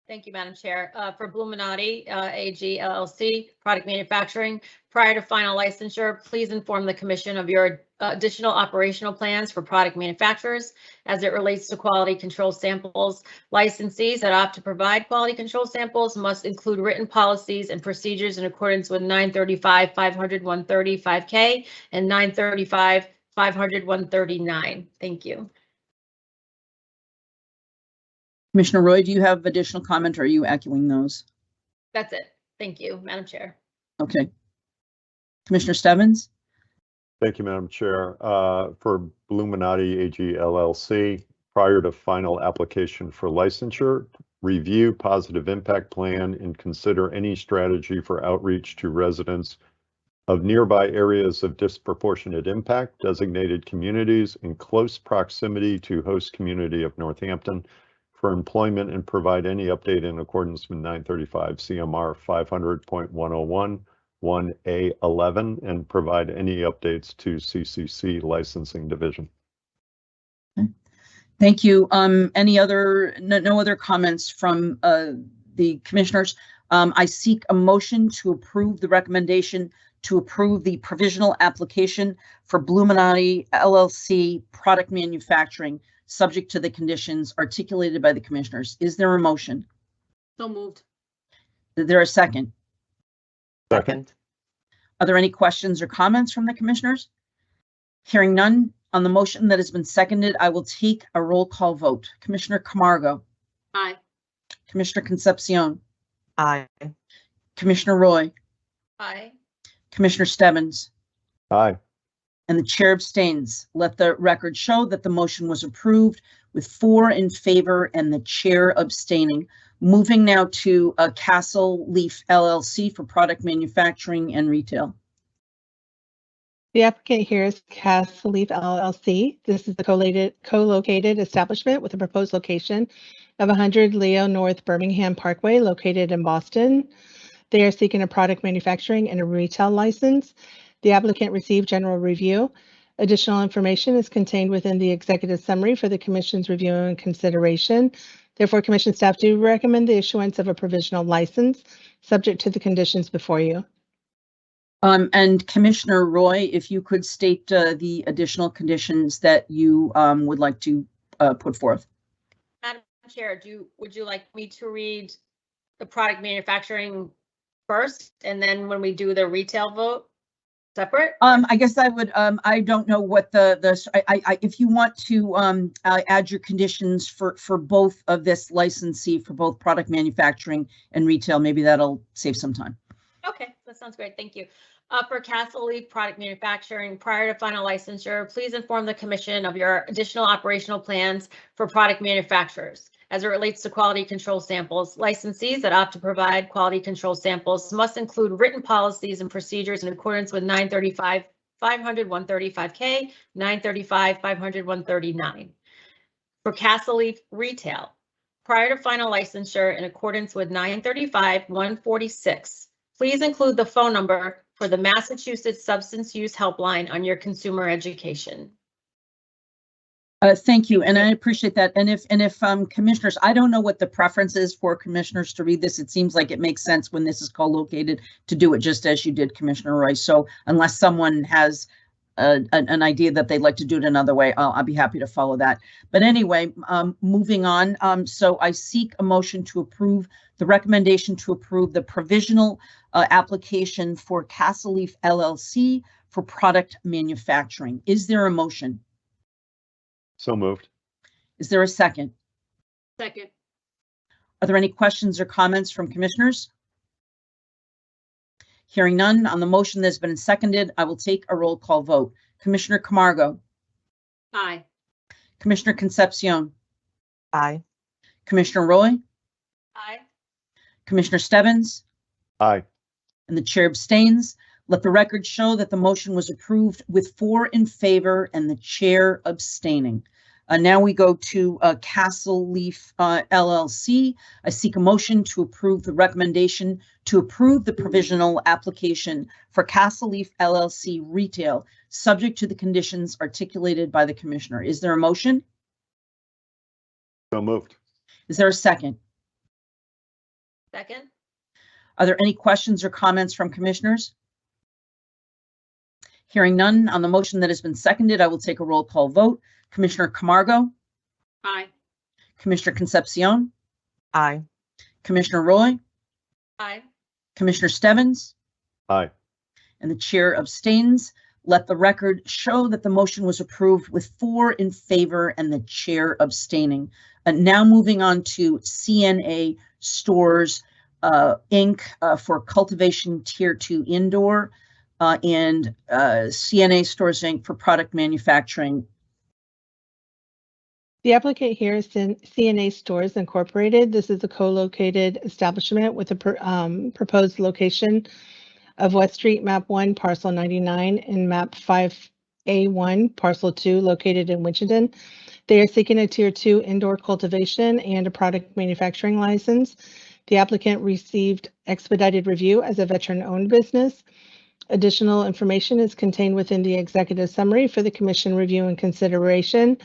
S4: Thank you, Madam Chair. For Bluminati AG LLC product manufacturing, prior to final licensure, please inform the Commission of your additional operational plans for product manufacturers as it relates to quality control samples. Licensees that opt to provide quality control samples must include written policies and procedures in accordance with 935, 500, 130, 5K and 935, 500, 139. Thank you.
S2: Commissioner Roy, do you have additional comment or are you echoing those?
S4: That's it. Thank you, Madam Chair.
S2: Okay. Commissioner Stebbins?
S5: Thank you, Madam Chair. For Bluminati AG LLC, prior to final application for licensure, review positive impact plan and consider any strategy for outreach to residents of nearby areas of disproportionate impact, designated communities in close proximity to host community of Northampton for employment, and provide any update in accordance with 935 CMR 500.101 1A11 and provide any updates to CCC licensing division.
S2: Thank you. Any other, no other comments from the commissioners? I seek a motion to approve the recommendation to approve the provisional application for Bluminati LLC product manufacturing, subject to the conditions articulated by the commissioners. Is there a motion?
S3: So moved.
S2: Is there a second?
S6: Second.
S2: Are there any questions or comments from the commissioners? Hearing none on the motion that has been seconded, I will take a roll call vote. Commissioner Camargo?
S3: Aye.
S2: Commissioner Concepcion?
S6: Aye.
S2: Commissioner Roy?
S4: Aye.
S2: Commissioner Stebbins?
S5: Aye.
S2: And the chair abstains. Let the record show that the motion was approved with 4 in favor and the chair abstaining. Moving now to Castle Leaf LLC for product manufacturing and retail.
S11: The applicant here is Castle Leaf LLC. This is the co-located establishment with a proposed location of 100 Leo North Birmingham Parkway, located in Boston. They are seeking a product manufacturing and a retail license. The applicant received general review. Additional information is contained within the executive summary for the Commission's review and consideration. Therefore, Commission staff do recommend the issuance of a provisional license subject to the conditions before you.
S2: And Commissioner Roy, if you could state the additional conditions that you would like to put forth.
S4: Madam Chair, would you like me to read the product manufacturing first, and then when we do the retail vote, separate?
S2: I guess I would. I don't know what if you want to add your conditions for both of this licensee for both product manufacturing and retail, maybe that'll save some time.
S4: Okay, that sounds great. Thank you. For Castle Leaf product manufacturing, prior to final licensure, please inform the Commission of your additional operational plans for product manufacturers. As it relates to quality control samples, licensees that opt to provide quality control samples must include written policies and procedures in accordance with 935, 500, 135K, 935, 500, 139. For Castle Leaf retail, prior to final licensure in accordance with 935, 146, please include the phone number for the Massachusetts Substance Use Helpline on your consumer education.
S2: Thank you, and I appreciate that. And if commissioners, I don't know what the preference is for commissioners to read this. It seems like it makes sense when this is co-located to do it just as you did, Commissioner Roy. So unless someone has an idea that they'd like to do it another way, I'll be happy to follow that. But anyway, moving on. So I seek a motion to approve the recommendation to approve the provisional application for Castle Leaf LLC for product manufacturing. Is there a motion?
S5: So moved.
S2: Is there a second?
S3: Second.
S2: Are there any questions or comments from commissioners? Hearing none, on the motion that's been seconded, I will take a roll call vote. Commissioner Camargo.
S3: Aye.
S2: Commissioner Concepcion.
S6: Aye.
S2: Commissioner Roy.
S4: Aye.
S2: Commissioner Stebbins.
S5: Aye.
S2: And the chair abstains. Let the record show that the motion was approved with 4 in favor and the chair abstaining. Now we go to Castle Leaf LLC. I seek a motion to approve the recommendation to approve the provisional application for Castle Leaf LLC retail, subject to the conditions articulated by the commissioner. Is there a motion?
S5: So moved.
S2: Is there a second?
S4: Second.
S2: Are there any questions or comments from commissioners? Hearing none, on the motion that has been seconded, I will take a roll call vote. Commissioner Camargo.
S3: Aye.
S2: Commissioner Concepcion.
S6: Aye.
S2: Commissioner Roy.
S4: Aye.
S2: Commissioner Stebbins.
S5: Aye.
S2: And the chair abstains. Let the record show that the motion was approved with 4 in favor and the chair abstaining. Now moving on to CNA Stores Inc. For cultivation tier 2 indoor and CNA Stores Inc. for product manufacturing.
S11: The applicant here is CNA Stores Incorporated. This is a co-located establishment with a proposed location of West Street, Map 1, Parcel 99, and Map 5A1, Parcel 2, located in Winchendon. They are seeking a Tier 2 indoor cultivation and a product manufacturing license. The applicant received expedited review as a veteran-owned business. Additional information is contained within the executive summary for the commission review and consideration.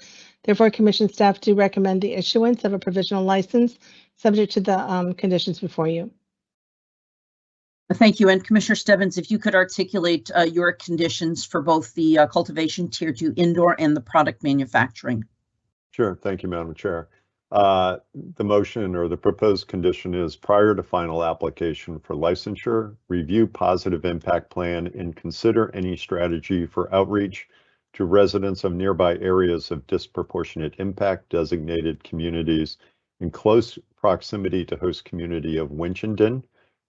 S11: Therefore, commission staff do recommend the issuance of a provisional license subject to the conditions before you.
S2: Thank you. And Commissioner Stebbins, if you could articulate your conditions for both the cultivation tier 2 indoor and the product manufacturing.
S5: Sure. Thank you, Madam Chair. The motion or the proposed condition is prior to final application for licensure, review positive impact plan and consider any strategy for outreach to residents of nearby areas of disproportionate impact designated communities in close proximity to host community of Winchendon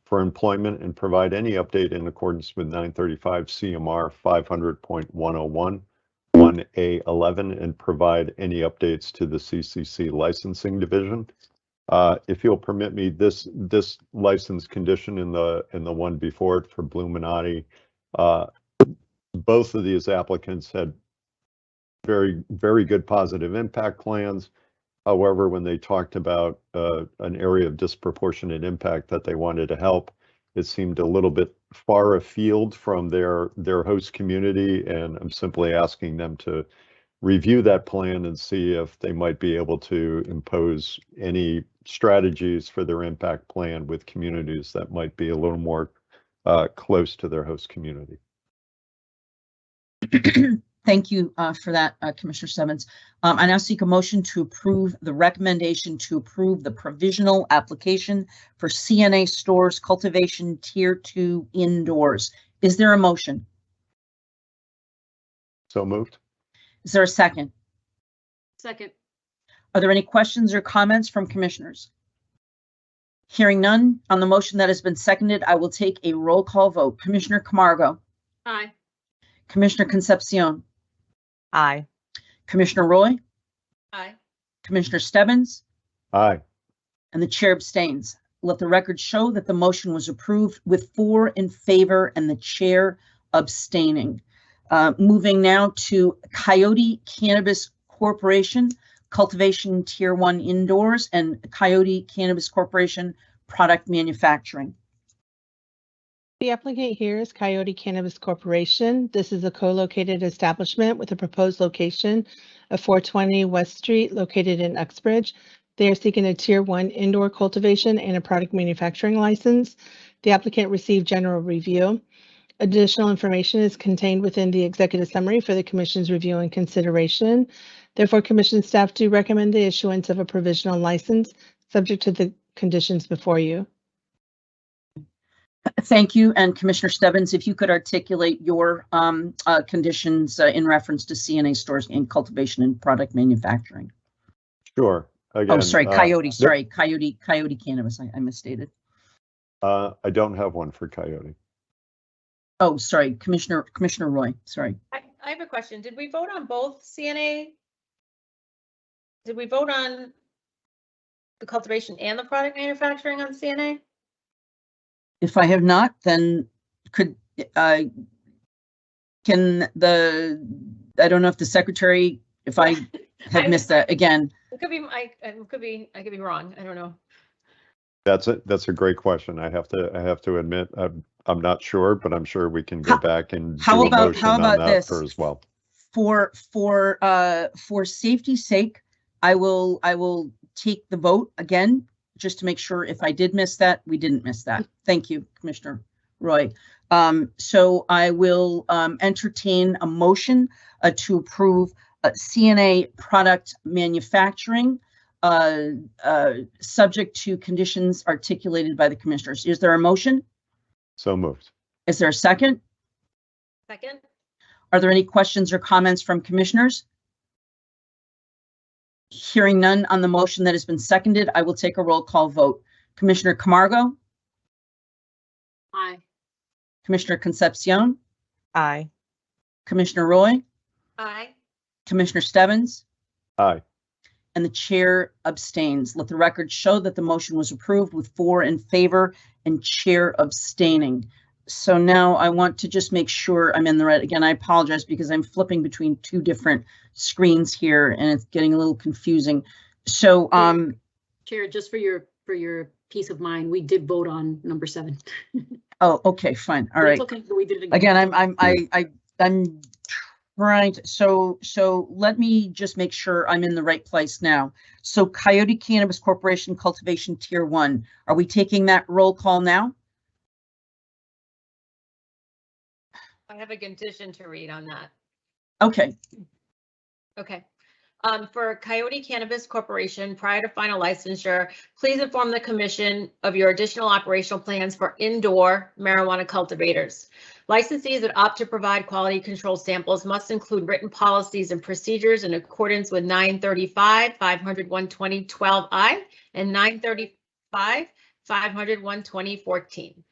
S5: for employment and provide any update in accordance with 935 CMR 500.101 1A11 and provide any updates to the CCC licensing division. If you'll permit me, this license condition in the one before it for Bluminati, both of these applicants had very good positive impact plans. However, when they talked about an area of disproportionate impact that they wanted to help, it seemed a little bit far afield from their host community, and I'm simply asking them to review that plan and see if they might be able to impose any strategies for their impact plan with communities that might be a little more close to their host community.
S2: Thank you for that, Commissioner Stebbins. I now seek a motion to approve the recommendation to approve the provisional application for CNA Stores Cultivation Tier 2 indoors. Is there a motion?
S5: So moved.
S2: Is there a second?
S3: Second.
S2: Are there any questions or comments from commissioners? Hearing none, on the motion that has been seconded, I will take a roll call vote. Commissioner Camargo.
S3: Aye.
S2: Commissioner Concepcion.
S6: Aye.
S2: Commissioner Roy.
S4: Aye.
S2: Commissioner Stebbins.
S5: Aye.
S2: And the chair abstains. Let the record show that the motion was approved with 4 in favor and the chair abstaining. Moving now to Coyote Cannabis Corporation, Cultivation Tier 1 Indoors, and Coyote Cannabis Corporation, Product Manufacturing.
S11: The applicant here is Coyote Cannabis Corporation. This is a co-located establishment with a proposed location of 420 West Street, located in Uxbridge. They are seeking a Tier 1 indoor cultivation and a product manufacturing license. The applicant received general review. Additional information is contained within the executive summary for the Commission's review and consideration. Therefore, Commission staff do recommend the issuance of a provisional license subject to the conditions before you.
S2: Thank you. And Commissioner Stebbins, if you could articulate your conditions in reference to CNA stores in cultivation and product manufacturing.
S5: Sure. Again,
S2: Oh, sorry, Coyote. Sorry, Coyote Cannabis. I misstated.
S5: I don't have one for Coyote.
S2: Oh, sorry, Commissioner Roy. Sorry.
S4: I have a question. Did we vote on both CNA? Did we vote on the cultivation and the product manufacturing on CNA?
S2: If I have not, then can I don't know if the secretary, if I have missed that again.
S4: It could be, I could be wrong. I don't know.
S5: That's a great question. I have to admit, I'm not sure, but I'm sure we can go back and do a motion on that for as well.
S2: For safety's sake, I will take the vote again, just to make sure if I did miss that, we didn't miss that. Thank you, Commissioner Roy. So I will entertain a motion to approve CNA product manufacturing subject to conditions articulated by the commissioners. Is there a motion?
S5: So moved.
S2: Is there a second?
S4: Second.
S2: Are there any questions or comments from commissioners? Hearing none on the motion that has been seconded, I will take a roll call vote. Commissioner Camargo?
S3: Aye.
S2: Commissioner Concepcion?
S6: Aye.
S2: Commissioner Roy?
S4: Aye.
S2: Commissioner Stebbins?
S5: Aye.
S2: And the chair abstains. Let the record show that the motion was approved with 4 in favor and chair abstaining. So now I want to just make sure I'm in the right. Again, I apologize because I'm flipping between 2 different screens here and it's getting a little confusing. So
S3: Chair, just for your peace of mind, we did vote on number 7.
S2: Oh, okay, fine. All right.
S3: Okay, but we did it again.
S2: I'm trying to, so let me just make sure I'm in the right place now. So Coyote Cannabis Corporation Cultivation Tier 1, are we taking that roll call now?
S4: I have a condition to read on that.
S2: Okay.
S4: Okay. For Coyote Cannabis Corporation, prior to final licensure, please inform the commission of your additional operational plans for indoor marijuana cultivators. Licensees that opt to provide quality control samples must include written policies and procedures in accordance with 935, 500, 120, 12I, and 935, 500, 120, 14.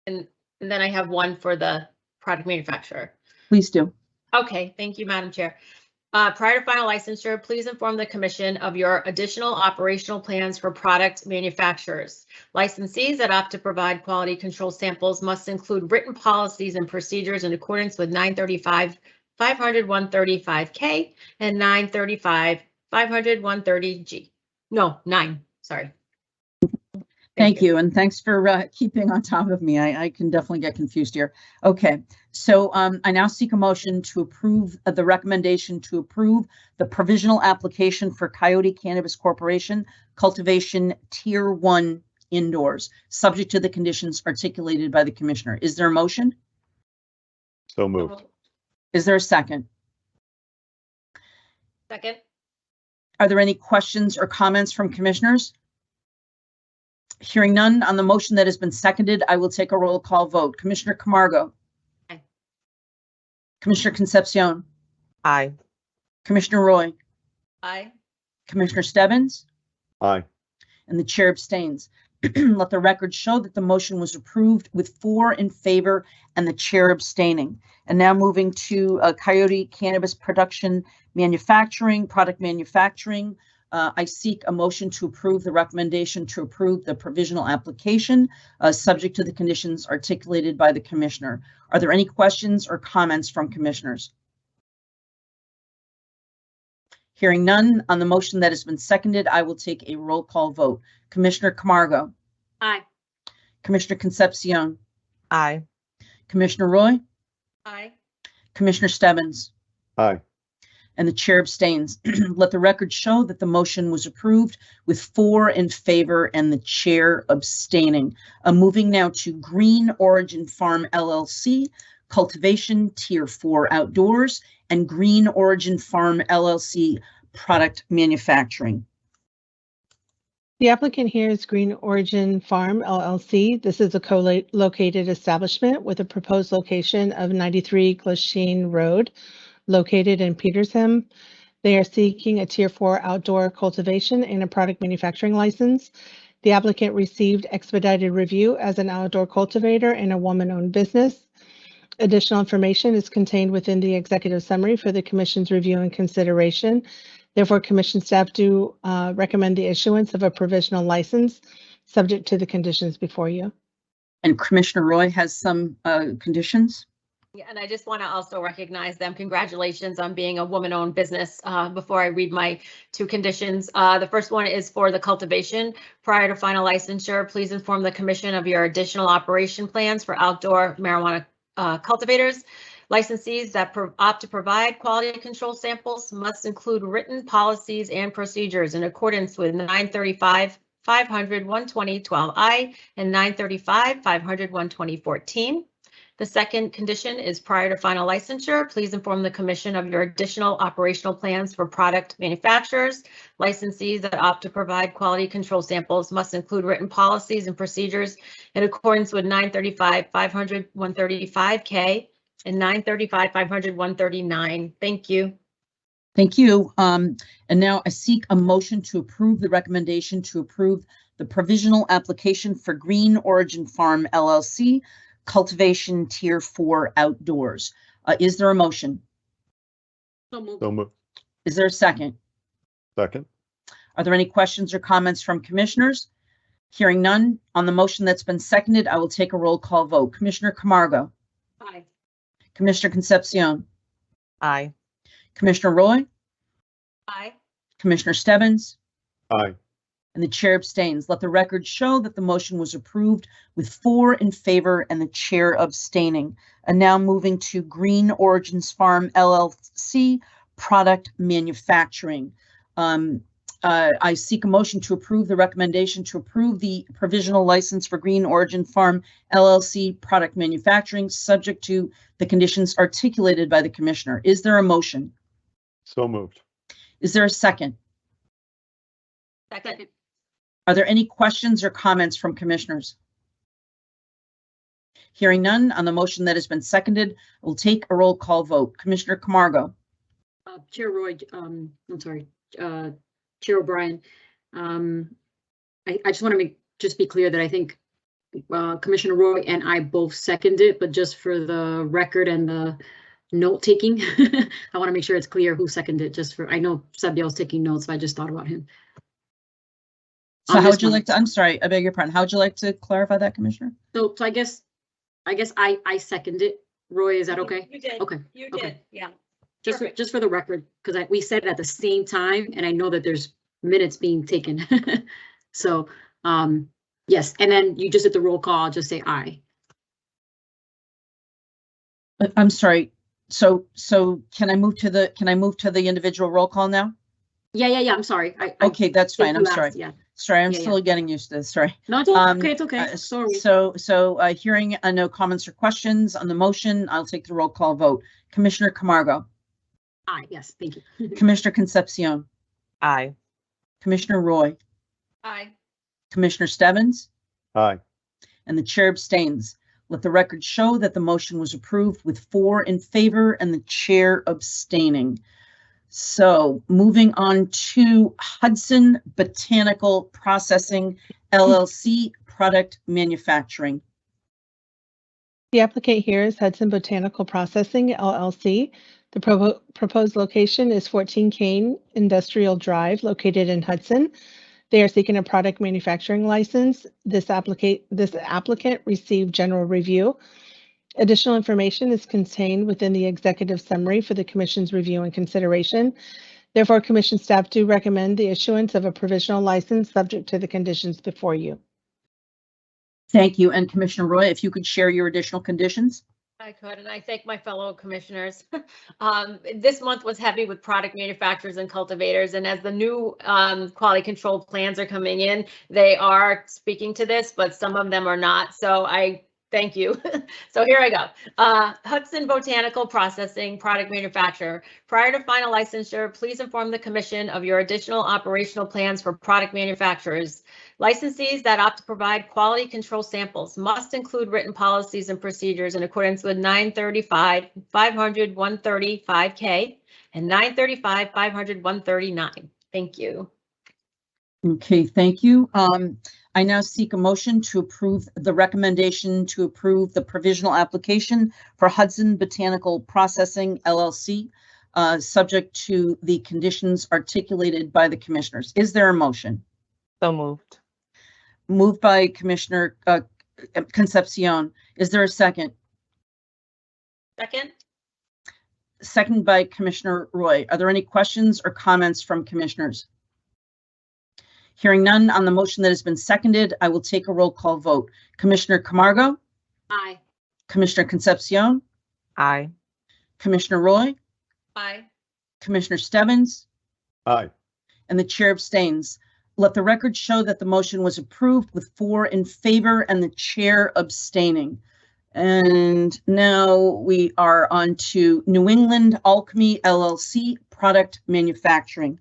S4: And then I have one for the product manufacturer.
S2: Please do.
S4: Okay, thank you, Madam Chair. Prior to final licensure, please inform the commission of your additional operational plans for product manufacturers. Licensees that opt to provide quality control samples must include written policies and procedures in accordance with 935, 500, 135K and 935, 500, 130G. No, 9, sorry.
S2: Thank you. And thanks for keeping on top of me. I can definitely get confused here. Okay, so I now seek a motion to approve the recommendation to approve the provisional application for Coyote Cannabis Corporation Cultivation Tier 1 indoors, subject to the conditions articulated by the commissioner. Is there a motion?
S5: So moved.
S2: Is there a second?
S4: Second.
S2: Are there any questions or comments from commissioners? Hearing none on the motion that has been seconded, I will take a roll call vote. Commissioner Camargo.
S4: Aye.
S2: Commissioner Concepcion.
S6: Aye.
S2: Commissioner Roy.
S4: Aye.
S2: Commissioner Stebbins.
S5: Aye.
S2: And the chair abstains. Let the record show that the motion was approved with 4 in favor and the chair abstaining. And now moving to Coyote Cannabis Product Manufacturing. I seek a motion to approve the recommendation to approve the provisional application subject to the conditions articulated by the commissioner. Are there any questions or comments from commissioners? Hearing none on the motion that has been seconded, I will take a roll call vote. Commissioner Camargo.
S3: Aye.
S2: Commissioner Concepcion.
S6: Aye.
S2: Commissioner Roy.
S4: Aye.
S2: Commissioner Stebbins.
S5: Aye.
S2: and the chair abstains. Let the record show that the motion was approved with 4 in favor and the chair abstaining. Moving now to Green Origin Farm LLC, cultivation tier 4 outdoors, and Green Origin Farm LLC, product manufacturing.
S11: The applicant here is Green Origin Farm LLC. This is a co-located establishment with a proposed location of 93 Glasheen Road, located in Petersham. They are seeking a Tier 4 outdoor cultivation and a product manufacturing license. The applicant received expedited review as an outdoor cultivator and a woman-owned business. Additional information is contained within the executive summary for the Commission's review and consideration. Therefore, Commission staff do recommend the issuance of a provisional license subject to the conditions before you.
S2: And Commissioner Roy has some conditions.
S4: Yeah, and I just want to also recognize them. Congratulations on being a woman-owned business. Before I read my 2 conditions, the first one is for the cultivation. Prior to final licensure, please inform the Commission of your additional operation plans for outdoor marijuana cultivators. Licensees that opt to provide quality control samples must include written policies and procedures in accordance with 935, 500, 120, 12I and 935, 500, 120, 14. The second condition is prior to final licensure, please inform the Commission of your additional operational plans for product manufacturers. Licensees that opt to provide quality control samples must include written policies and procedures in accordance with 935, 500, 135K and 935, 500, 139. Thank you.
S2: Thank you. And now I seek a motion to approve the recommendation to approve the provisional application for Green Origin Farm LLC, cultivation tier 4 outdoors. Is there a motion?
S3: So moved.
S5: So moved.
S2: Is there a second?
S5: Second.
S2: Are there any questions or comments from commissioners? Hearing none, on the motion that's been seconded, I will take a roll call vote. Commissioner Camargo.
S3: Aye.
S2: Commissioner Concepcion.
S6: Aye.
S2: Commissioner Roy.
S4: Aye.
S2: Commissioner Stebbins.
S5: Aye.
S2: And the chair abstains. Let the record show that the motion was approved with 4 in favor and the chair abstaining. And now moving to Green Origins Farm LLC, product manufacturing. I seek a motion to approve the recommendation to approve the provisional license for Green Origin Farm LLC, product manufacturing, subject to the conditions articulated by the commissioner. Is there a motion?
S5: So moved.
S2: Is there a second?
S4: Second.
S2: Are there any questions or comments from commissioners? Hearing none, on the motion that has been seconded, we'll take a roll call vote. Commissioner Camargo.
S3: Chair Roy, I'm sorry, Chair O'Brien. I just want to be clear that I think Commissioner Roy and I both second it, but just for the record and the note taking, I want to make sure it's clear who seconded it. Just for, I know Sabiel's taking notes, but I just thought about him.
S2: So how would you like to, I'm sorry, I beg your pardon. How would you like to clarify that, Commissioner?
S3: So I guess I second it. Roy, is that okay?
S4: You did.
S3: Okay.
S4: You did. Yeah.
S3: Just for the record, because we said it at the same time, and I know that there's minutes being taken. So yes, and then you just at the roll call, just say aye.
S2: I'm sorry. So can I move to the individual roll call now?
S3: Yeah. I'm sorry.
S2: Okay, that's fine. I'm sorry.
S3: Yeah.
S2: Sorry, I'm
S3: Yeah,
S2: still getting used to this. Sorry.
S3: No, it's okay. It's okay. Sorry.
S2: So hearing no comments or questions on the motion, I'll take the roll call vote. Commissioner Camargo.
S3: Aye. Yes. Thank you.
S2: Commissioner Concepcion.
S6: Aye.
S2: Commissioner Roy.
S4: Aye.
S2: Commissioner Stebbins.
S5: Aye.
S2: And the chair abstains. Let the record show that the motion was approved with 4 in favor and the chair abstaining. So moving on to Hudson Botanical Processing LLC, product manufacturing.
S11: The applicant here is Hudson Botanical Processing LLC. The proposed location is 14 Kane Industrial Drive, located in Hudson. They are seeking a product manufacturing license. This applicant received general review. Additional information is contained within the executive summary for the Commission's review and consideration. Therefore, Commission staff do recommend the issuance of a provisional license subject to the conditions before you.
S2: Thank you. And Commissioner Roy, if you could share your additional conditions.
S4: I could, and I thank my fellow commissioners. This month was heavy with product manufacturers and cultivators, and as the new quality control plans are coming in, they are speaking to this, but some of them are not. So I thank you. So here I go. Hudson Botanical Processing Product Manufacturer. Prior to final licensure, please inform the commission of your additional operational plans for product manufacturers. Licensees that opt to provide quality control samples must include written policies and procedures in accordance with 935, 500, 135K and 935, 500, 139. Thank you.
S2: Okay, thank you. I now seek a motion to approve the recommendation to approve the provisional application for Hudson Botanical Processing LLC, subject to the conditions articulated by the commissioners. Is there a motion?
S6: So moved.
S2: Moved by Commissioner Concepcion. Is there a second?
S4: Second.
S2: Second by Commissioner Roy. Are there any questions or comments from commissioners? Hearing none on the motion that has been seconded, I will take a roll call vote. Commissioner Camargo?
S4: Aye.
S2: Commissioner Concepcion?
S6: Aye.
S2: Commissioner Roy?
S4: Aye.
S2: Commissioner Stebbins?
S5: Aye.
S2: And the chair abstains. Let the record show that the motion was approved with 4 in favor and the chair abstaining. And now we are on to New England Alchemy LLC Product Manufacturing.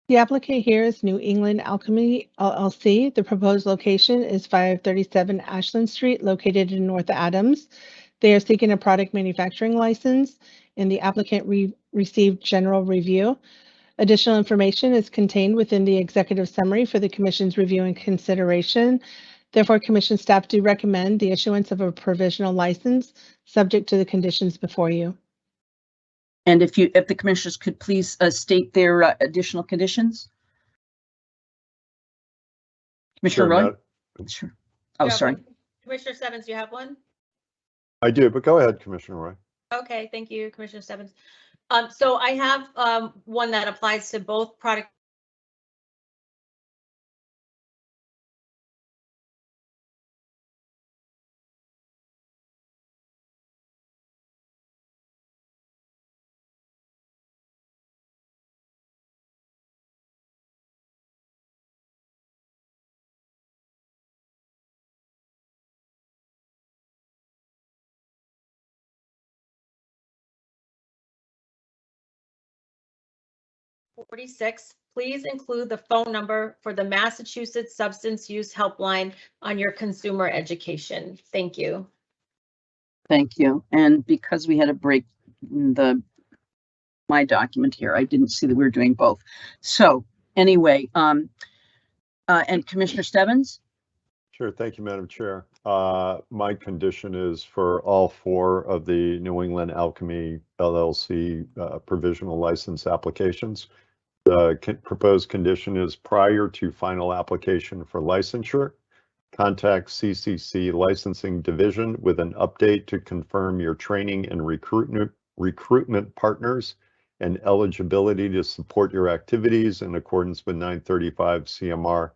S11: The applicant here is New England Alchemy LLC. The proposed location is 537 Ashland Street, located in North Adams. They are seeking a product manufacturing license, and the applicant received general review. Additional information is contained within the executive summary for the commission's review and consideration. Therefore, commission staff do recommend the issuance of a provisional license subject to the conditions before you.
S2: And if the commissioners could please state their additional conditions. Commissioner Roy? Sure. Oh, sorry.
S4: Commissioner Stebbins, do you have one?
S5: I do, but go ahead, Commissioner Roy.
S4: Okay, thank you, Commissioner Stebbins. So I have one that applies to both product. Please include the phone number for the Massachusetts Substance Use Helpline on your consumer education. Thank you.
S2: Thank you. And because we had a break in my document here, I didn't see that we were doing both. So anyway, and Commissioner Stebbins?
S5: Sure. Thank you, Madam Chair. My condition is for all 4 of the New England Alchemy LLC provisional license applications. The proposed condition is prior to final application for licensure, contact CCC Licensing Division with an update to confirm your training and recruitment partners and eligibility to support your activities in accordance with 935 CMR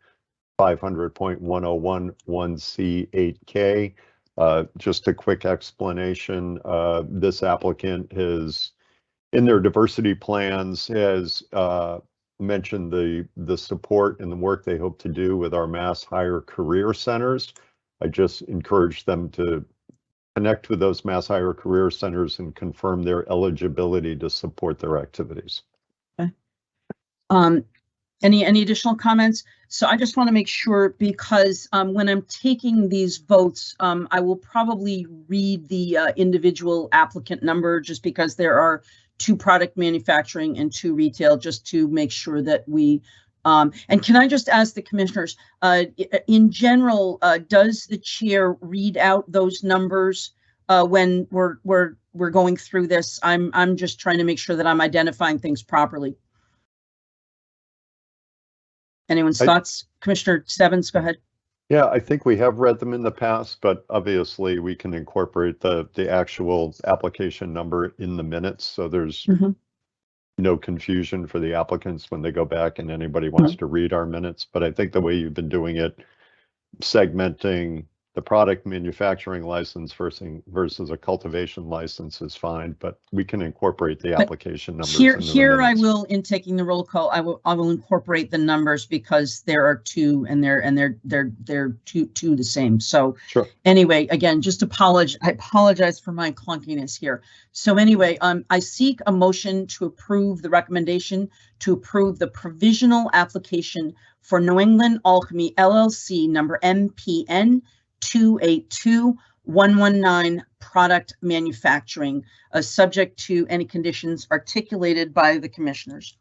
S5: 500.101 1C8K. Just a quick explanation. This applicant has, in their diversity plans, has mentioned the support and the work they hope to do with our Mass Higher Career Centers. I just encourage them to connect with those Mass Higher Career Centers and confirm their eligibility to support their activities.
S2: Okay. Any additional comments? So I just want to make sure, because when I'm taking these votes, I will probably read the individual applicant number, just because there are 2 product manufacturing and 2 retail, just to make sure that we, and can I just ask the commissioners, in general, does the chair read out those numbers when we're going through this? I'm just trying to make sure that I'm identifying things properly. Anyone's thoughts? Commissioner Stebbins, go ahead.
S5: Yeah, I think we have read them in the past, but obviously we can incorporate the actual application number in the minutes, so there's no confusion for the applicants when they go back and anybody wants to read our minutes. But I think the way you've been doing it, segmenting the product manufacturing license versus a cultivation license is fine, but we can incorporate the
S2: But
S5: application numbers
S2: Here,
S5: into the
S2: here I
S5: minutes.
S2: will, in taking the roll call, I will incorporate the numbers because there are two and they're two the same. So
S5: Sure.
S2: anyway, again, just I apologize for my clunkiness here. So anyway, I seek a motion to approve the recommendation to approve the provisional application for New England Alchemy LLC number MPN 282119 product manufacturing, subject to any conditions articulated by the commissioners.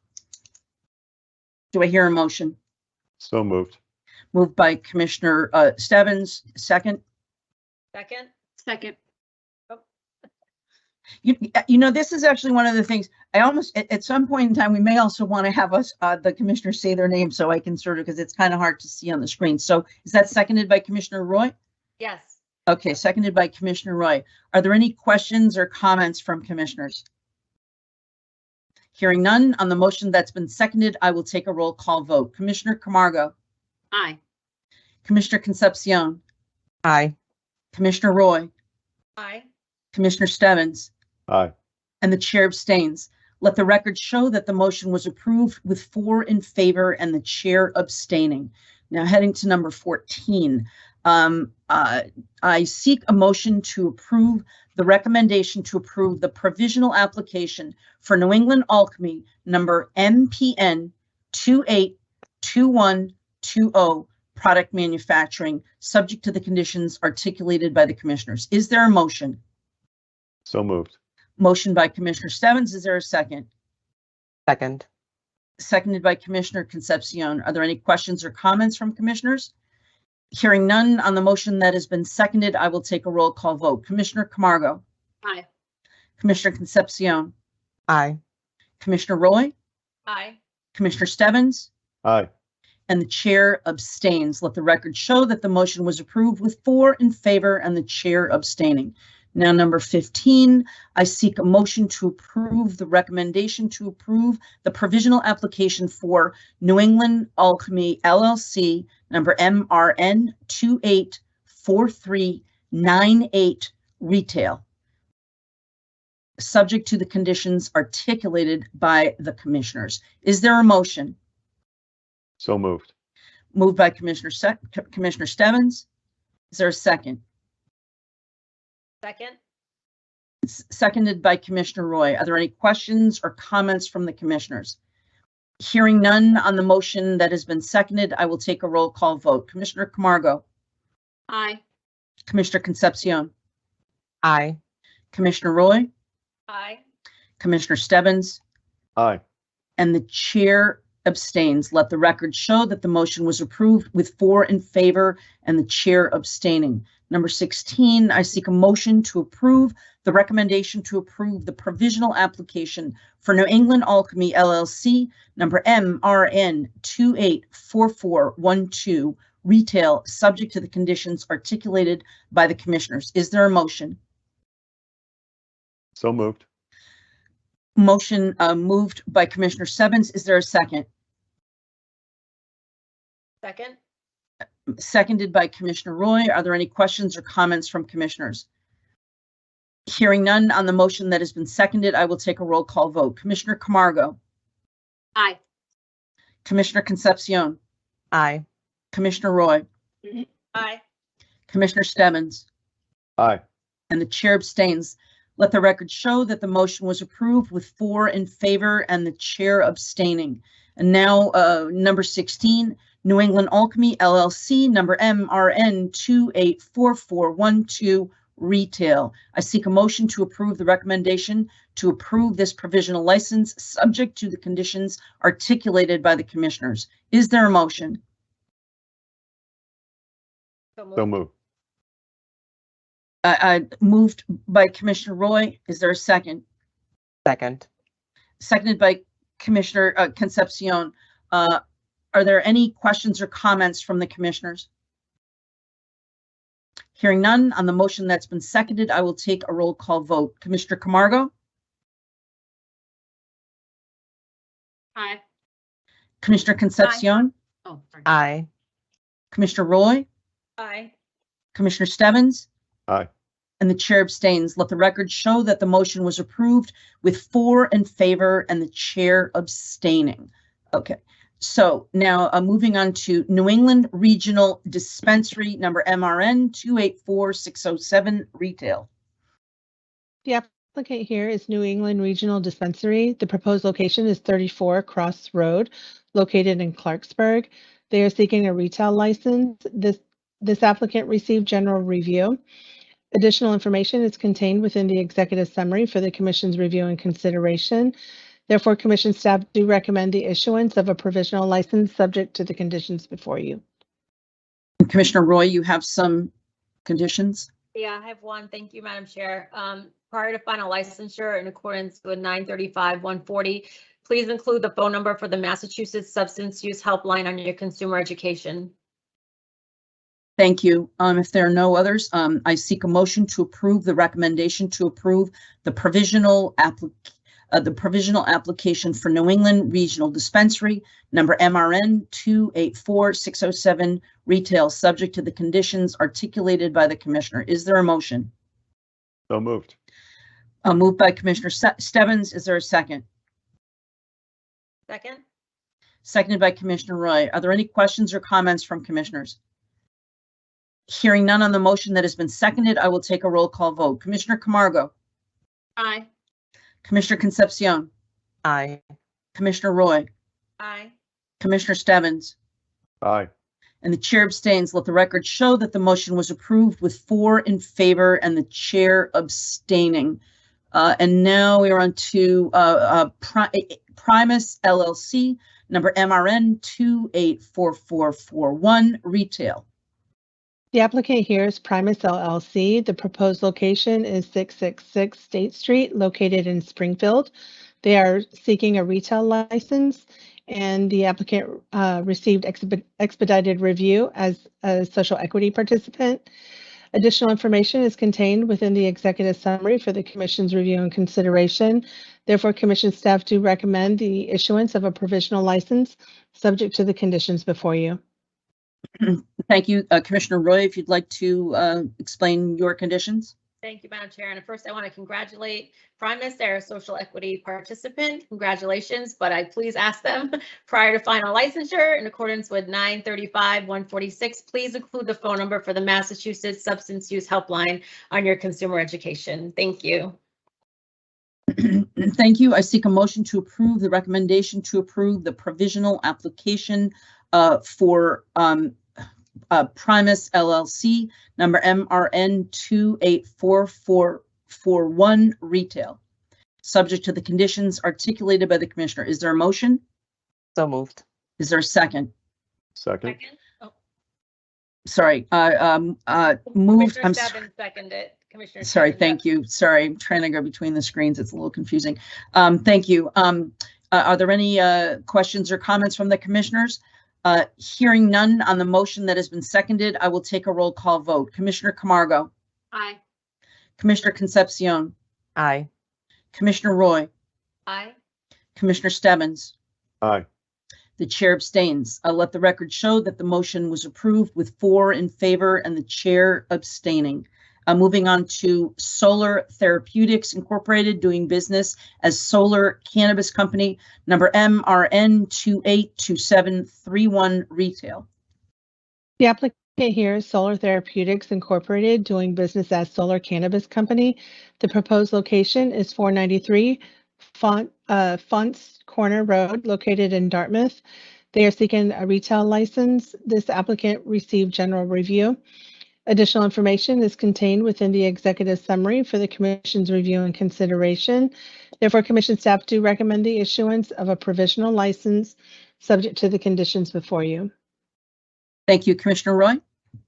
S2: Do I hear a motion?
S5: So moved.
S2: Moved by Commissioner Stebbins, second.
S4: Second.
S3: Second.
S2: You know, this is actually one of the things I almost at some point in time, we may also want to have us, the commissioners say their name so I can sort of, because it's kind of hard to see on the screen. So is that seconded by Commissioner Roy?
S4: Yes.
S2: Okay, seconded by Commissioner Roy. Are there any questions or comments from commissioners? Hearing none on the motion that's been seconded, I will take a roll call vote. Commissioner Camargo.
S3: Aye.
S2: Commissioner Concepcion.
S6: Aye.
S2: Commissioner Roy.
S4: Aye.
S2: Commissioner Stebbins.
S5: Aye.
S2: And the chair abstains. Let the record show that the motion was approved with 4 in favor and the chair abstaining. Now heading to number 14. I seek a motion to approve the recommendation to approve the provisional application for New England Alchemy number MPN 282120 product manufacturing, subject to the conditions articulated by the commissioners. Is there a motion?
S5: So moved.
S2: Motion by Commissioner Stebbins. Is there a second?
S6: Second.
S2: Seconded by Commissioner Concepcion. Are there any questions or comments from commissioners? Hearing none on the motion that has been seconded, I will take a roll call vote. Commissioner Camargo.
S3: Aye.
S2: Commissioner Concepcion.
S6: Aye.
S2: Commissioner Roy.
S4: Aye.
S2: Commissioner Stebbins.
S5: Aye.
S2: And the chair abstains. Let the record show that the motion was approved with 4 in favor and the chair abstaining. Now, number 15, I seek a motion to approve the recommendation to approve the provisional application for New England Alchemy LLC, number MRN 284398 retail, subject to the conditions articulated by the commissioners. Is there a motion?
S5: So moved.
S2: Moved by Commissioner Stebbins. Is there a second?
S4: Second.
S2: Seconded by Commissioner Roy. Are there any questions or comments from the commissioners? Hearing none on the motion that has been seconded, I will take a roll call vote. Commissioner Camargo.
S3: Aye.
S2: Commissioner Concepcion.
S6: Aye.
S2: Commissioner Roy.
S4: Aye.
S2: Commissioner Stebbins.
S5: Aye.
S2: And the chair abstains. Let the record show that the motion was approved with 4 in favor and the chair abstaining. Number 16, I seek a motion to approve the recommendation to approve the provisional application for New England Alchemy LLC, number MRN 284412, retail, subject to the conditions articulated by the commissioners. Is there a motion?
S5: So moved.
S2: Motion moved by Commissioner Stebbins. Is there a second?
S4: Second.
S2: Seconded by Commissioner Roy. Are there any questions or comments from commissioners? Hearing none on the motion that has been seconded, I will take a roll call vote. Commissioner Camargo.
S3: Aye.
S2: Commissioner Concepcion.
S6: Aye.
S2: Commissioner Roy.
S4: Aye.
S2: Commissioner Stebbins.
S5: Aye.
S2: And the chair abstains. Let the record show that the motion was approved with 4 in favor and the chair abstaining. And now number 16, New England Alchemy LLC, number MRN 284412, retail. I seek a motion to approve the recommendation to approve this provisional license subject to the conditions articulated by the commissioners. Is there a motion?
S5: So moved.
S2: Moved by Commissioner Roy. Is there a second?
S6: Second.
S2: Seconded by Commissioner Concepcion. Are there any questions or comments from the commissioners? Hearing none on the motion that's been seconded, I will take a roll call vote. Commissioner Camargo.
S3: Aye.
S2: Commissioner Concepcion.
S3: Oh, sorry.
S6: Aye.
S2: Commissioner Roy.
S4: Aye.
S2: Commissioner Stebbins?
S5: Aye.
S2: And the chair abstains. Let the record show that the motion was approved with 4 in favor and the chair abstaining. Okay, so now moving on to New England Regional Dispensary number MRN 284607 retail.
S11: The applicant here is New England Regional Dispensary. The proposed location is 34 Cross Road, located in Clarksburg. They are seeking a retail license. This applicant received general review. Additional information is contained within the executive summary for the commission's review and consideration. Therefore, commission staff do recommend the issuance of a provisional license subject to the conditions before you.
S2: Commissioner Roy, you have some conditions?
S4: Yeah, I have one. Thank you, Madam Chair. Prior to final licensure in accordance with 935-140, please include the phone number for the Massachusetts Substance Use Helpline on your consumer education.
S2: Thank you. If there are no others, I seek a motion to approve the recommendation to approve the provisional application for New England Regional Dispensary number MRN 284607 retail, subject to the conditions articulated by the commissioner. Is there a motion?
S5: So moved.
S2: Moved by Commissioner Stebbins. Is there a second?
S4: Second.
S2: Seconded by Commissioner Roy. Are there any questions or comments from commissioners? Hearing none on the motion that has been seconded, I will take a roll call vote. Commissioner Camargo?
S4: Aye.
S2: Commissioner Concepcion?
S6: Aye.
S2: Commissioner Roy?
S4: Aye.
S2: Commissioner Stebbins?
S5: Aye.
S2: And the chair abstains. Let the record show that the motion was approved with 4 in favor and the chair abstaining. And now we are on to Primus LLC, number MRN 284441, retail.
S11: The applicant here is Primus LLC. The proposed location is 666 State Street, located in Springfield. They are seeking a retail license, and the applicant received expedited review as a social equity participant. Additional information is contained within the executive summary for the commission's review and consideration. Therefore, commission staff do recommend the issuance of a provisional license subject to the conditions before you.
S2: Thank you. Commissioner Roy, if you'd like to explain your conditions.
S4: Thank you, Madam Chair. And first, I want to congratulate Primus, they're a social equity participant. Congratulations, but I please ask them prior to final licensure in accordance with 935-146, please include the phone number for the Massachusetts Substance Use Helpline on your consumer education. Thank you.
S2: Thank you. I seek a motion to approve the recommendation to approve the provisional application for Primus LLC, number MRN 284441, retail, subject to the conditions articulated by the commissioner. Is there a motion?
S6: So moved.
S2: Is there a second?
S5: Second.
S4: Oh,
S2: Sorry, moved.
S4: Commissioner
S2: I'm
S4: Stebbins seconded. Commissioner
S2: sorry.
S4: Stebbins,
S2: Thank you. Sorry, I'm trying to go between the screens. It's a little confusing. Thank you. Are there any questions or comments from the commissioners? Hearing none on the motion that has been seconded, I will take a roll call vote. Commissioner Camargo?
S4: Aye.
S2: Commissioner Concepcion?
S6: Aye.
S2: Commissioner Roy?
S4: Aye.
S2: Commissioner Stebbins?
S5: Aye.
S2: The chair abstains. I'll let the record show that the motion was approved with 4 in favor and the chair abstaining. Moving on to Solar Therapeutics Incorporated, doing business as Solar Cannabis Company, number MRN 282731, retail.
S11: The applicant here is Solar Therapeutics Incorporated, doing business as Solar Cannabis Company. The proposed location is 493 Fonts Corner Road, located in Dartmouth. They are seeking a retail license. This applicant received general review. Additional information is contained within the executive summary for the commission's review and consideration. Therefore, commission staff do recommend the issuance of a provisional license subject to the conditions before you.
S2: Thank you, Commissioner Roy.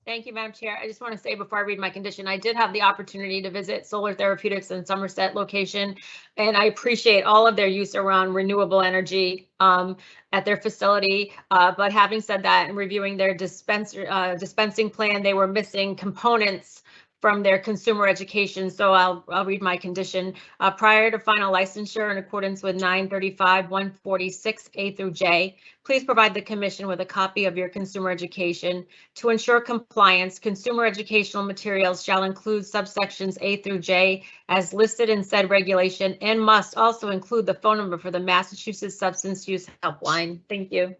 S4: Thank you, Madam Chair. I just want to say before I read my condition, I did have the opportunity to visit Solar Therapeutics in Somerset location, and I appreciate all of their use around renewable energy at their facility. But having said that, and reviewing their dispensing plan, they were missing components from their consumer education. So I'll read my condition. Prior to final licensure in accordance with 935-146 A through J, please provide the commission with a copy of your consumer education. To ensure compliance, consumer educational materials shall include subsections A through J as listed in said regulation and must also include the phone number for the Massachusetts Substance Use Helpline. Thank you.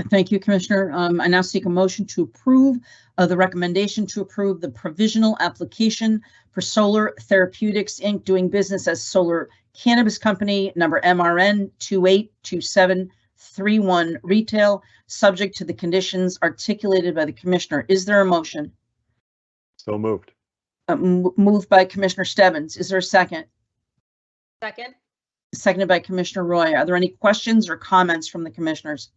S2: Thank you, Commissioner. I now seek a motion to approve the recommendation to approve the provisional application for Solar Therapeutics, Inc., doing business as Solar Cannabis Company, number MRN 282731, retail, subject to the conditions articulated by the Commissioner. Is there a motion?
S5: So moved.
S2: Moved by Commissioner Stebbins. Is there a second?
S4: Second.
S2: Seconded by Commissioner Roy. Are there any questions or comments from the commissioners?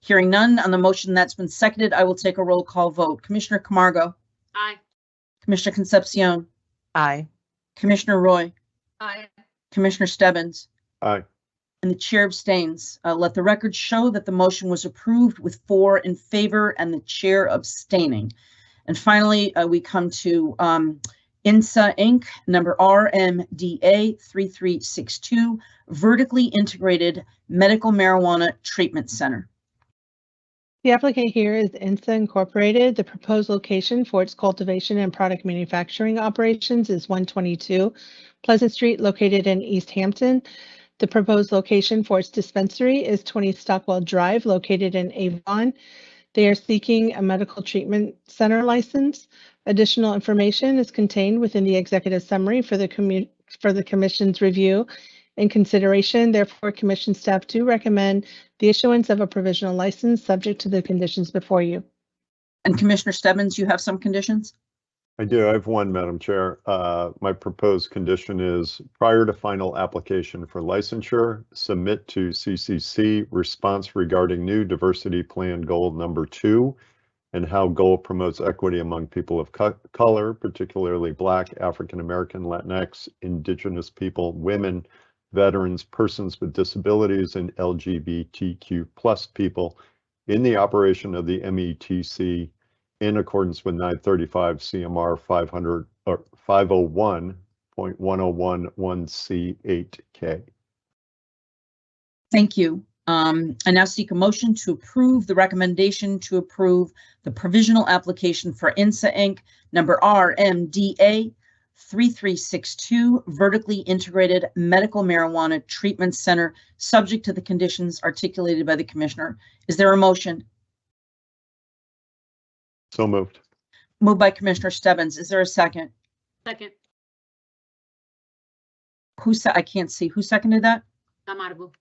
S2: Hearing none on the motion that's been seconded, I will take a roll call vote. Commissioner Camargo.
S4: Aye.
S2: Commissioner Concepcion.
S6: Aye.
S2: Commissioner Roy.
S4: Aye.
S2: Commissioner Stebbins.
S5: Aye.
S2: And the chair abstains. Let the record show that the motion was approved with 4 in favor and the chair abstaining. And finally, we come to INSA Inc., number RMDA 3362, vertically integrated medical marijuana treatment center.
S11: The applicant here is INSA Incorporated. The proposed location for its cultivation and product manufacturing operations is 122 Pleasant Street, located in East Hampton. The proposed location for its dispensary is 20 Stockwell Drive, located in Avon. They are seeking a medical treatment center license. Additional information is contained within the executive summary for the commission's review and consideration. Therefore, commission staff do recommend the issuance of a provisional license subject to the conditions before you.
S2: And Commissioner Stebbins, you have some conditions?
S5: I do. I have one, Madam Chair. My proposed condition is prior to final application for licensure, submit to CCC response regarding new diversity plan goal number 2 and how goal promotes equity among people of color, particularly Black, African American, Latinx, Indigenous people, women, veterans, persons with disabilities, and LGBTQ+ people in the operation of the METC in accordance with 935 CMR 500 or 501.1011C8K.
S2: Thank you. I now seek a motion to approve the recommendation to approve the provisional application for INSA Inc., number RMDA 3362, vertically integrated medical marijuana treatment center, subject to the conditions articulated by the Commissioner. Is there a motion?
S5: So moved.
S2: Moved by Commissioner Stebbins. Is there a second?
S3: Second.
S2: I can't see. Who seconded that?
S3: Camargo.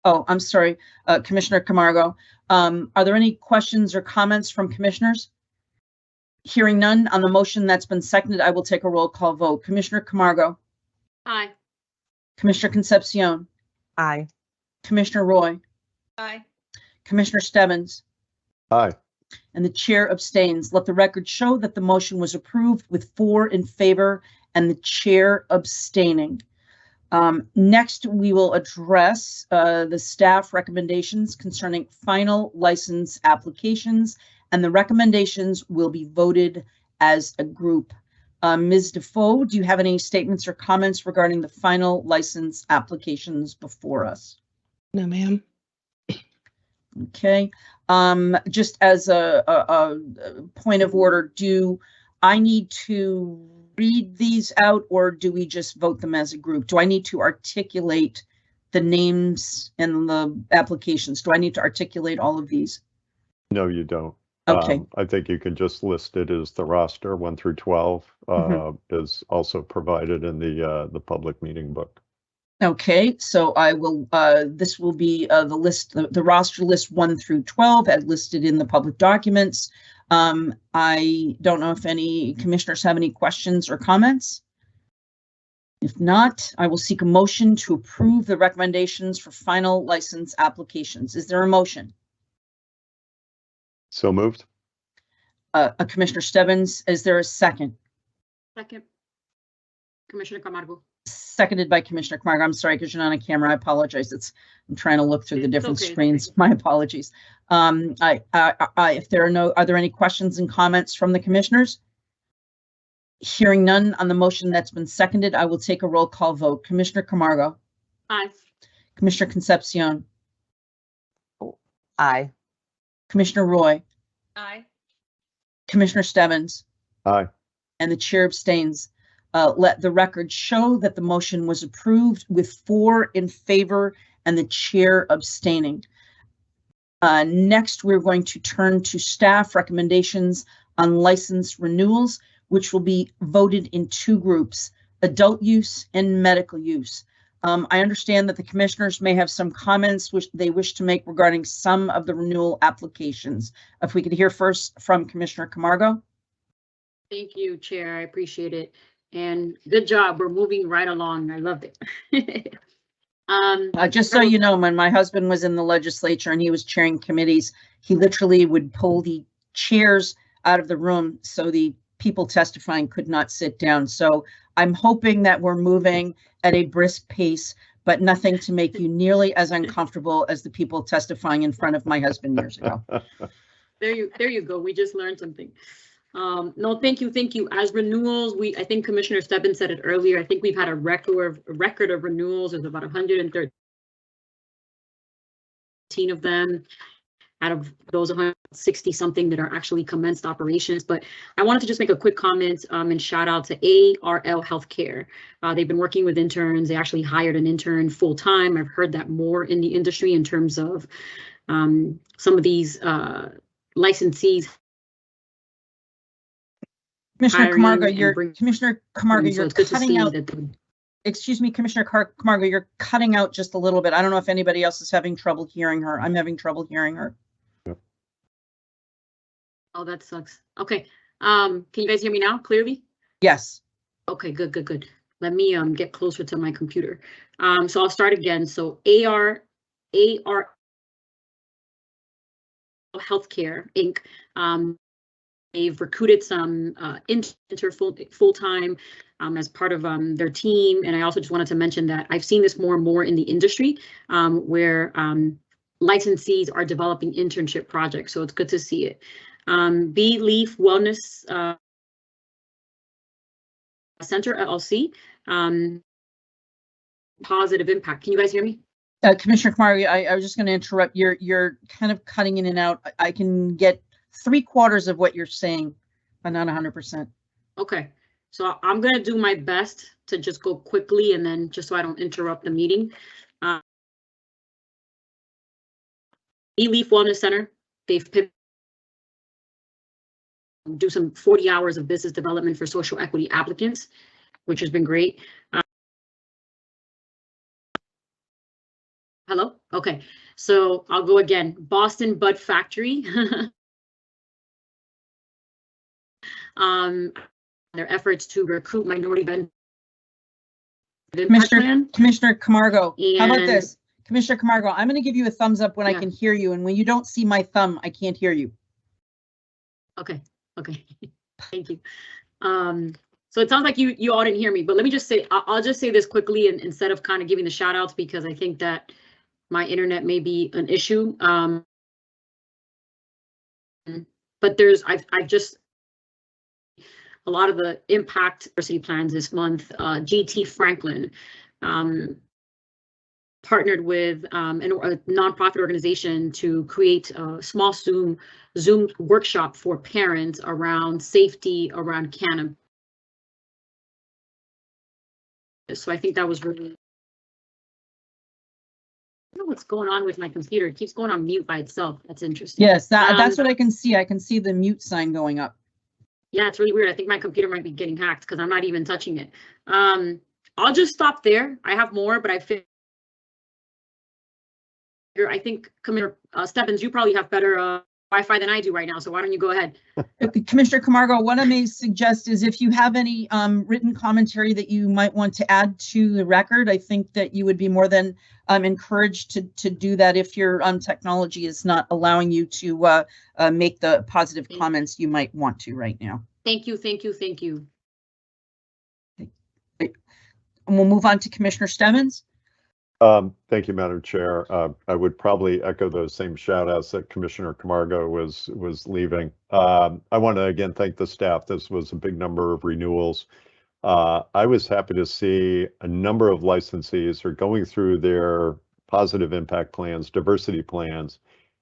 S2: Oh, I'm sorry, Commissioner Camargo. Are there any questions or comments from commissioners? Hearing none on the motion that's been seconded, I will take a roll call vote. Commissioner Camargo.
S3: Aye.
S2: Commissioner Concepcion.
S6: Aye.
S2: Commissioner Roy.
S4: Aye.
S2: Commissioner Stebbins.
S5: Aye.
S2: And the chair abstains. Let the record show that the motion was approved with 4 in favor and the chair abstaining. Next, we will address the staff recommendations concerning final license applications, and the recommendations will be voted as a group. Ms. Defoe, do you have any statements or comments regarding the final license applications before us?
S11: No, ma'am.
S2: Okay. Just as a point of order, do I need to read these out, or do we just vote them as a group? Do I need to articulate the names and the applications? Do I need to articulate all of these?
S5: No, you don't.
S2: Okay.
S5: I think you can just list it as the roster 1 through 12 is also provided in the public meeting book.
S2: Okay, so I will, this will be the list, the roster list 1 through 12 as listed in the public documents. I don't know if any commissioners have any questions or comments. If not, I will seek a motion to approve the recommendations for final license applications. Is there a motion?
S5: So moved.
S2: Commissioner Stebbins, is there a second?
S3: Second. Commissioner Camargo.
S2: seconded by Commissioner Camargo. I'm sorry, because you're not on camera. I apologize. I'm trying to look through the different
S3: okay,
S2: screens. My apologies. If there are there any questions and comments from the commissioners? Hearing none on the motion that's been seconded, I will take a roll call vote. Commissioner Camargo.
S3: Aye.
S2: Commissioner Concepcion.
S6: Aye.
S2: Commissioner Roy.
S4: Aye.
S2: Commissioner Stebbins.
S5: Aye.
S2: And the chair abstains. Let the record show that the motion was approved with 4 in favor and the chair abstaining. Next, we're going to turn to staff recommendations on license renewals, which will be voted in 2 groups, adult use and medical use. I understand that the commissioners may have some comments which they wish to make regarding some of the renewal applications. If we could hear first from Commissioner Camargo.
S3: Thank you, Chair. I appreciate it. And good job. We're moving right along. I loved it.
S2: Just so you know, when my husband was in the legislature and he was chairing committees, he literally would pull the chairs out of the room so the people testifying could not sit down. So I'm hoping that we're moving at a brisk pace, but nothing to make you nearly as uncomfortable as the people testifying in front of my husband years ago.
S3: There you go. We just learned something. No, thank you. As renewals, I think Commissioner Stebbins said it earlier. I think we've had a record of renewals. There's about 113 of them out of those 160 something that are actually commenced operations. But I wanted to just make a quick comment and shout out to ARL Healthcare. They've been working with interns. They actually hired an intern full time. I've heard that more in the industry in terms of some of these licensees.
S2: Commissioner Camargo, you're cutting out. Excuse me, Commissioner Camargo, you're cutting out just a little bit. I don't know if anybody else is having trouble hearing her. I'm having trouble hearing her.
S5: Yep.
S3: Oh, that sucks. Okay. Can you guys hear me now clearly?
S2: Yes. Okay,
S3: good. Let me get closer to my computer. So I'll start again. So AR Healthcare Inc. They've recruited some interns full-time as part of their team. And I also just wanted to mention that I've seen this more and more in the industry where licensees are developing internship projects. So it's good to see it. B Leaf Wellness Center LLC, positive impact. Can you guys hear me?
S2: Commissioner Camargo, I was just going to interrupt. You're kind of cutting in and out. I can get 3/4 of what you're saying, but not 100%.
S3: Okay, so I'm going to do my best to just go quickly and then just so I don't interrupt the meeting. E-Leaf Wellness Center, they've do some 40 hours of business development for social equity applicants, which has been great. Hello? Okay, so I'll go again. Boston Bud Factory. Their efforts to recruit minority vendors.
S2: Commissioner Camargo, how about this? Commissioner Camargo, I'm going to give you a thumbs up when I can hear you, and when you don't see my thumb, I can't hear you.
S3: Okay. Thank you. So it sounds like you all didn't hear me, but let me just say, I'll just say this quickly and instead of kind of giving the shout outs because I think that my internet may be an issue. But I've just a lot of the impact diversity plans this month. GT Franklin partnered with a nonprofit organization to create a small Zoom workshop for parents around safety around cannabis. So I think that was really. I don't know what's going on with my computer. It keeps going on mute by itself. That's interesting.
S2: Yes, that's what I can see. I can see the mute sign going up.
S3: Yeah, it's really weird. I think my computer might be getting hacked because I'm not even touching it. I'll just stop there. I have more, but I think Commissioner Stebbins, you probably have better Wi-Fi than I do right now. So why don't you go ahead?
S2: Commissioner Camargo, what I may suggest is if you have any written commentary that you might want to add to the record, I think that you would be more than encouraged to do that if your technology is not allowing you to make the positive comments you might want to right now.
S3: Thank you.
S2: And we'll move on to Commissioner Stemmons.
S5: Thank you, Madam Chair. I would probably echo those same shout outs that Commissioner Camargo was leaving. I want to again thank the staff. This was a big number of renewals. I was happy to see a number of licensees are going through their positive impact plans, diversity plans,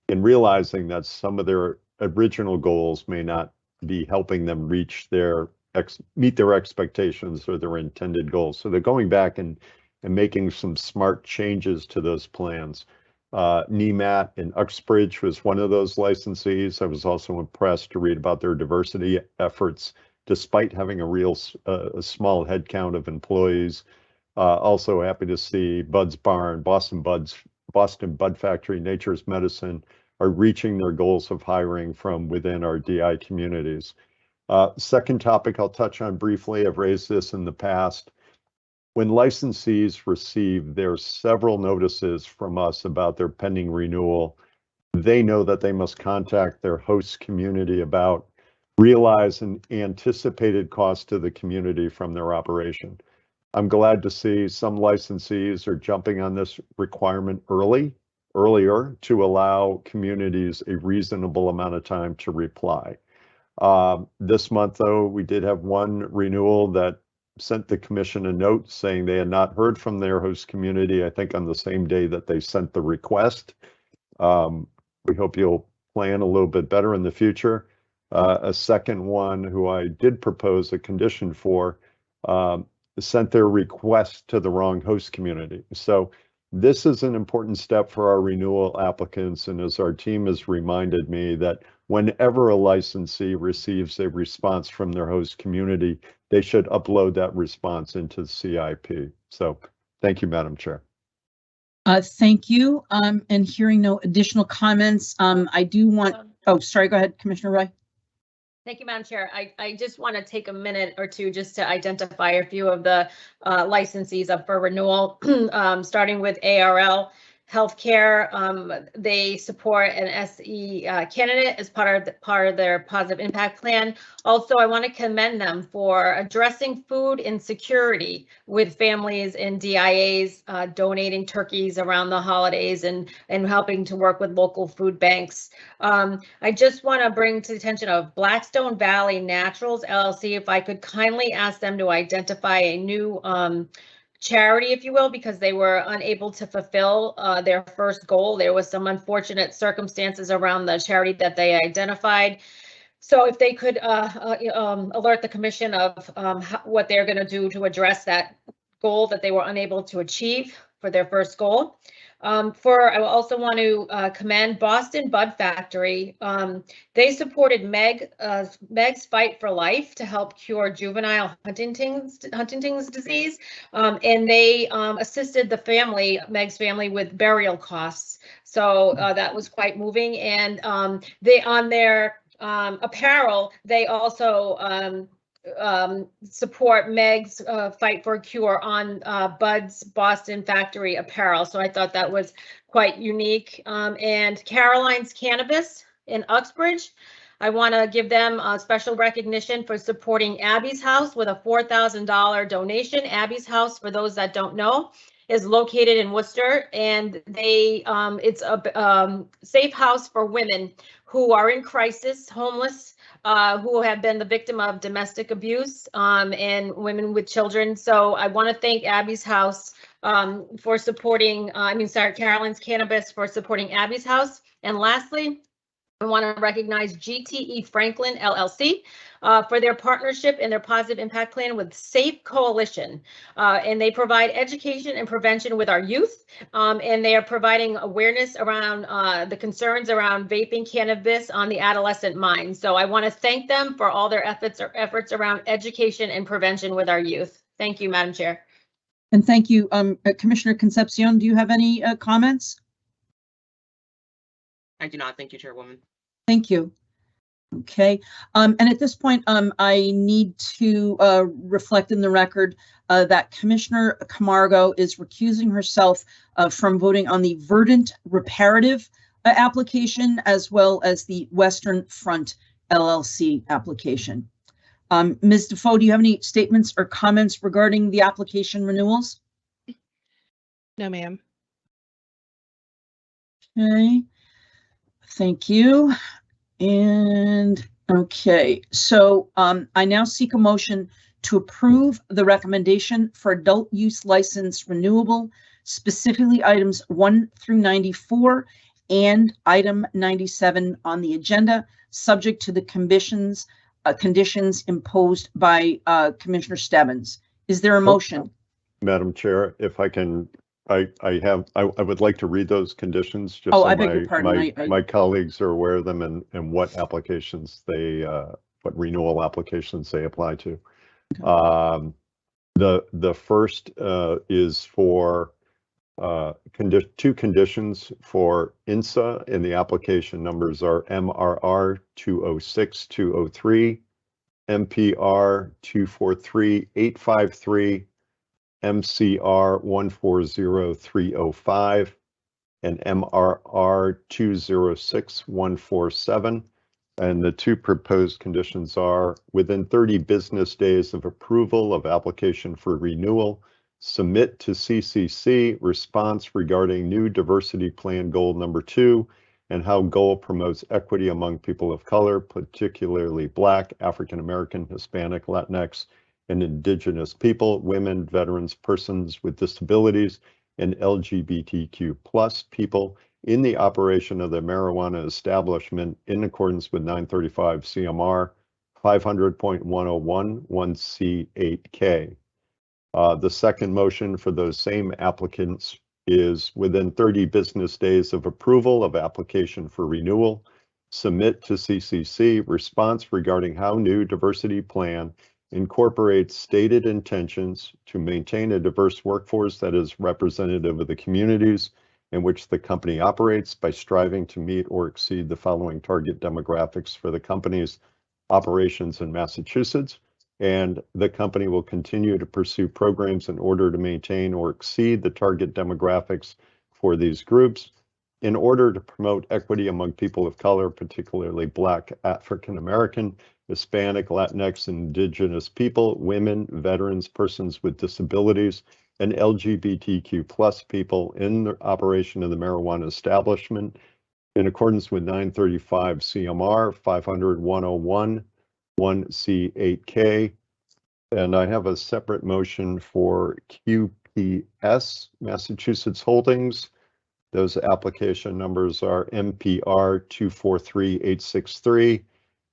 S5: and realizing that some of their original goals may not be helping them reach meet their expectations or their intended goals. So they're going back and making some smart changes to those plans. NEMAT in Uxbridge was one of those licensees. I was also impressed to read about their diversity efforts, despite having a small headcount of employees. Also happy to see Bud's Barn, Boston Bud Factory, Nature's Medicine are reaching their goals of hiring from within our DI communities. Second topic I'll touch on briefly, I've raised this in the past. When licensees receive their several notices from us about their pending renewal, they know that they must contact their host community about realized and anticipated costs to the community from their operation. I'm glad to see some licensees are jumping on this requirement earlier to allow communities a reasonable amount of time to reply. This month, though, we did have one renewal that sent the commission a note saying they had not heard from their host community, I think on the same day that they sent the request. We hope you'll plan a little bit better in the future. A second one who I did propose a condition for sent their request to the wrong host community. So this is an important step for our renewal applicants. And as our team has reminded me that whenever a licensee receives a response from their host community, they should upload that response into the CIP. So thank you, Madam Chair.
S2: Thank you. And hearing no additional comments, I do want, oh, sorry, go ahead, Commissioner Roy.
S4: Thank you, Madam Chair. I just want to take a minute or two just to identify a few of the licensees up for renewal, starting with ARL Healthcare. They support an SE candidate as part of their positive impact plan. Also, I want to commend them for addressing food insecurity with families in DIAs, donating turkeys around the holidays and helping to work with local food banks. I just want to bring to the attention of Blackstone Valley Naturals LLC, if I could kindly ask them to identify a new charity, if you will, because they were unable to fulfill their first goal. There was some unfortunate circumstances around the charity that they identified. So if they could alert the commission of what they're going to do to address that goal that they were unable to achieve for their first goal. I also want to commend Boston Bud Factory. They supported Meg's Fight for Life to help cure juvenile Huntington's disease, and they assisted the family, Meg's family, with burial costs. So that was quite moving. And they, on their apparel, they also support Meg's Fight for a Cure on Bud's Boston Factory apparel. So I thought that was quite unique. And Caroline's Cannabis in Uxbridge, I want to give them a special recognition for supporting Abby's House with a $4,000 donation. Abby's House, for those that don't know, is located in Worcester, and it's a safe house for women who are in crisis, homeless, who have been the victim of domestic abuse, and women with children. So I want to thank Abby's House for supporting, Caroline's Cannabis for supporting Abby's House. And lastly, I want to recognize GTE Franklin LLC for their partnership and their positive impact plan with Safe Coalition. And they provide education and prevention with our youth. And they are providing awareness around the concerns around vaping cannabis on the adolescent mind. So I want to thank them for all their efforts around education and prevention with our youth. Thank you, Madam Chair.
S2: And thank you, Commissioner Concepcion. Do you have any comments?
S1: I do not. Thank you, Chairwoman.
S2: Thank you. Okay, and at this point, I need to reflect in the record that Commissioner Camargo is recusing herself from voting on the Verdant Reparative application, as well as the Western Front LLC application. Ms. Defoe, do you have any statements or comments regarding the application renewals?
S11: No, ma'am.
S2: Okay, thank you. And okay, so I now seek a motion to approve the recommendation for adult use license renewable, specifically items 1 through 94 and item 97 on the agenda, subject to the conditions imposed by Commissioner Stebbins. Is there a motion?
S5: Madam Chair, if I can, I would like to read those conditions just
S2: Oh,
S5: so
S2: I beg your pardon.
S5: my colleagues are aware of them and what applications they, what renewal applications they apply to.
S2: Okay.
S5: The first is for two conditions for INSA, and the application numbers are MRR 206203, MPR 243853, MCR 140305, and MRR 206147. And the two proposed conditions are within 30 business days of approval of application for renewal, submit to CCC response regarding new diversity plan goal number 2 and how goal promotes equity among people of color, particularly Black, African American, Hispanic, Latinx, and Indigenous people, women, veterans, persons with disabilities, and LGBTQ plus people in the operation of the marijuana establishment in accordance with 935 CMR 500.101 1C8K. The second motion for those same applicants is within 30 business days of approval of application for renewal, submit to CCC response regarding how new diversity plan incorporates stated intentions to maintain a diverse workforce that is representative of the communities in which the company operates by striving to meet or exceed the following target demographics for the company's operations in Massachusetts. And the company will continue to pursue programs in order to maintain or exceed the target demographics for these groups in order to promote equity among people of color, particularly Black, African American, Hispanic, Latinx, and Indigenous people, women, veterans, persons with disabilities, and LGBTQ plus people in the operation of the marijuana establishment in accordance with 935 CMR 500.101 1C8K. And I have a separate motion for QPS Massachusetts Holdings. Those application numbers are MPR 243863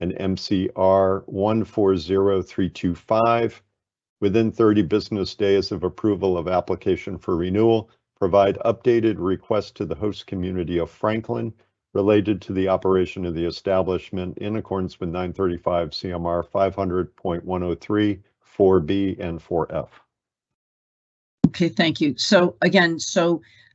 S5: and MCR 140325. Within 30 business days of approval of application for renewal, provide updated request to the host community of Franklin related to the operation of the establishment in accordance with 935 CMR 500.103, 4B, and 4F.
S2: Okay, thank you. So again,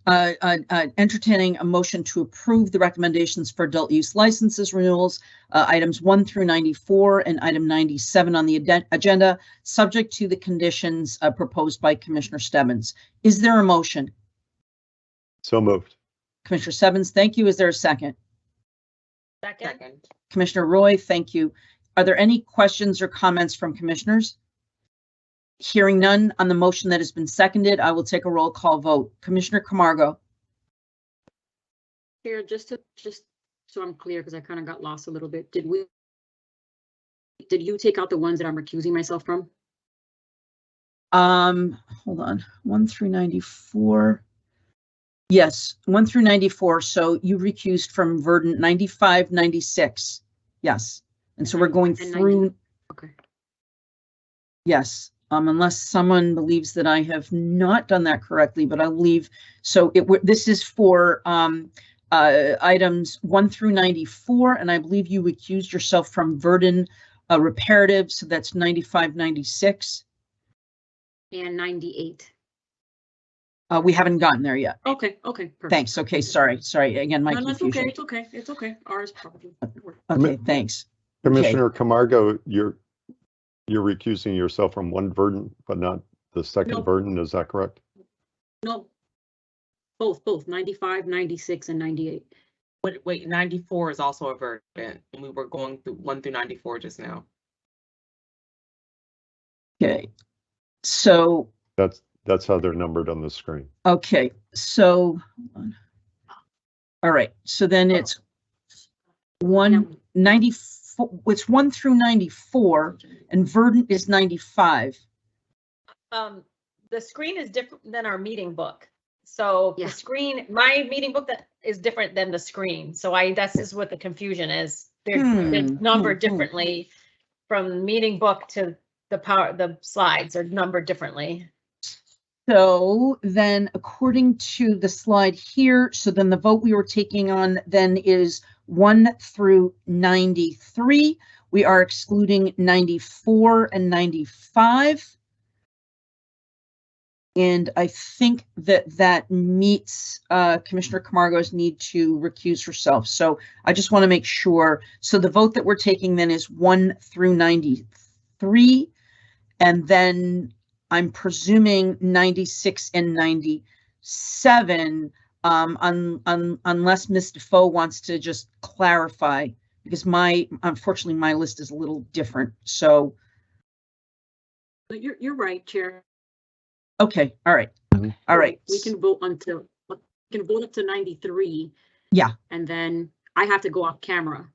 S2: entertaining a motion to approve the recommendations for adult use licenses renewals, items 1 through 94 and item 97 on the agenda, subject to the conditions proposed by Commissioner Stebbins. Is there a motion?
S5: So moved.
S2: Commissioner Stebbins, thank you. Is there a second?
S4: Second.
S2: Commissioner Roy, thank you. Are there any questions or comments from commissioners? Hearing none on the motion that has been seconded, I will take a roll call vote. Commissioner Camargo.
S3: Chair, just so I'm clear, because I kind of got lost a little bit. Did you take out the ones that I'm recusing myself from?
S2: Hold on. 1 through 94. Yes, 1 through 94. So you recused from Verdant 95, 96. Yes. And so we're going through.
S3: Okay.
S2: Yes. Unless someone believes that I have not done that correctly, but I'll leave. So this is for items 1 through 94, and I believe you recused yourself from Verdant reparative, so that's 95, 96.
S3: And 98.
S2: We haven't gotten there yet.
S3: Okay, perfect.
S2: Thanks. Okay, sorry. Again, my confusion.
S3: It's okay. Ours probably.
S2: Okay, thanks.
S5: Commissioner Camargo, you're recusing yourself from one Verdant, but not the second Verdant, is that correct?
S3: No, both 95, 96, and 98.
S1: Wait, 94 is also a Verdant, and we were going through 1 through 94 just now.
S2: Okay, so,
S5: That's how they're numbered on the screen.
S2: okay, so, all right, so then it's 194, it's 1 through 94, and Verdant is 95.
S4: The screen is different than our meeting book. So
S3: Yeah.
S4: the screen, my meeting book that is different than the screen. So that's just what the confusion is. They're numbered differently from the meeting book to the slides are numbered differently.
S2: So then according to the slide here, so then the vote we were taking on then is 1 through 93. We are excluding 94 and 95. And I think that meets Commissioner Camargo's need to recuse herself. So I just want to make sure. So the vote that we're taking then is 1 through 93. And then I'm presuming 96 and 97, unless Ms. Defoe wants to just clarify, because unfortunately my list is a little different. So
S3: You're right, Chair.
S2: okay, all right. All right.
S3: We can vote up to 93.
S2: Yeah.
S3: And then I have to go off camera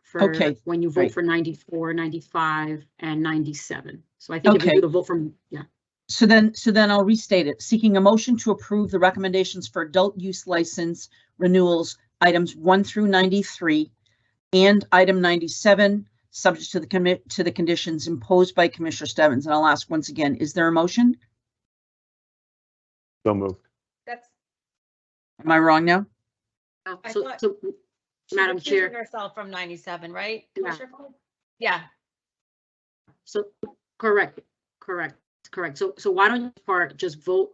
S3: for when you vote
S2: right.
S3: for 94, 95, and 97. So I think if you do the vote from, yeah.
S2: So then I'll restate it. Seeking a motion to approve the recommendations for adult use license renewals, items 1 through 93, and item 97, subject to the conditions imposed by Commissioner Stebbins. And I'll ask once again, is there a motion?
S5: So moved.
S2: Am I wrong now?
S3: So Madam Chair.
S4: Herself from 97, right?
S3: Yeah.
S4: Yeah.
S3: So correct. So why don't you just vote?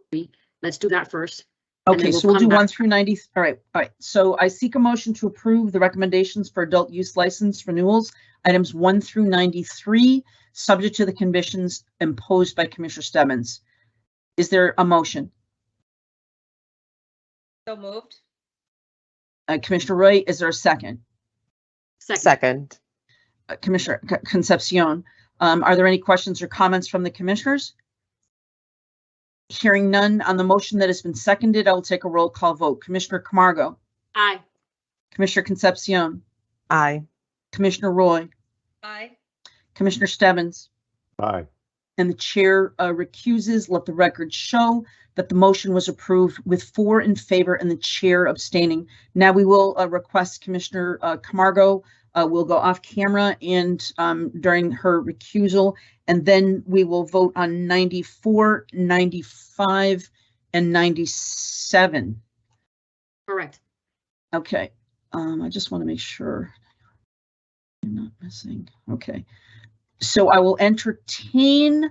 S3: Let's do that first.
S2: Okay, so we'll do 1 through 90. All right. So I seek a motion to approve the recommendations for adult use license renewals, items 1 through 93, subject to the conditions imposed by Commissioner Stebbins. Is there a motion?
S4: So moved.
S2: Commissioner Roy, is there a second?
S6: Second.
S2: Commissioner Concepcion, are there any questions or comments from the commissioners? Hearing none on the motion that has been seconded, I will take a roll call vote. Commissioner Camargo.
S3: Aye.
S2: Commissioner Concepcion.
S6: Aye.
S2: Commissioner Roy.
S4: Aye.
S2: Commissioner Stebbins.
S5: Aye.
S2: And the chair recuses. Let the record show that the motion was approved with 4 in favor and the chair abstaining. Now we will request Commissioner Camargo will go off camera and during her recusal, and then we will vote on 94, 95, and 97.
S3: Correct.
S2: Okay, I just want to make sure I'm not missing. Okay, so I will entertain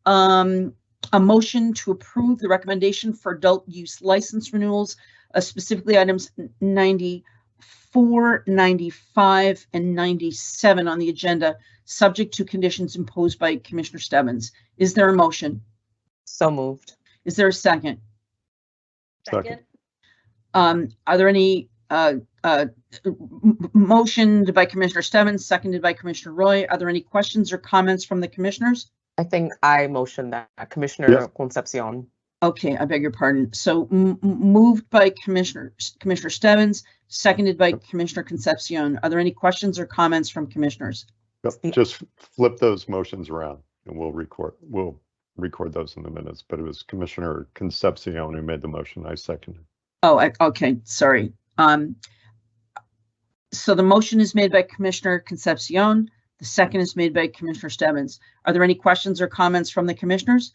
S2: a motion to approve the recommendation for adult use license renewals, specifically items 94, 95, and 97 on the agenda, subject to conditions imposed by Commissioner Stebbins. Is there a motion?
S6: So moved.
S2: Is there a second?
S4: Second.
S2: Are there any motioned by Commissioner Stebbins, seconded by Commissioner Roy? Are there any questions or comments from the commissioners?
S6: I think I motioned that. Commissioner Concepcion.
S2: Okay, I beg your pardon. So moved by Commissioner Stebbins, seconded by Commissioner Concepcion. Are there any questions or comments from commissioners?
S5: Just flip those motions around and we'll record those in the minutes, but it was Commissioner Concepcion who made the motion. I seconded.
S2: Oh, okay, sorry. So the motion is made by Commissioner Concepcion. The second is made by Commissioner Stebbins. Are there any questions or comments from the commissioners?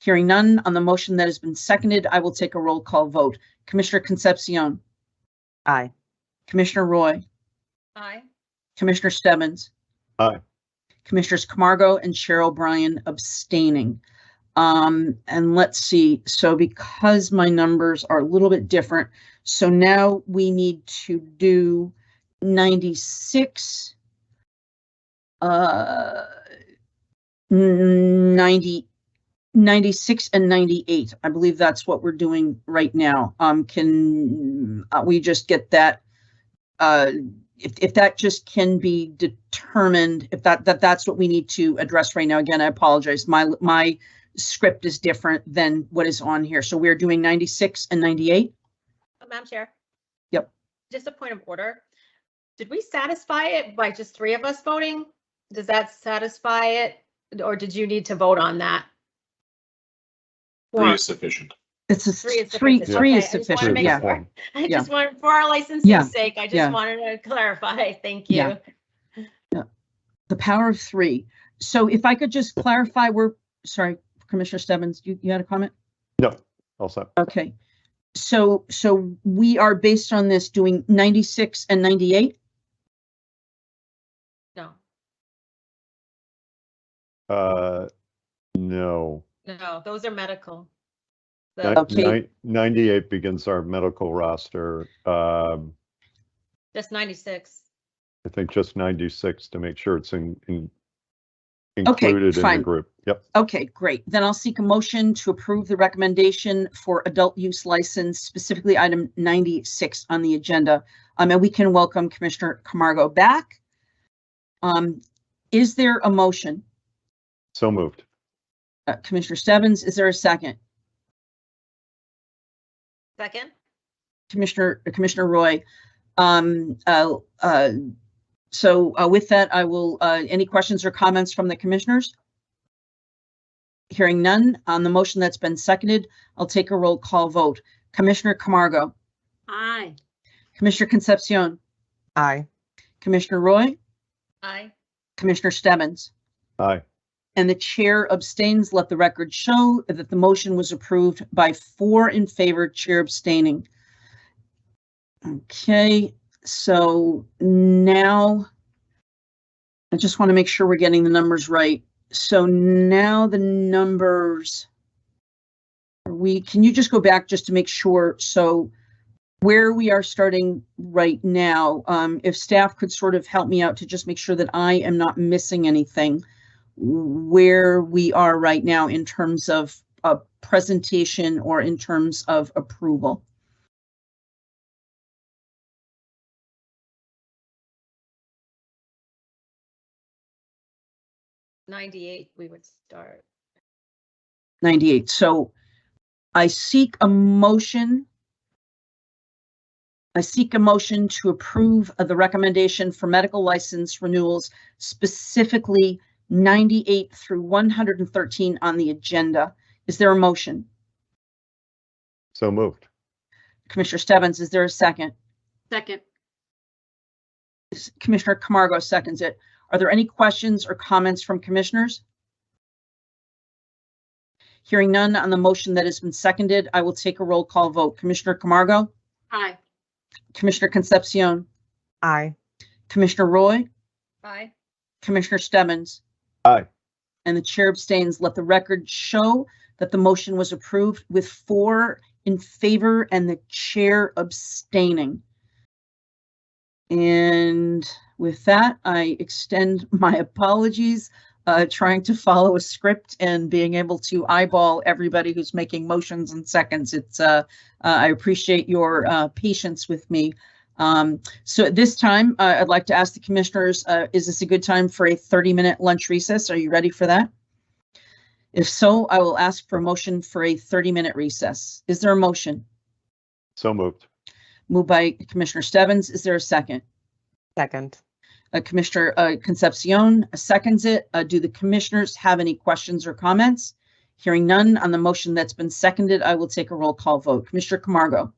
S2: Hearing none on the motion that has been seconded, I will take a roll call vote. Commissioner Concepcion.
S6: Aye.
S2: Commissioner Roy.
S4: Aye.
S2: Commissioner Stebbins.
S5: Aye.
S2: Commissioners Camargo and Chair O'Brien abstaining. And let's see, so because my numbers are a little bit different, so now we need to do 96, 96 and 98. I believe that's what we're doing right now. Can we just get that if that just can be determined, if that's what we need to address right now. Again, I apologize. My script is different than what is on here. So we're doing 96 and 98.
S4: Madam Chair.
S2: Yep.
S4: Just a point of order. Did we satisfy it by just 3 of us voting? Does that satisfy it? Or did you need to vote on that?
S7: 3 is sufficient.
S2: It's a
S4: 3 is
S2: three.
S4: sufficient.
S2: Three
S4: Okay,
S2: is
S4: I just wanna
S2: sufficient.
S4: make
S2: Yeah.
S4: sure. I
S2: Yeah.
S4: just wanted, for our licensee's
S2: Yeah.
S4: sake, I just
S2: Yeah.
S4: wanted to clarify. Thank you.
S2: Yeah. The power of 3. So if I could just clarify, sorry, Commissioner Stebbins, you had a comment?
S5: No, all set.
S2: Okay. So we are based on this doing 96 and 98?
S4: No,
S5: No.
S4: no, those are medical.
S2: Okay.
S5: 98 begins our medical roster.
S4: Just 96.
S5: I think just 96 to make sure it's included in
S2: fine.
S5: the group. Yep.
S2: Okay, great. Then I'll seek a motion to approve the recommendation for adult use license, specifically item 96 on the agenda. And we can welcome Commissioner Camargo back. Is there a motion?
S5: So moved.
S2: Commissioner Stebbins, is there a second?
S4: Second?
S2: Commissioner Roy. So with that, I will, any questions or comments from the commissioners? Hearing none on the motion that's been seconded, I'll take a roll call vote. Commissioner Camargo.
S3: Aye.
S2: Commissioner Concepcion.
S6: Aye.
S2: Commissioner Roy.
S4: Aye.
S2: Commissioner Stebbins.
S5: Aye.
S2: And the chair abstains. Let the record show that the motion was approved by 4 in favor, chair abstaining. Okay, so now I just want to make sure we're getting the numbers right. So now the numbers, can you just go back just to make sure? So where we are starting right now, if staff could sort of help me out to just make sure that I am not missing anything, where we are right now in terms of a presentation or in terms of approval.
S4: '98, we would start.
S2: 98. So I seek a motion. I seek a motion to approve of the recommendation for medical license renewals, specifically 98 through 113 on the agenda. Is there a motion?
S5: So moved.
S2: Commissioner Stebbins, is there a second?
S3: Second.
S2: Commissioner Camargo seconds it. Are there any questions or comments from commissioners? Hearing none on the motion that has been seconded, I will take a roll call vote. Commissioner Camargo?
S3: Aye.
S2: Commissioner Concepcion?
S6: Aye.
S2: Commissioner Roy?
S4: Aye.
S2: Commissioner Stebbins?
S5: Aye.
S2: And the chair abstains. Let the record show that the motion was approved with 4 in favor and the chair abstaining. And with that, I extend my apologies, trying to follow a script and being able to eyeball everybody who's making motions and seconds. It's I appreciate your patience with me. So at this time, I'd like to ask the commissioners, is this a good time for a 30-minute lunch recess? Are you ready for that? If so, I will ask for a motion for a 30-minute recess. Is there a motion?
S5: So moved.
S2: Moved by Commissioner Stebbins. Is there a second?
S6: Second.
S2: Commissioner Concepcion seconds it. Do the commissioners have any questions or comments? Hearing none on the motion that's been seconded, I will take a roll call vote. Commissioner Camargo.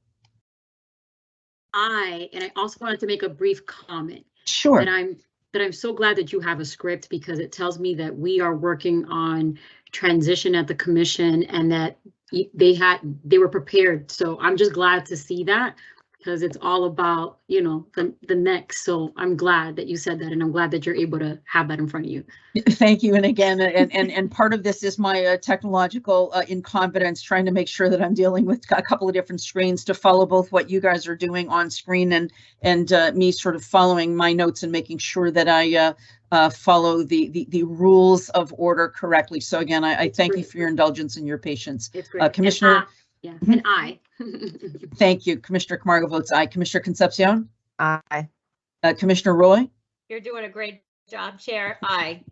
S3: Aye, and I also wanted to make a brief comment.
S2: Sure.
S3: And I'm so glad that you have a script, because it tells me that we are working on transition at the commission and that they were prepared. So I'm just glad to see that, because it's all about, you know, the next. So I'm glad that you said that, and I'm glad that you're able to have that in front of you.
S2: Thank you. And again, and part of this is my technological incompetence, trying to make sure that I'm dealing with a couple of different screens to follow both what you guys are doing on screen and me sort of following my notes and making sure that I follow the rules of order correctly. So again, I thank you for your indulgence and your patience.
S3: It's great.
S2: Commissioner.
S3: And I.
S2: Thank you. Commissioner Camargo votes aye. Commissioner Concepcion?
S6: Aye.
S2: Commissioner Roy,
S4: You're doing a great job, Chair. Aye.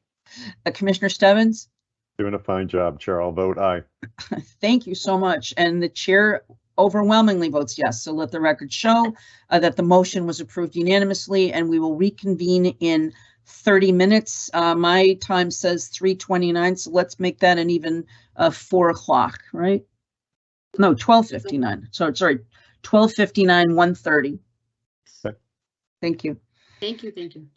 S2: Commissioner Stebbins.
S5: Doing a fine job, Chair. I'll vote aye.
S2: Thank you so much. And the chair overwhelmingly votes yes. So let the record show that the motion was approved unanimously, and we will reconvene in 30 minutes. My time says 3:29, so let's make that an even 4 o'clock, right? No, 12:59. So sorry, 12:59, 1:30.
S5: Okay.
S2: Thank you.
S3: Thank you, thank you.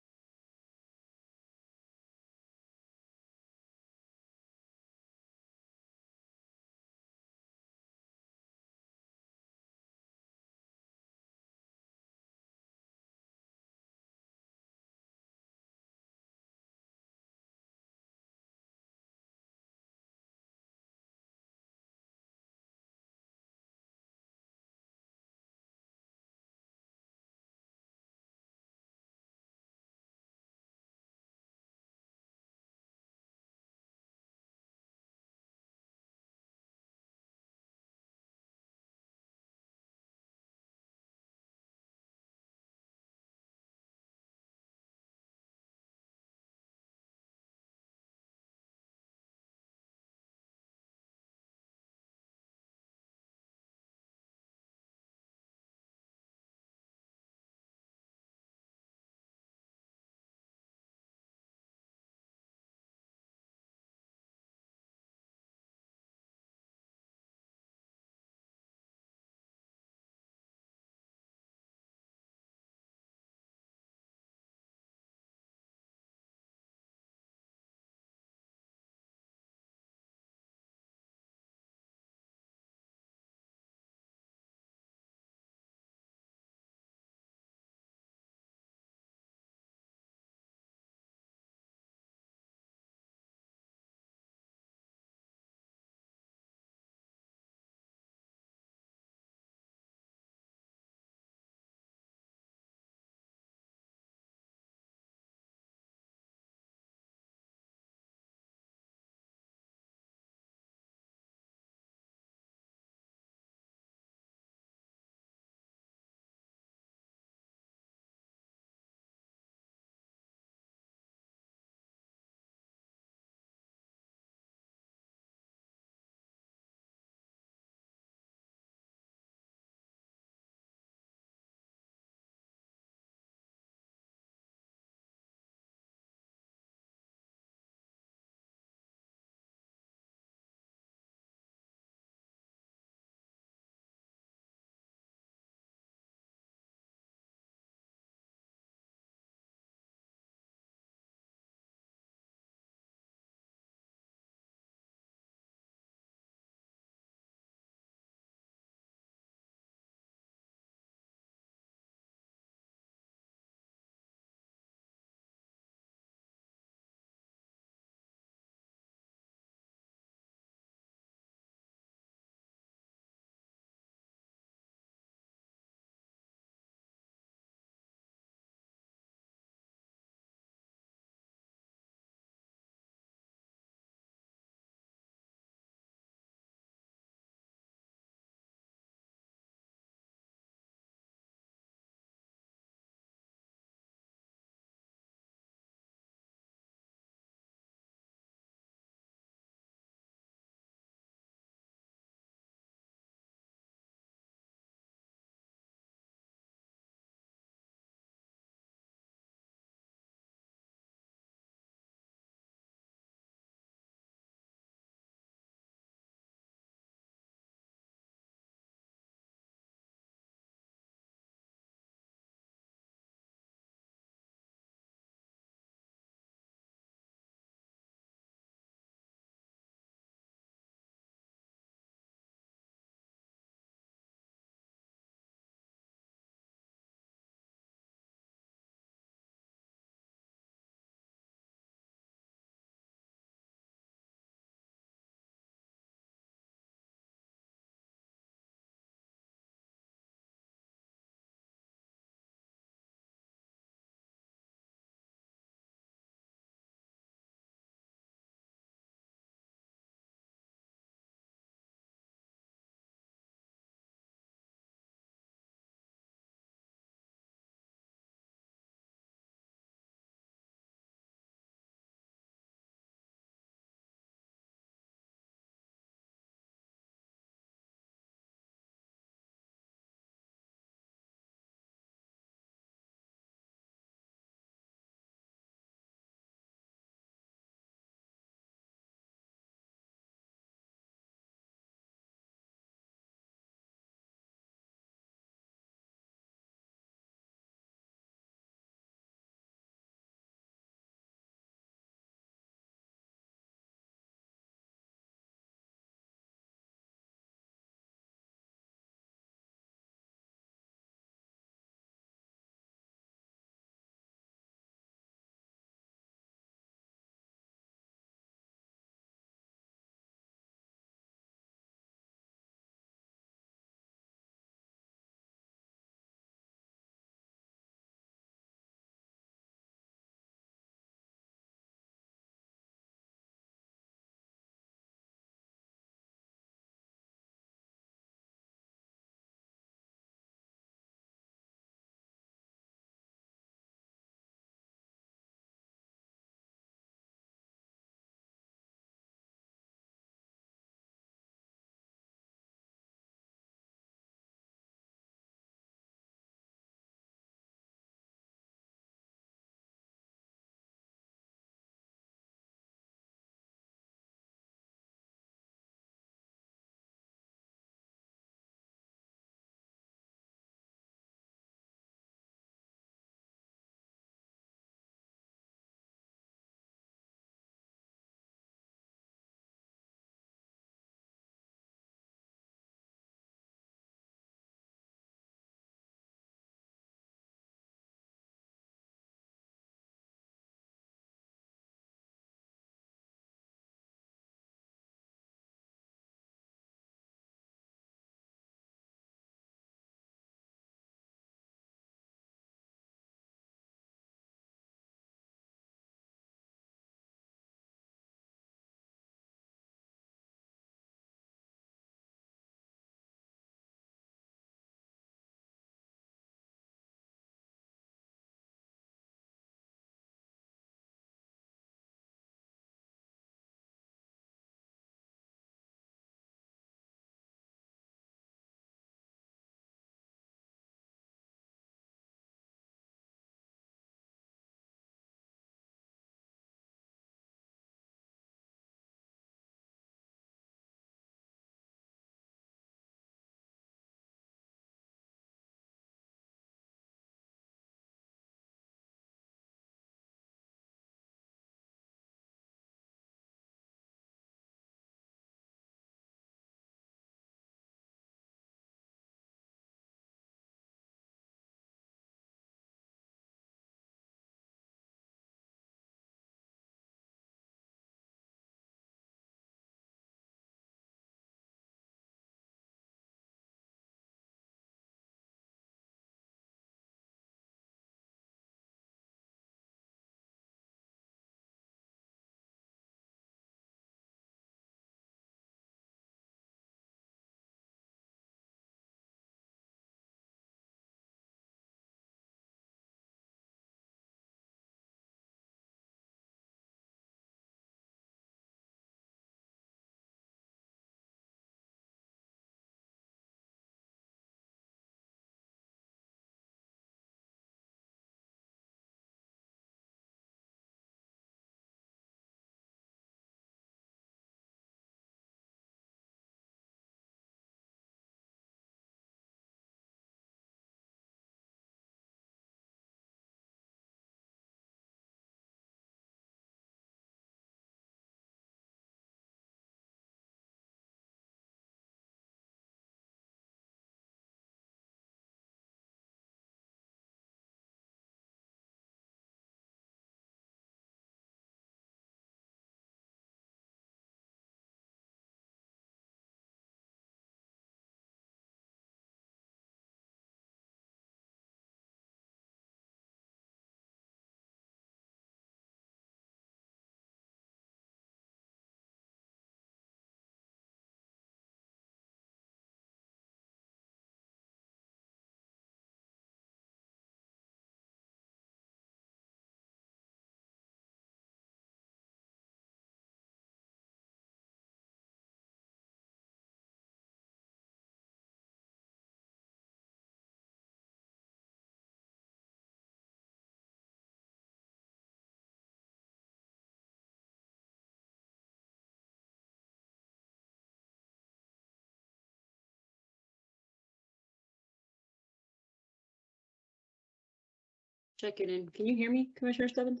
S3: Checking in. Can you hear me, Commissioner Stebbins?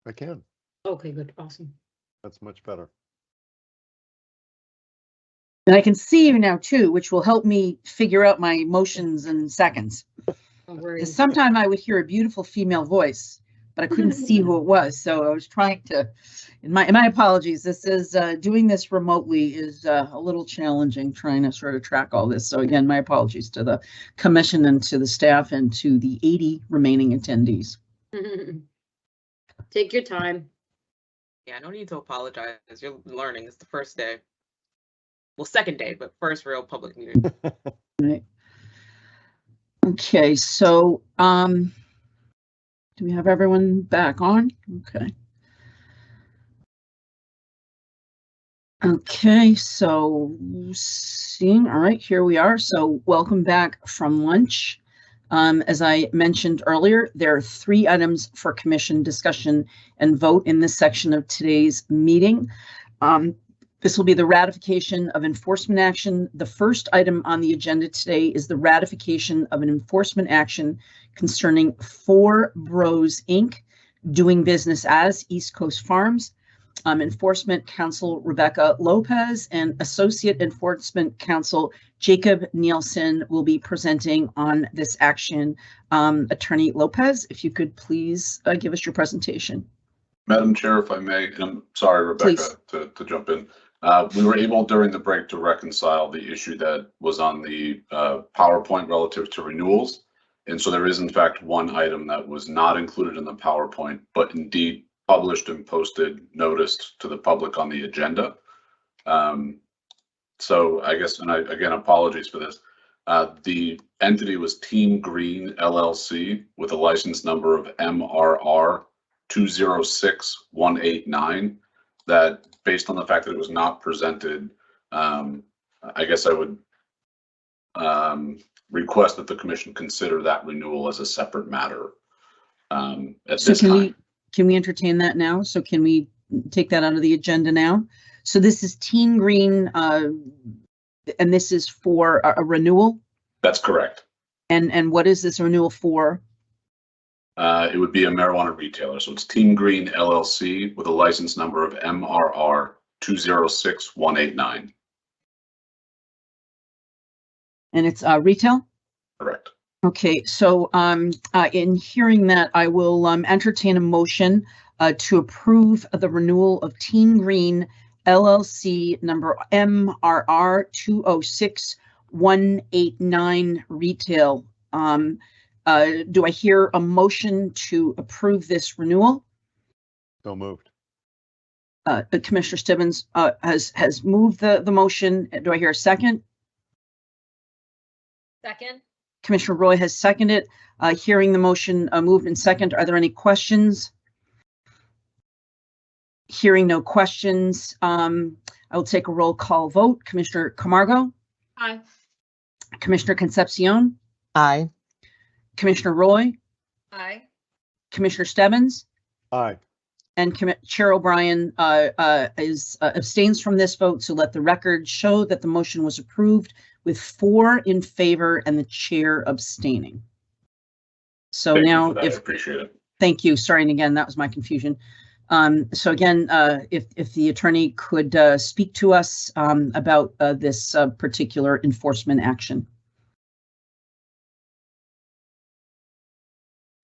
S5: I can.
S3: Okay, good. Awesome.
S5: That's much better.
S2: And I can see you now too, which will help me figure out my motions in seconds.
S3: Don't worry.
S2: Because sometime I would hear a beautiful female voice, but I couldn't see who it was. So I was trying to, in my apologies, this is doing this remotely is a little challenging, trying to sort of track all this. So again, my apologies to the commission and to the staff and to the 80 remaining attendees.
S3: Take your time.
S1: Yeah, no need to apologize. You're learning. It's the first day. Well, second day, but first real public meeting.
S2: Right. Okay, so do we have everyone back on? Okay. Okay, so seeing, all right, here we are. So welcome back from lunch. As I mentioned earlier, there are 3 items for commission discussion and vote in this section of today's meeting. This will be the ratification of enforcement action. The first item on the agenda today is the ratification of an enforcement action concerning 4 Bros Inc. doing business as East Coast Farms. Enforcement Counsel Rebecca Lopez and Associate Enforcement Counsel Jacob Nielsen will be presenting on this action. Attorney Lopez, if you could please give us your presentation.
S7: Madam Chair, if I may, and I'm sorry, Rebecca, to jump in. We were able during the break to reconcile the issue that was on the PowerPoint relative to renewals. And so there is in fact one item that was not included in the PowerPoint, but indeed published and posted, noticed to the public on the agenda. So I guess, and again, apologies for this. The entity was Team Green LLC with a license number of MRR 206189. That based on the fact that it was not presented, I guess I would request that the commission consider that renewal as a separate matter at this time.
S2: Can we entertain that now? So can we take that out of the agenda now? So this is Team Green, and this is for a renewal?
S7: That's correct.
S2: And what is this renewal for?
S7: It would be a marijuana retailer. So it's Team Green LLC with a license number of MRR 206189.
S2: And it's retail?
S7: Correct.
S2: Okay, so in hearing that, I will entertain a motion to approve the renewal of Team Green LLC number MRR 206189 retail. Do I hear a motion to approve this renewal?
S5: So moved.
S2: Commissioner Stebbins has moved the motion. Do I hear a second?
S4: Second.
S2: Commissioner Roy has seconded. Hearing the motion moved and second, are there any questions? Hearing no questions, I will take a roll call vote. Commissioner Camargo?
S3: Aye.
S2: Commissioner Concepcion?
S6: Aye.
S2: Commissioner Roy?
S4: Aye.
S2: Commissioner Stebbins?
S5: Aye.
S2: And Chair O'Brien abstains from this vote, so let the record show that the motion was approved with 4 in favor and the chair abstaining. So
S7: Thank
S2: now,
S7: you for that. I appreciate it.
S2: Thank you. Sorry, and again, that was my confusion. So again, if the attorney could speak to us about this particular enforcement action.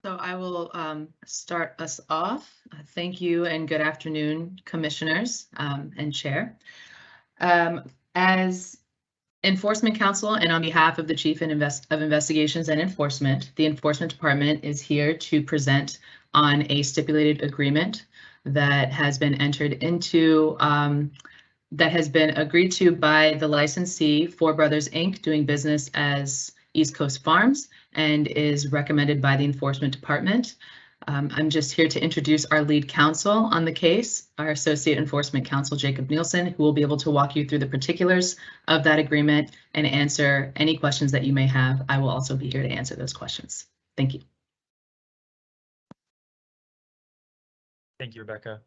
S10: So I will start us off. Thank you and good afternoon, commissioners and chair. As Enforcement Counsel and on behalf of the Chief of Investigations and Enforcement, the Enforcement Department is here to present on a stipulated agreement that has been entered into, that has been agreed to by the licensee, 4 Brothers Inc., doing business as East Coast Farms, and is recommended by the Enforcement Department. I'm just here to introduce our lead counsel on the case, our Associate Enforcement Counsel, Jacob Nielsen, who will be able to walk you through the particulars of that agreement and answer any questions that you may have. I will also be here to answer those questions. Thank you.
S12: Thank you, Rebecca.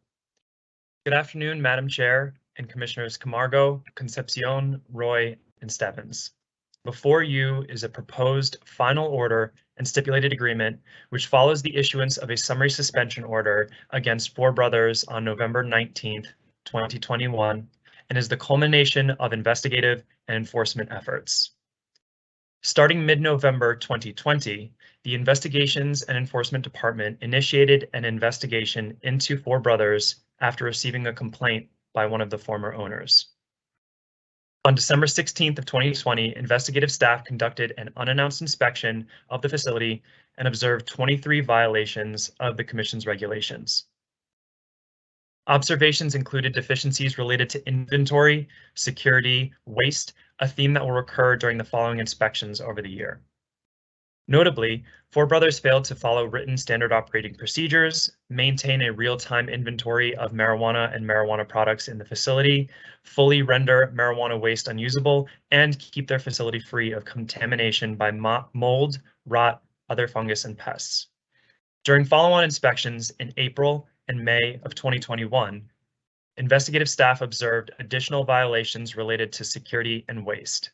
S12: Good afternoon, Madam Chair and Commissioners Camargo, Concepcion, Roy, and Stebbins. Before you is a proposed final order and stipulated agreement, which follows the issuance of a summary suspension order against Four Brothers on November 19th, 2021, and is the culmination of investigative and enforcement efforts. Starting mid-November 2020, the Investigations and Enforcement Department initiated an investigation into Four Brothers after receiving a complaint by one of the former owners. On December 16th of 2020, investigative staff conducted an unannounced inspection of the facility and observed 23 violations of the Commission's regulations. Observations included deficiencies related to inventory, security, waste, a theme that will recur during the following inspections over the year. Notably, Four Brothers failed to follow written standard operating procedures, maintain a real-time inventory of marijuana and marijuana products in the facility, fully render marijuana waste unusable, and keep their facility free of contamination by mold, rot, other fungus, and pests. During follow-on inspections in April and May of 2021, investigative staff observed additional violations related to security and waste.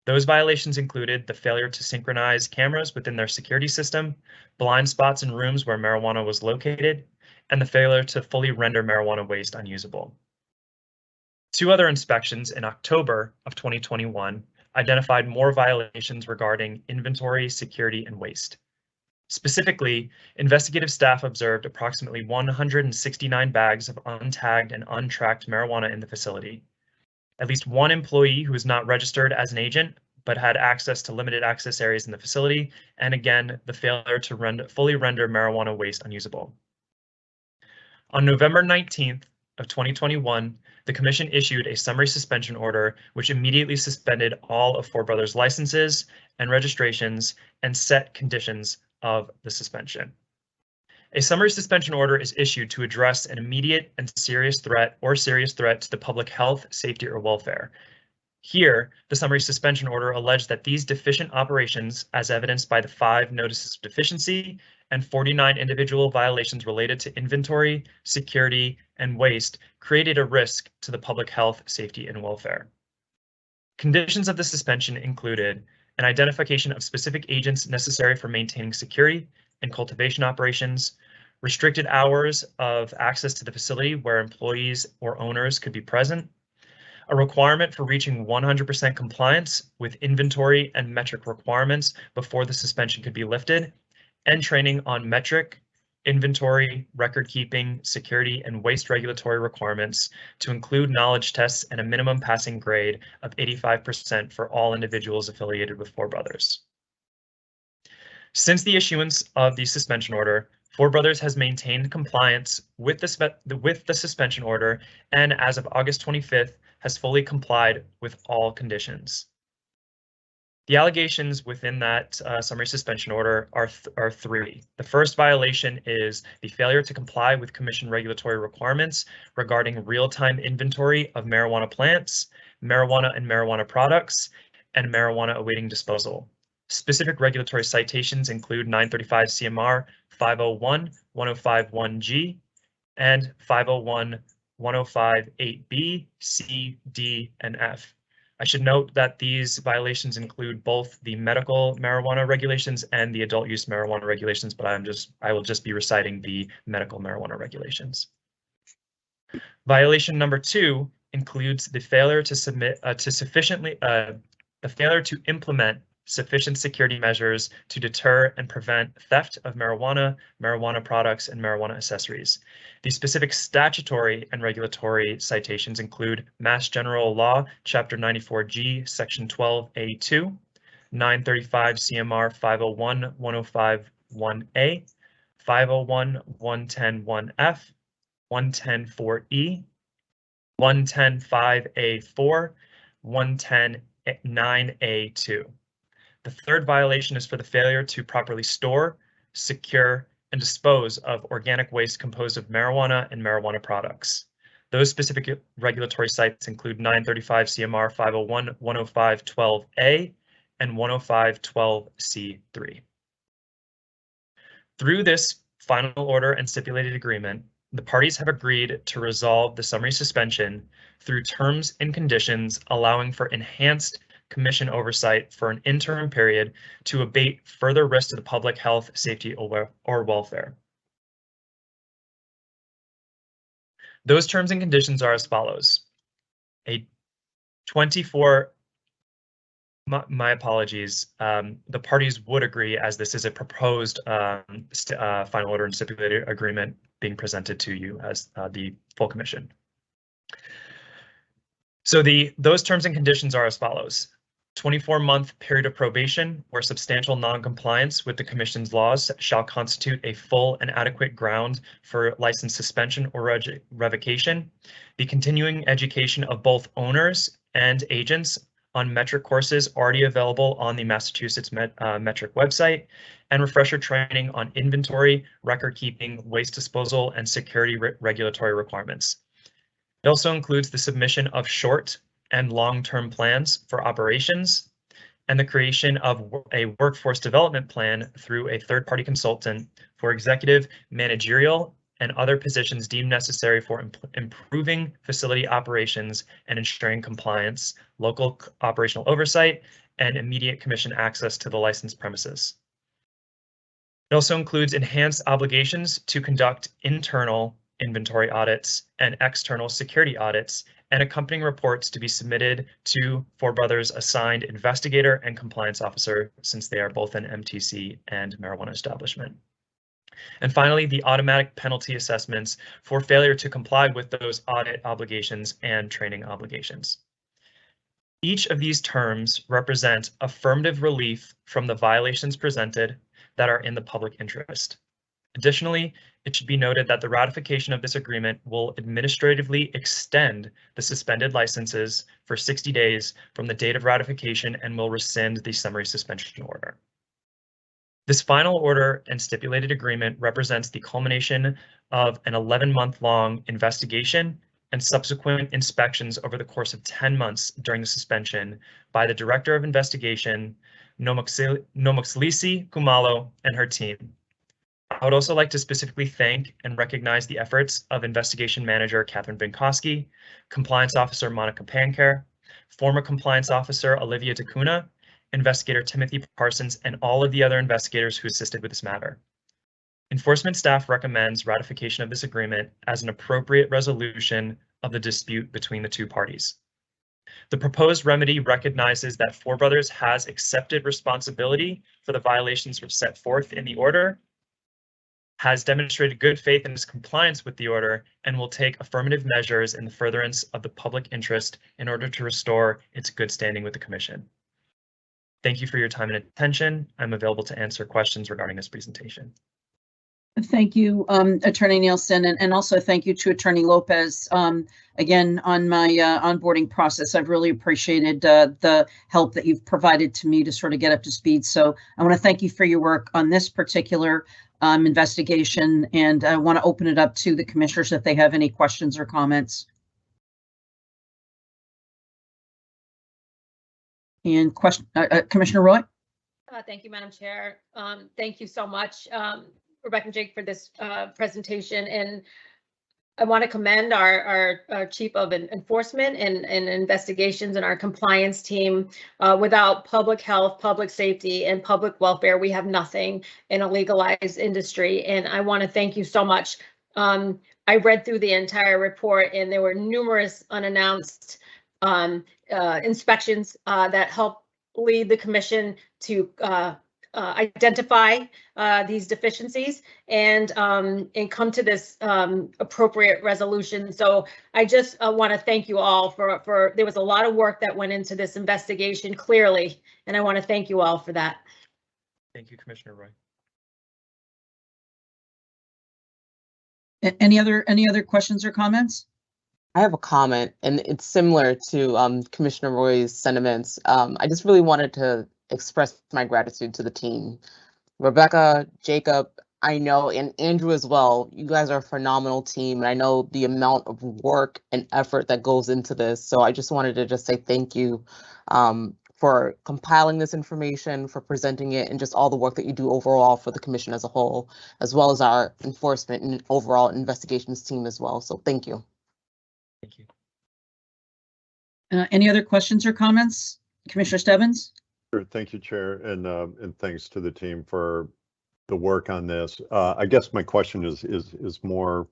S12: Those violations included the failure to synchronize cameras within their security system, blind spots in rooms where marijuana was located, and the failure to fully render marijuana waste unusable. Two other inspections in October of 2021 identified more violations regarding inventory, security, and waste. Specifically, investigative staff observed approximately 169 bags of untagged and untracked marijuana in the facility. At least one employee who was not registered as an agent but had access to limited access areas in the facility, and again, the failure to fully render marijuana waste unusable. On November 19th of 2021, the Commission issued a summary suspension order which immediately suspended all of Four Brothers licenses and registrations and set conditions of the suspension. A summary suspension order is issued to address an immediate and serious threat or serious threat to the public health, safety, or welfare. Here, the summary suspension order alleged that these deficient operations, as evidenced by the 5 notices of deficiency and 49 individual violations related to inventory, security, and waste, created a risk to the public health, safety, and welfare. Conditions of the suspension included an identification of specific agents necessary for maintaining security and cultivation operations, restricted hours of access to the facility where employees or owners could be present, a requirement for reaching 100% compliance with inventory and metric requirements before the suspension could be lifted, and training on metric, inventory, record keeping, security, and waste regulatory requirements to include knowledge tests and a minimum passing grade of 85% for all individuals affiliated with Four Brothers. Since the issuance of the suspension order, Four Brothers has maintained compliance with the suspension order, and as of August 25th, has fully complied with all conditions. The allegations within that summary suspension order are 3. The first violation is the failure to comply with Commission regulatory requirements regarding real-time inventory of marijuana plants, marijuana and marijuana products, and marijuana awaiting disposal. Specific regulatory citations include 935 CMR 501-1051G and 501-1058B, C, D, and F. I should note that these violations include both the medical marijuana regulations and the adult use marijuana regulations, but I will just be reciting the medical marijuana regulations. Violation number 2 includes the failure to implement sufficient security measures to deter and prevent theft of marijuana, marijuana products, and marijuana accessories. The specific statutory and regulatory citations include Mass General Law, Chapter 94G, Section 12A2, 935 CMR 501-1051A, 501-110-1F, 110-4E, 110-5A4, 110-9A2. The third violation is for the failure to properly store, secure, and dispose of organic waste composed of marijuana and marijuana products. Those specific regulatory sites include 935 CMR 501-105-12A and 105-12C3. Through this final order and stipulated agreement, the parties have agreed to resolve the summary suspension through terms and conditions allowing for enhanced commission oversight for an interim period to abate further risk to the public health, safety, or welfare. Those terms and conditions are as follows. My apologies. The parties would agree, as this is a proposed final order and stipulated agreement being presented to you as the full commission. So those terms and conditions are as follows. 24-month period of probation where substantial non-compliance with the Commission's laws shall constitute a full and adequate ground for license suspension or revocation. The continuing education of both owners and agents on metric courses already available on the Massachusetts metric website, and refresher training on inventory, record keeping, waste disposal, and security regulatory requirements. It also includes the submission of short and long-term plans for operations and the creation of a workforce development plan through a third-party consultant for executive, managerial, and other positions deemed necessary for improving facility operations and ensuring compliance, local operational oversight, and immediate commission access to the licensed premises. It also includes enhanced obligations to conduct internal inventory audits and external security audits, and accompanying reports to be submitted to Four Brothers assigned investigator and compliance officer, since they are both an MTC and marijuana establishment. And finally, the automatic penalty assessments for failure to comply with those audit obligations and training obligations. Each of these terms represent affirmative relief from the violations presented that are in the public interest. Additionally, it should be noted that the ratification of this agreement will administratively extend the suspended licenses for 60 days from the date of ratification and will rescind the summary suspension order. This final order and stipulated agreement represents the culmination of an 11-month-long investigation and subsequent inspections over the course of 10 months during the suspension by the Director of Investigation, Nomoxlisi Kumalo, and her team. I would also like to specifically thank and recognize the efforts of Investigation Manager Catherine Binkowski, Compliance Officer Monica Pankar, former Compliance Officer Olivia DeCuna, Investigator Timothy Parsons, and all of the other investigators who assisted with this matter. Enforcement staff recommends ratification of this agreement as an appropriate resolution of the dispute between the two parties. The proposed remedy recognizes that Four Brothers has accepted responsibility for the violations which set forth in the order, has demonstrated good faith in its compliance with the order, and will take affirmative measures in the furtherance of the public interest in order to restore its good standing with the Commission. Thank you for your time and attention. I'm available to answer questions regarding this presentation.
S2: Thank you, Attorney Nielsen, and also thank you to Attorney Lopez. Again, on my onboarding process, I've really appreciated the help that you've provided to me to sort of get up to speed. So I want to thank you for your work on this particular investigation, and I want to open it up to the commissioners if they have any questions or comments. And question, Commissioner Roy?
S4: Thank you, Madam Chair. Thank you so much, Rebecca and Jake, for this presentation. And I want to commend our Chief of Enforcement and Investigations and our compliance team. Without public health, public safety, and public welfare, we have nothing in a legalized industry. And I want to thank you so much. I read through the entire report, and there were numerous unannounced inspections that help lead the Commission to identify these deficiencies and come to this appropriate resolution. So I just want to thank you all for there was a lot of work that went into this investigation, clearly, and I want to thank you all for that.
S12: Thank you, Commissioner Roy.
S2: Any other questions or comments?
S6: I have a comment, and it's similar to Commissioner Roy's sentiments. I just really wanted to express my gratitude to the team. Rebecca, Jacob, I know, and Andrew as well. You guys are a phenomenal team, and I know the amount of work and effort that goes into this. So I just wanted to just say thank you for compiling this information, for presenting it, and just all the work that you do overall for the Commission as a whole, as well as our enforcement and overall investigations team as well. So thank you.
S12: Thank you.
S2: Any other questions or comments? Commissioner Stebbins?
S5: Sure. Thank you, Chair, and thanks to the team for the work on this. I guess my question is more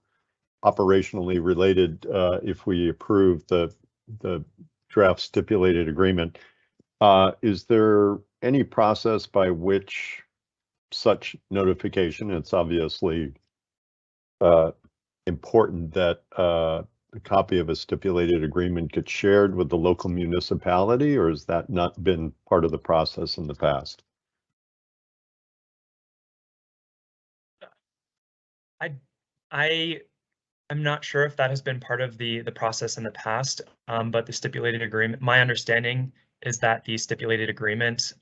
S5: operationally related. If we approve the draft stipulated agreement, is there any process by which such notification? It's obviously important that a copy of a stipulated agreement gets shared with the local municipality, or has that not been part of the process in the past?
S12: I am not sure if that has been part of the process in the past, but the stipulated agreement, my understanding is that the stipulated agreement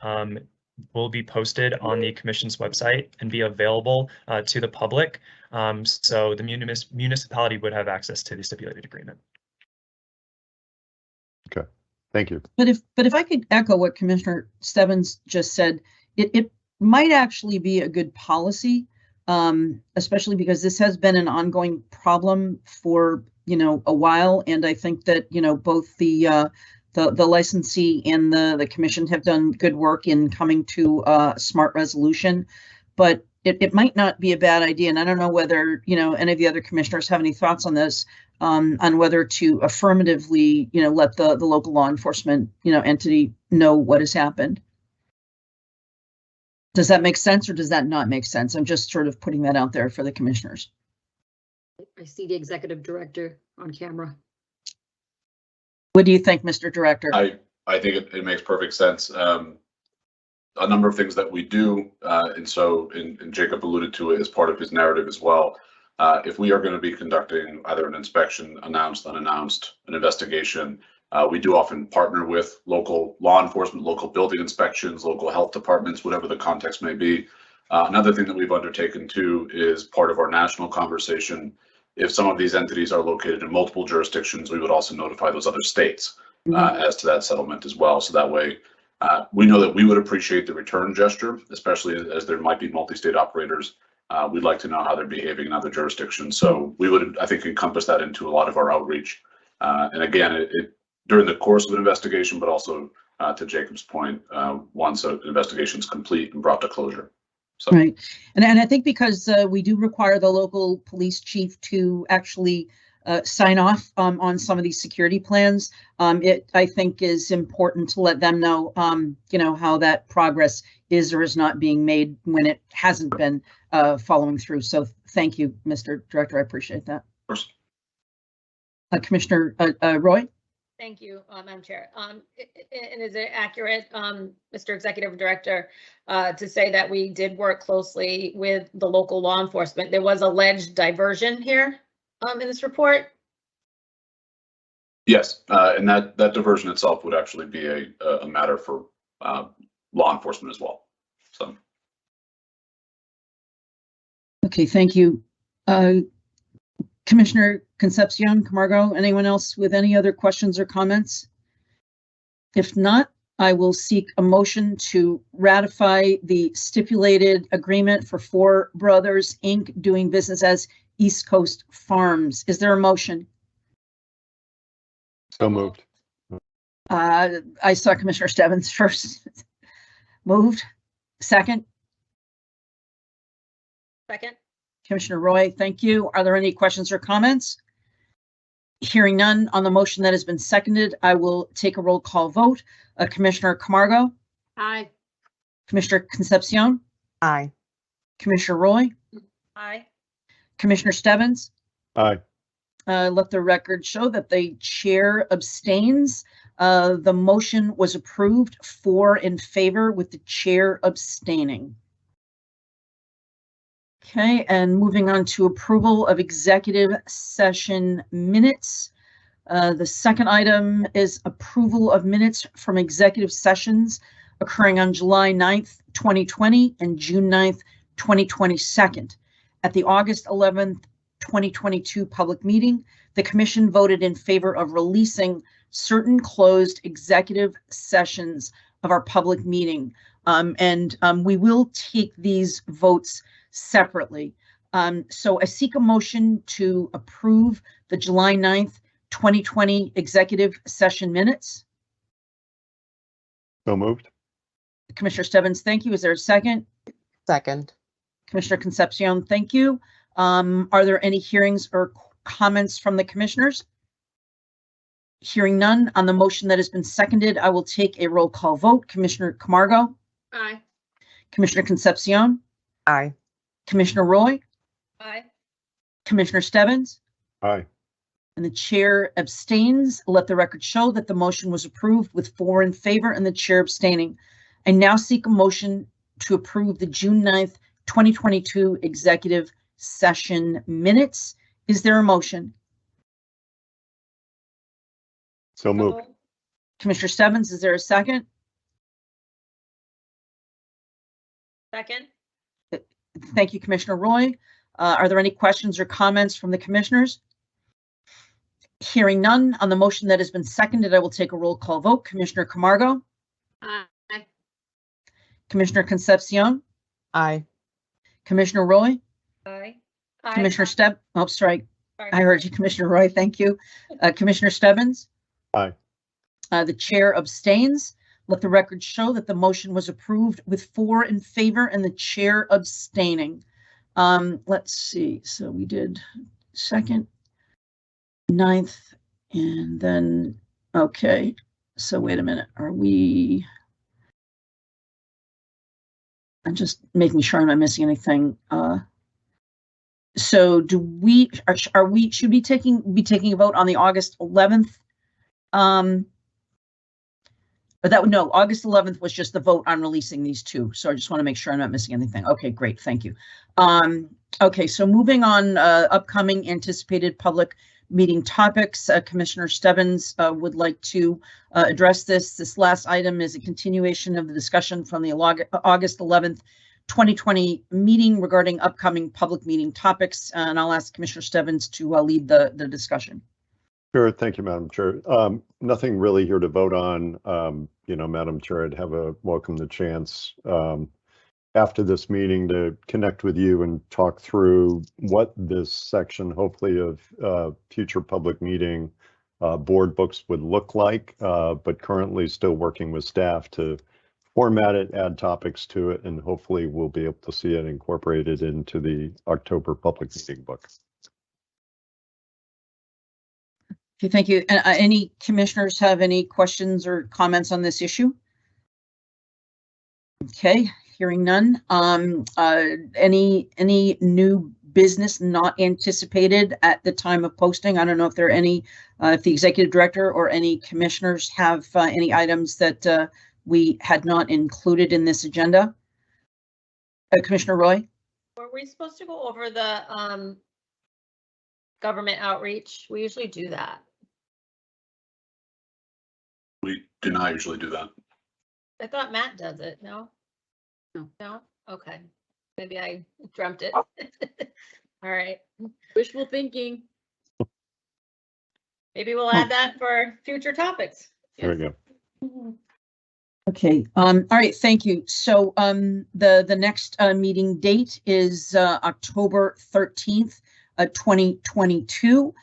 S12: will be posted on the commission's website and be available to the public. So the municipality would have access to the stipulated agreement.
S5: Okay, thank you.
S2: But if I could echo what Commissioner Stebbins just said, it might actually be a good policy, especially because this has been an ongoing problem for, a while. And I think that, both the licensee and the commission have done good work in coming to a smart resolution, but it might not be a bad idea. And I don't know whether, any of the other commissioners have any thoughts on this, on whether to affirmatively, let the local law enforcement, entity know what has happened. Does that make sense or does that not make sense? I'm just sort of putting that out there for the commissioners.
S3: I see the executive director on camera.
S2: What do you think, Mr. Director?
S7: I think it makes perfect sense. A number of things that we do, and Jacob alluded to it as part of his narrative as well. If we are going to be conducting either an inspection, announced, unannounced, an investigation, we do often partner with local law enforcement, local building inspections, local health departments, whatever the context may be. Another thing that we've undertaken too is part of our national conversation. If some of these entities are located in multiple jurisdictions, we would also notify those other states as to that settlement as well. So that way, we know that we would appreciate the return gesture, especially as there might be multi-state operators. We'd like to know how they're behaving in other jurisdictions. So we would, I think, encompass that into a lot of our outreach. And again, it during the course of an investigation, but also to Jacob's point, once an investigation is complete and brought to closure. So.
S2: Right. And I think because we do require the local police chief to actually sign off on some of these security plans, I think is important to let them know, how that progress is or is not being made when it hasn't been following through. So thank you, Mr. Director. I appreciate that.
S7: Of course.
S2: Commissioner Roy?
S4: Thank you, Madam Chair. And is it accurate, Mr. Executive Director, to say that we did work closely with the local law enforcement? There was alleged diversion here in this report?
S7: Yes, and that diversion itself would actually be a matter for law enforcement as well. So.
S2: Okay, thank you. Commissioner Concepcion, Camargo, anyone else with any other questions or comments? If not, I will seek a motion to ratify the stipulated agreement for Four Brothers, Inc. doing business as East Coast Farms. Is there a motion?
S5: So moved.
S2: I saw Commissioner Stebbins first. Moved. Second?
S4: Second.
S2: Commissioner Roy, thank you. Are there any questions or comments? Hearing none on the motion that has been seconded, I will take a roll call vote. Commissioner Camargo?
S3: Aye.
S2: Commissioner Concepcion?
S6: Aye.
S2: Commissioner Roy?
S4: Aye.
S2: Commissioner Stebbins?
S5: Aye.
S2: Let the record show that the chair abstains. The motion was approved 4 in favor with the chair abstaining. Okay, and moving on to approval of executive session minutes. The second item is approval of minutes from executive sessions occurring on July 9th, 2020 and June 9th, 2022. At the August 11th, 2022 public meeting, the commission voted in favor of releasing certain closed executive sessions of our public meeting. We will take these votes separately. So I seek a motion to approve the July 9th, 2020 executive session minutes.
S5: So moved.
S2: Commissioner Stebbins, thank you. Is there a second?
S6: Second.
S2: Commissioner Concepcion, thank you. Are there any hearings or comments from the commissioners? Hearing none on the motion that has been seconded, I will take a roll call vote. Commissioner Camargo,
S3: Aye.
S2: Commissioner Concepcion,
S6: Aye.
S2: Commissioner Roy,
S4: Aye.
S2: Commissioner Stebbins,
S5: Aye.
S2: and the chair abstains. Let the record show that the motion was approved with 4 in favor and the chair abstaining. I now seek a motion to approve the June 9th, 2022 executive session minutes. Is there a motion?
S5: So moved.
S2: Commissioner Stebbins, is there a second?
S4: Second.
S2: Thank you, Commissioner Roy. Are there any questions or comments from the commissioners? Hearing none on the motion that has been seconded, I will take a roll call vote. Commissioner Camargo,
S3: Aye.
S2: Commissioner Concepcion,
S6: Aye.
S2: Commissioner Roy,
S4: Aye.
S2: Commissioner
S4: Sorry.
S2: I heard you, Commissioner Roy. Thank you. Commissioner Stebbins.
S5: Aye.
S2: The chair abstains. Let the record show that the motion was approved with 4 in favor and the chair abstaining. Let's see. So we did 2nd, 9th, and then, okay. So wait a minute. Are we? I'm just making sure I'm not missing anything. So do we, should we be taking a vote on the August 11th? But that would, no, August 11th was just the vote on releasing these two. So I just want to make sure I'm not missing anything. Okay, great. Thank you. Okay, so moving on, upcoming anticipated public meeting topics. Commissioner Stebbins would like to address this. This last item is a continuation of the discussion from the August 11th, 2020 meeting regarding upcoming public meeting topics. And I'll ask Commissioner Stebbins to lead the discussion.
S5: Sure. Thank you, Madam Chair. Nothing really here to vote on. Madam Chair, I'd welcome the chance after this meeting to connect with you and talk through what this section, hopefully, of future public meeting board books would look like, but currently still working with staff to format it, add topics to it, and hopefully we'll be able to see it incorporated into the October public meeting book.
S2: Okay, thank you. Any commissioners have any questions or comments on this issue? Okay, hearing none. Any new business not anticipated at the time of posting? I don't know if there are any, if the executive director or any commissioners have any items that we had not included in this agenda. Commissioner Roy?
S4: Were we supposed to go over the government outreach? We usually do that.
S7: We do not usually do that.
S4: I thought Matt does it. No?
S3: No.
S4: No? Okay. Maybe I dreamt it. All right.
S3: Wishful thinking.
S4: Maybe we'll add that for future topics.
S5: There we go.
S2: Okay, all right, thank you. So the next meeting date is October 13th, 2022.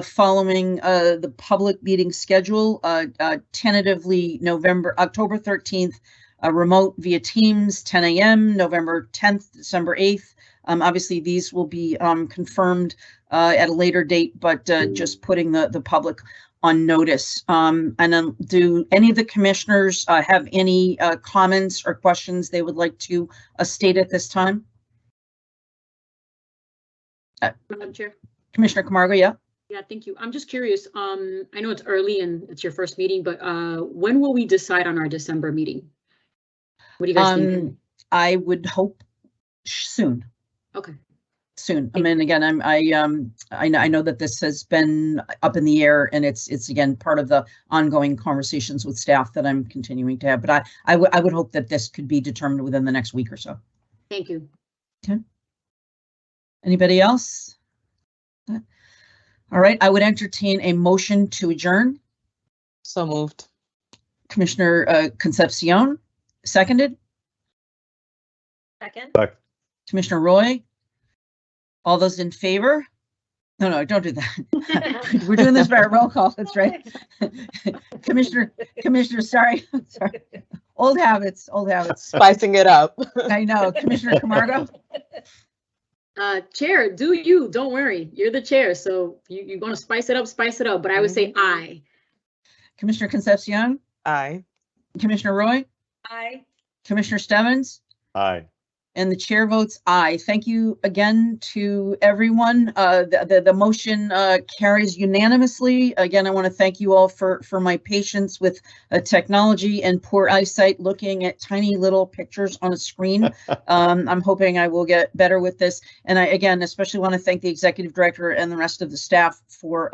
S2: Following the public meeting schedule, tentatively October 13th, remote via Teams, 10 a.m., November 10th, December 8th. Obviously, these will be confirmed at a later date, but just putting the public on notice. And then do any of the commissioners have any comments or questions they would like to state at this time?
S3: Madam Chair.
S2: Commissioner Camargo, yeah.
S3: Yeah, thank you. I'm just curious. I know it's early and it's your first meeting, but when will we decide on our December meeting? What do you guys think?
S2: I would hope soon.
S3: Okay.
S2: Soon. I mean, again, I know that this has been up in the air, and it's again part of the ongoing conversations with staff that I'm continuing to have. But I would hope that this could be determined within the next week or so.
S3: Thank you.
S2: Okay. Anybody else? All right. I would entertain a motion to adjourn.
S6: So moved.
S2: Commissioner Concepcion, seconded.
S4: Second.
S2: Commissioner Roy. All those in favor? No, don't do that. We're doing this by a roll call. That's right. Commissioner, sorry. Old habits, old habits.
S6: Spicing it up.
S2: I know. Commissioner Camargo?
S3: Chair, do you, don't worry, you're the chair, so you're gonna spice it up, but I would say aye.
S2: Commissioner Concepcion?
S6: Aye.
S2: Commissioner Roy?
S4: Aye.
S2: Commissioner Stebbins?
S5: Aye.
S2: And the chair votes aye. Thank you again to everyone. The motion carries unanimously. Again, I want to thank you all for my patience with technology and poor eyesight looking at tiny little pictures on a screen. I'm hoping I will get better with this. And I, again, especially want to thank the executive director and the rest of the staff for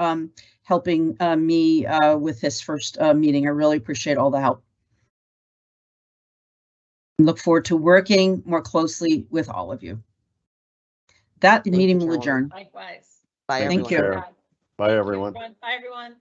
S2: helping me with this first meeting. I really appreciate all the help. Look forward to working more closely with all of you. That meeting will adjourn.
S4: Likewise.
S6: Bye,
S2: Thank
S6: everyone.
S2: you.
S5: Bye, everyone.
S4: Bye, everyone.